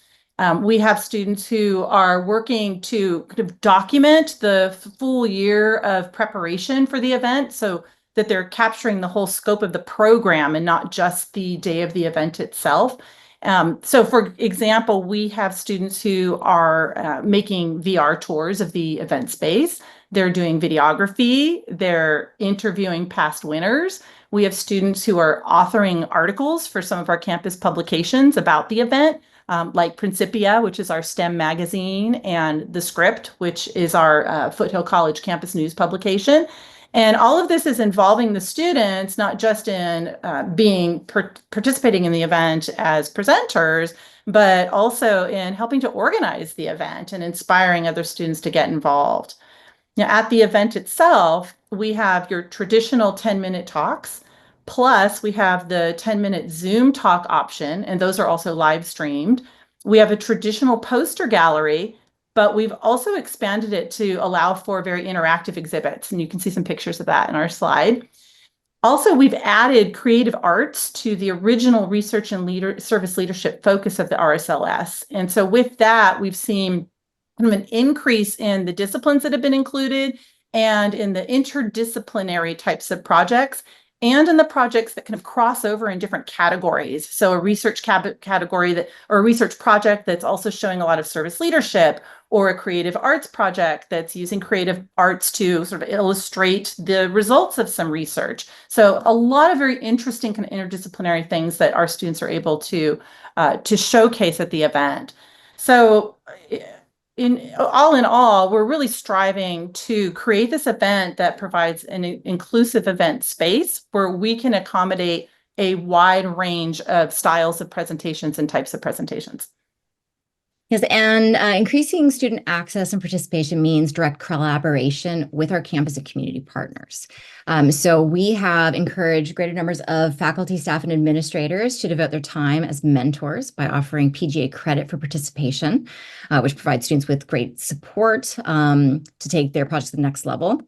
We have students who are working to kind of document the full year of preparation for the event so that they're capturing the whole scope of the program and not just the day of the event itself. So for example, we have students who are making VR tours of the event space. They're doing videography. They're interviewing past winners. We have students who are authoring articles for some of our campus publications about the event. Like Principia, which is our STEM magazine, and The Script, which is our Foothill College campus news publication. And all of this is involving the students, not just in participating in the event as presenters, but also in helping to organize the event and inspiring other students to get involved. Now, at the event itself, we have your traditional 10-minute talks. Plus, we have the 10-minute Zoom talk option, and those are also live streamed. We have a traditional poster gallery, but we've also expanded it to allow for very interactive exhibits, and you can see some pictures of that in our slide. Also, we've added creative arts to the original research and service leadership focus of the RSLS. And so with that, we've seen kind of an increase in the disciplines that have been included and in the interdisciplinary types of projects, and in the projects that kind of cross over in different categories. So a research category or a research project that's also showing a lot of service leadership, or a creative arts project that's using creative arts to sort of illustrate the results of some research. So a lot of very interesting kind of interdisciplinary things that our students are able to showcase at the event. So in all, we're really striving to create this event that provides an inclusive event space where we can accommodate a wide range of styles of presentations and types of presentations. Yes, and increasing student access and participation means direct collaboration with our campus and community partners. So we have encouraged greater numbers of faculty, staff, and administrators to devote their time as mentors by offering PGA credit for participation, which provides students with great support to take their projects to the next level.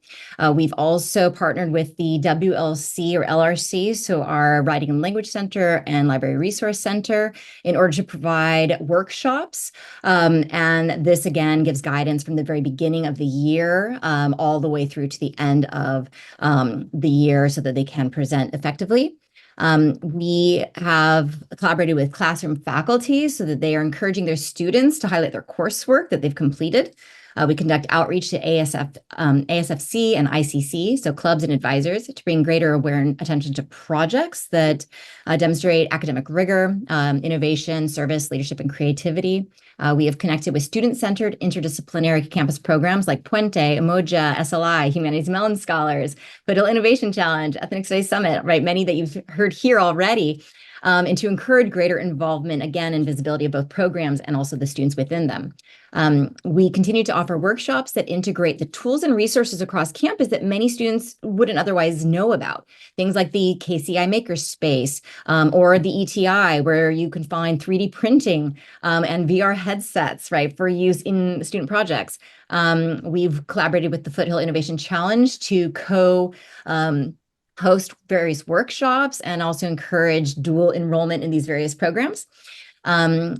We've also partnered with the WLC or LRC, so our Writing and Language Center and Library Resource Center, in order to provide workshops. And this again gives guidance from the very beginning of the year all the way through to the end of the year so that they can present effectively. We have collaborated with classroom faculty so that they are encouraging their students to highlight their coursework that they've completed. We conduct outreach to ASFC and ICC, so clubs and advisors, to bring greater attention to projects that demonstrate academic rigor, innovation, service, leadership, and creativity. We have connected with student-centered interdisciplinary campus programs like Puente, Umoja, SLI, Humanities Mellon Scholars, Foothill Innovation Challenge, Ethnic Studies Summit, right? Many that you've heard here already, and to encourage greater involvement, again, and visibility of both programs and also the students within them. We continue to offer workshops that integrate the tools and resources across campus that many students wouldn't otherwise know about. Things like the KCI Makerspace or the ETI, where you can find 3D printing and VR headsets, right, for use in student projects. We've collaborated with the Foothill Innovation Challenge to host various workshops and also encourage dual enrollment in these various programs. And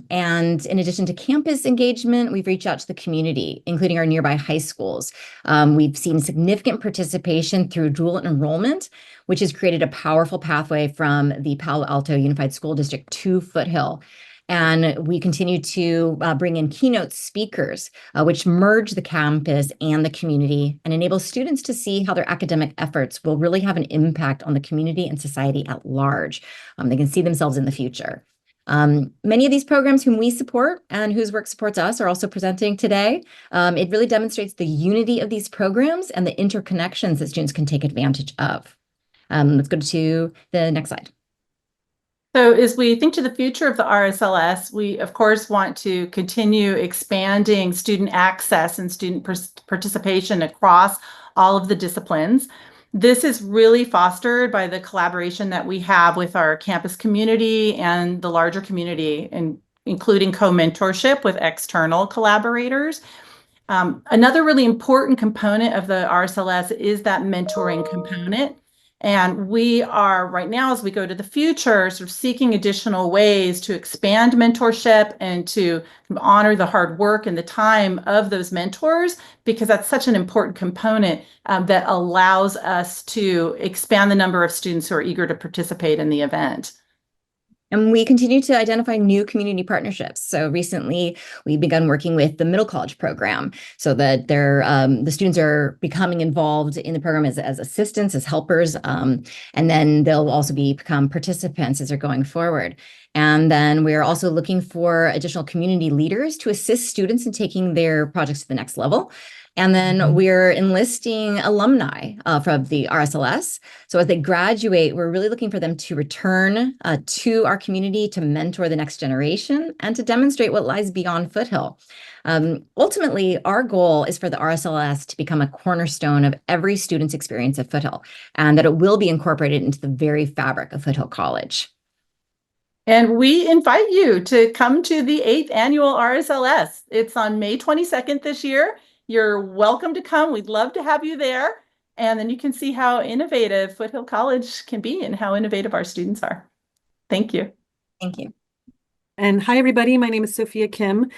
in addition to campus engagement, we've reached out to the community, including our nearby high schools. We've seen significant participation through dual enrollment, which has created a powerful pathway from the Palo Alto Unified School District to Foothill. And we continue to bring in keynote speakers, which merge the campus and the community and enable students to see how their academic efforts will really have an impact on the community and society at large. They can see themselves in the future. Many of these programs whom we support and whose work supports us are also presenting today. It really demonstrates the unity of these programs and the interconnections that students can take advantage of. Let's go to the next slide. So as we think to the future of the RSLS, we of course want to continue expanding student access and student participation across all of the disciplines. This is really fostered by the collaboration that we have with our campus community and the larger community, and including co-mentorship with external collaborators. Another really important component of the RSLS is that mentoring component. And we are right now, as we go to the future, sort of seeking additional ways to expand mentorship and to honor the hard work and the time of those mentors, because that's such an important component that allows us to expand the number of students who are eager to participate in the event. And we continue to identify new community partnerships. So recently, we've begun working with the middle college program so that the students are becoming involved in the program as assistants, as helpers, and then they'll also become participants as they're going forward. And then we're also looking for additional community leaders to assist students in taking their projects to the next level. And then we're enlisting alumni from the RSLS. So as they graduate, we're really looking for them to return to our community to mentor the next generation and to demonstrate what lies beyond Foothill. Ultimately, our goal is for the RSLS to become a cornerstone of every student's experience at Foothill, and that it will be incorporated into the very fabric of Foothill College. And we invite you to come to the 8th annual RSLS. It's on May 22nd this year. You're welcome to come. We'd love to have you there. And then you can see how innovative Foothill College can be and how innovative our students are. Thank you. Thank you. And hi, everybody. My name is Sophia Kim.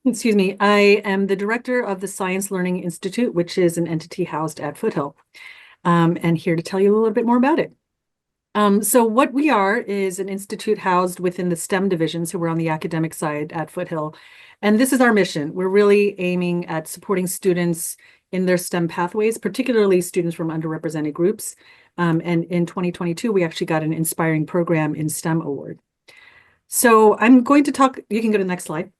Excuse me. I am the director of the Science Learning Institute, which is an entity housed at Foothill, and here to tell you a little bit more about it. So what we are is an institute housed within the STEM division. So we're on the academic side at Foothill. And this is our mission. We're really aiming at supporting students in their STEM pathways, particularly students from underrepresented groups. And in 2022, we actually got an Inspiring Program in STEM award. So I'm going to talk, you can go to the next slide.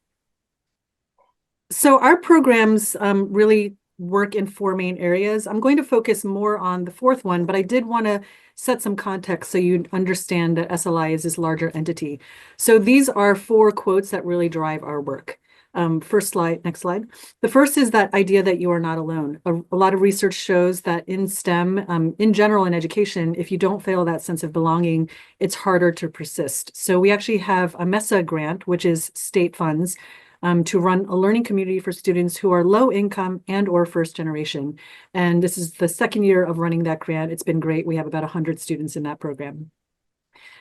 So our programs really work in 4 main areas. I'm going to focus more on the 4th one, but I did want to set some context so you understand that SLI is this larger entity. So these are 4 quotes that really drive our work. First slide, next slide. The first is that idea that you are not alone. A lot of research shows that in STEM, in general in education, if you don't feel that sense of belonging, it's harder to persist. So we actually have a MESA grant, which is state funds, to run a learning community for students who are low income and or first generation. And this is the 2nd year of running that grant. It's been great. We have about 100 students in that program.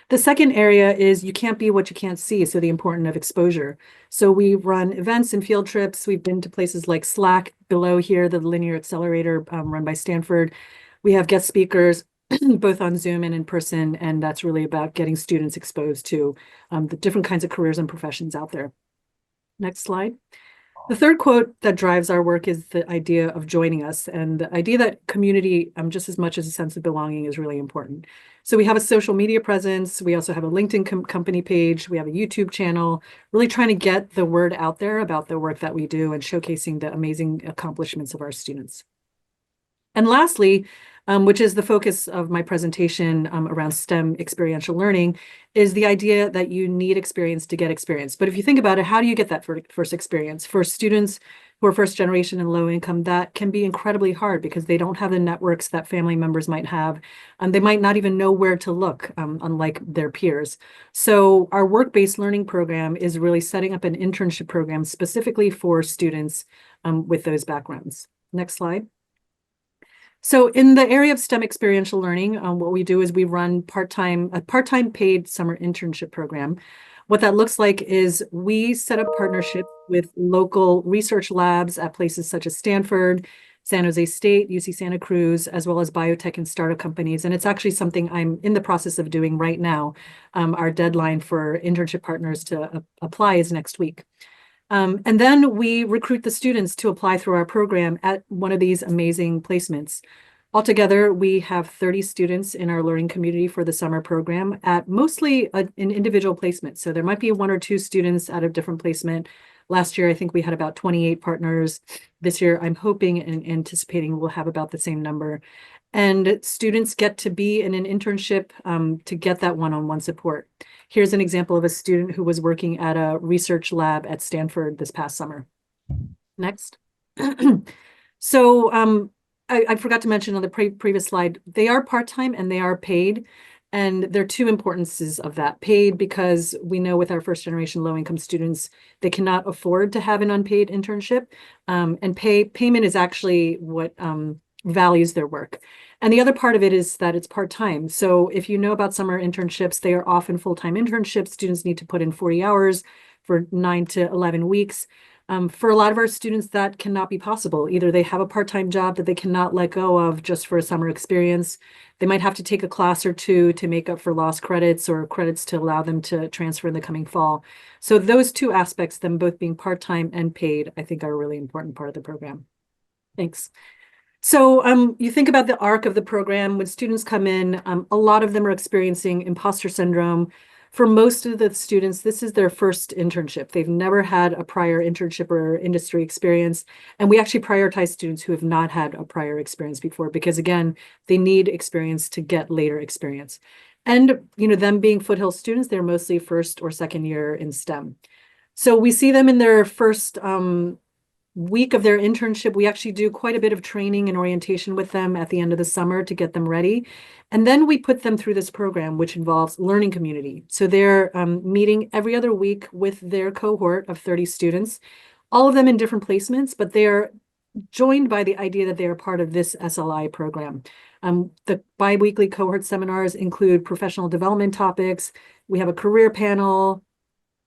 The second area is you can't be what you can't see. So the importance of exposure. So we run events and field trips. We've been to places like SLAC below here, the linear accelerator run by Stanford. We have guest speakers both on Zoom and in person. And that's really about getting students exposed to the different kinds of careers and professions out there. Next slide. The third quote that drives our work is the idea of joining us, and the idea that community, just as much as a sense of belonging, is really important. So we have a social media presence. We also have a LinkedIn company page. We have a YouTube channel, really trying to get the word out there about the work that we do and showcasing the amazing accomplishments of our students. And lastly, which is the focus of my presentation around STEM experiential learning, is the idea that you need experience to get experience. But if you think about it, how do you get that first experience? For students who are first generation and low income, that can be incredibly hard because they don't have the networks that family members might have. They might not even know where to look, unlike their peers. So our work-based learning program is really setting up an internship program specifically for students with those backgrounds. Next slide. So in the area of STEM experiential learning, what we do is we run a part-time paid summer internship program. What that looks like is we set up partnerships with local research labs at places such as Stanford, San Jose State, UC Santa Cruz, as well as biotech and startup companies. And it's actually something I'm in the process of doing right now. Our deadline for internship partners to apply is next week. And then we recruit the students to apply through our program at one of these amazing placements. Altogether, we have 30 students in our learning community for the summer program at mostly an individual placement. So there might be 1 or 2 students out of different placement. Last year, I think we had about 28 partners. This year, I'm hoping and anticipating we'll have about the same number. And students get to be in an internship to get that one-on-one support. Here's an example of a student who was working at a research lab at Stanford this past summer. Next. So I forgot to mention on the previous slide, they are part-time and they are paid. And there are 2 importances of that. Paid because we know with our first generation low-income students, they cannot afford to have an unpaid internship. And payment is actually what values their work. And the other part of it is that it's part-time. So if you know about summer internships, they are often full-time internships. Students need to put in 40 hours for 9 to 11 weeks. For a lot of our students, that cannot be possible. Either they have a part-time job that they cannot let go of just for a summer experience. They might have to take a class or 2 to make up for lost credits or credits to allow them to transfer in the coming fall. So those 2 aspects, them both being part-time and paid, I think are a really important part of the program. Thanks. So you think about the arc of the program. When students come in, a lot of them are experiencing imposter syndrome. For most of the students, this is their first internship. They've never had a prior internship or industry experience. And we actually prioritize students who have not had a prior experience before, because again, they need experience to get later experience. And, them being Foothill students, they're mostly first or second year in STEM. So we see them in their first week of their internship. We actually do quite a bit of training and orientation with them at the end of the summer to get them ready. And then we put them through this program, which involves learning community. So they're meeting every other week with their cohort of 30 students, all of them in different placements, but they are joined by the idea that they are part of this SLI program. The biweekly cohort seminars include professional development topics. We have a career panel,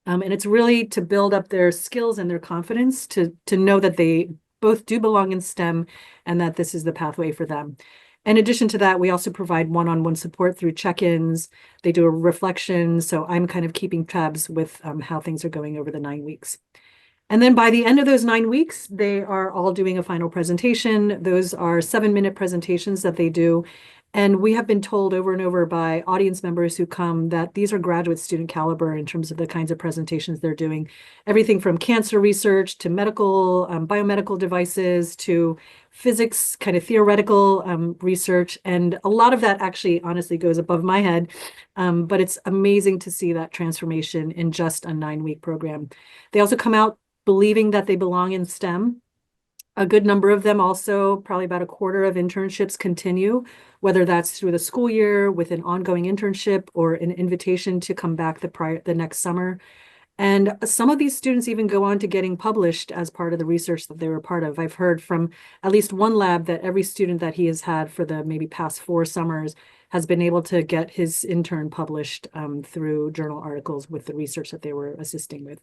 and it's really to build up their skills and their confidence to know that they both do belong in STEM and that this is the pathway for them. In addition to that, we also provide one-on-one support through check-ins. They do a reflection. So I'm kind of keeping tabs with how things are going over the 9 weeks. And then by the end of those 9 weeks, they are all doing a final presentation. Those are 7-minute presentations that they do. And we have been told over and over by audience members who come that these are graduate student caliber in terms of the kinds of presentations they're doing. Everything from cancer research to medical, biomedical devices to physics, kind of theoretical research. And a lot of that actually honestly goes above my head. But it's amazing to see that transformation in just a 9-week program. They also come out believing that they belong in STEM. A good number of them also, probably about a quarter of internships continue, whether that's through the school year with an ongoing internship or an invitation to come back the next summer. And some of these students even go on to getting published as part of the research that they were part of. I've heard from at least one lab that every student that he has had for the maybe past 4 summers has been able to get his intern published through journal articles with the research that they were assisting with.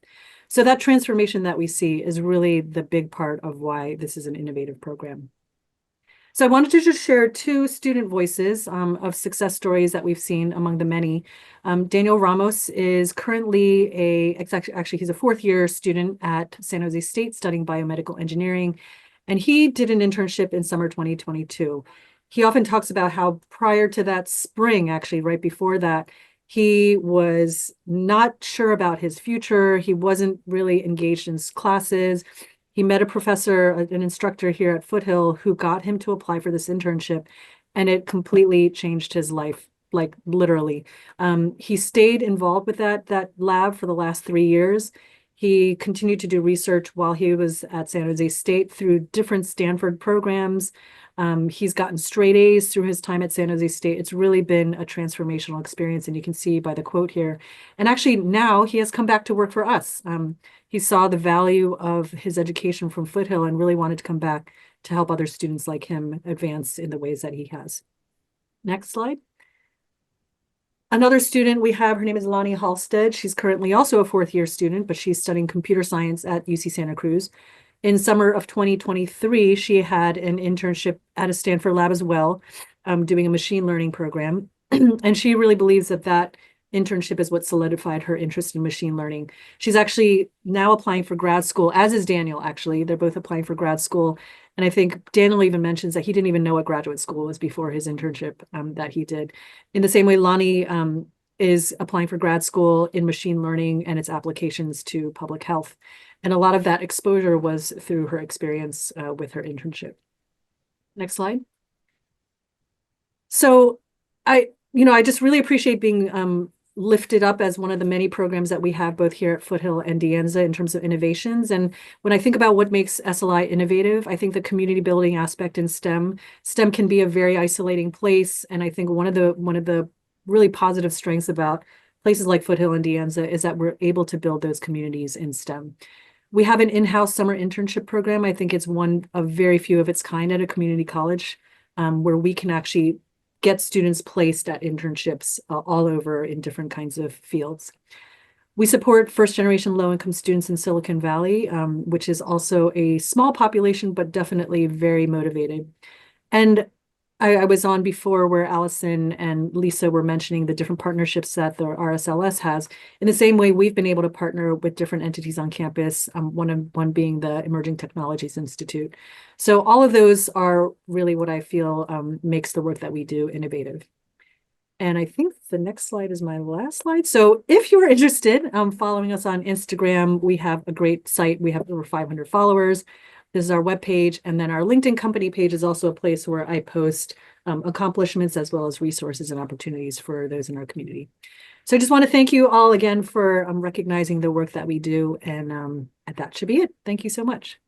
So that transformation that we see is really the big part of why this is an innovative program. So I wanted to just share 2 student voices of success stories that we've seen among the many. Daniel Ramos is currently actually he's a 4th-year student at San Jose State studying biomedical engineering, and he did an internship in summer 2022. He often talks about how prior to that spring, actually right before that, he was not sure about his future. He wasn't really engaged in classes. He met a professor, an instructor here at Foothill, who got him to apply for this internship, and it completely changed his life, like literally. He stayed involved with that lab for the last 3 years. He continued to do research while he was at San Jose State through different Stanford programs. He's gotten straight A's through his time at San Jose State. It's really been a transformational experience, and you can see by the quote here. And actually now he has come back to work for us. He saw the value of his education from Foothill and really wanted to come back to help other students like him advance in the ways that he has. Next slide. Another student we have, her name is Lonnie Halstead. She's currently also a 4th-year student, but she's studying computer science at UC Santa Cruz. In summer of 2023, she had an internship at a Stanford lab as well, doing a machine learning program. And she really believes that internship is what solidified her interest in machine learning. She's actually now applying for grad school, as is Daniel, actually. They're both applying for grad school. And I think Daniel even mentions that he didn't even know what graduate school was before his internship that he did. In the same way, Lonnie is applying for grad school in machine learning and its applications to public health. And a lot of that exposure was through her experience with her internship. Next slide. So I just really appreciate being lifted up as one of the many programs that we have both here at Foothill-De Anza in terms of innovations. And when I think about what makes SLI innovative, I think the community building aspect in STEM can be a very isolating place. And I think one of the really positive strengths about places like Foothill-De Anza is that we're able to build those communities in STEM. We have an in-house summer internship program. I think it's one of very few of its kind at a community college, where we can actually get students placed at internships all over in different kinds of fields. We support first-generation low-income students in Silicon Valley, which is also a small population, but definitely very motivated. And I was on before where Allison and Lisa were mentioning the different partnerships that the RSLS has. In the same way, we've been able to partner with different entities on campus, one being the Emerging Technologies Institute. So all of those are really what I feel makes the work that we do innovative. And I think the next slide is my last slide. So if you're interested, following us on Instagram, we have a great site. We have over 500 followers. This is our webpage. And then our LinkedIn company page is also a place where I post accomplishments as well as resources and opportunities for those in our community. So I just want to thank you all again for recognizing the work that we do. And that should be it. Thank you so much.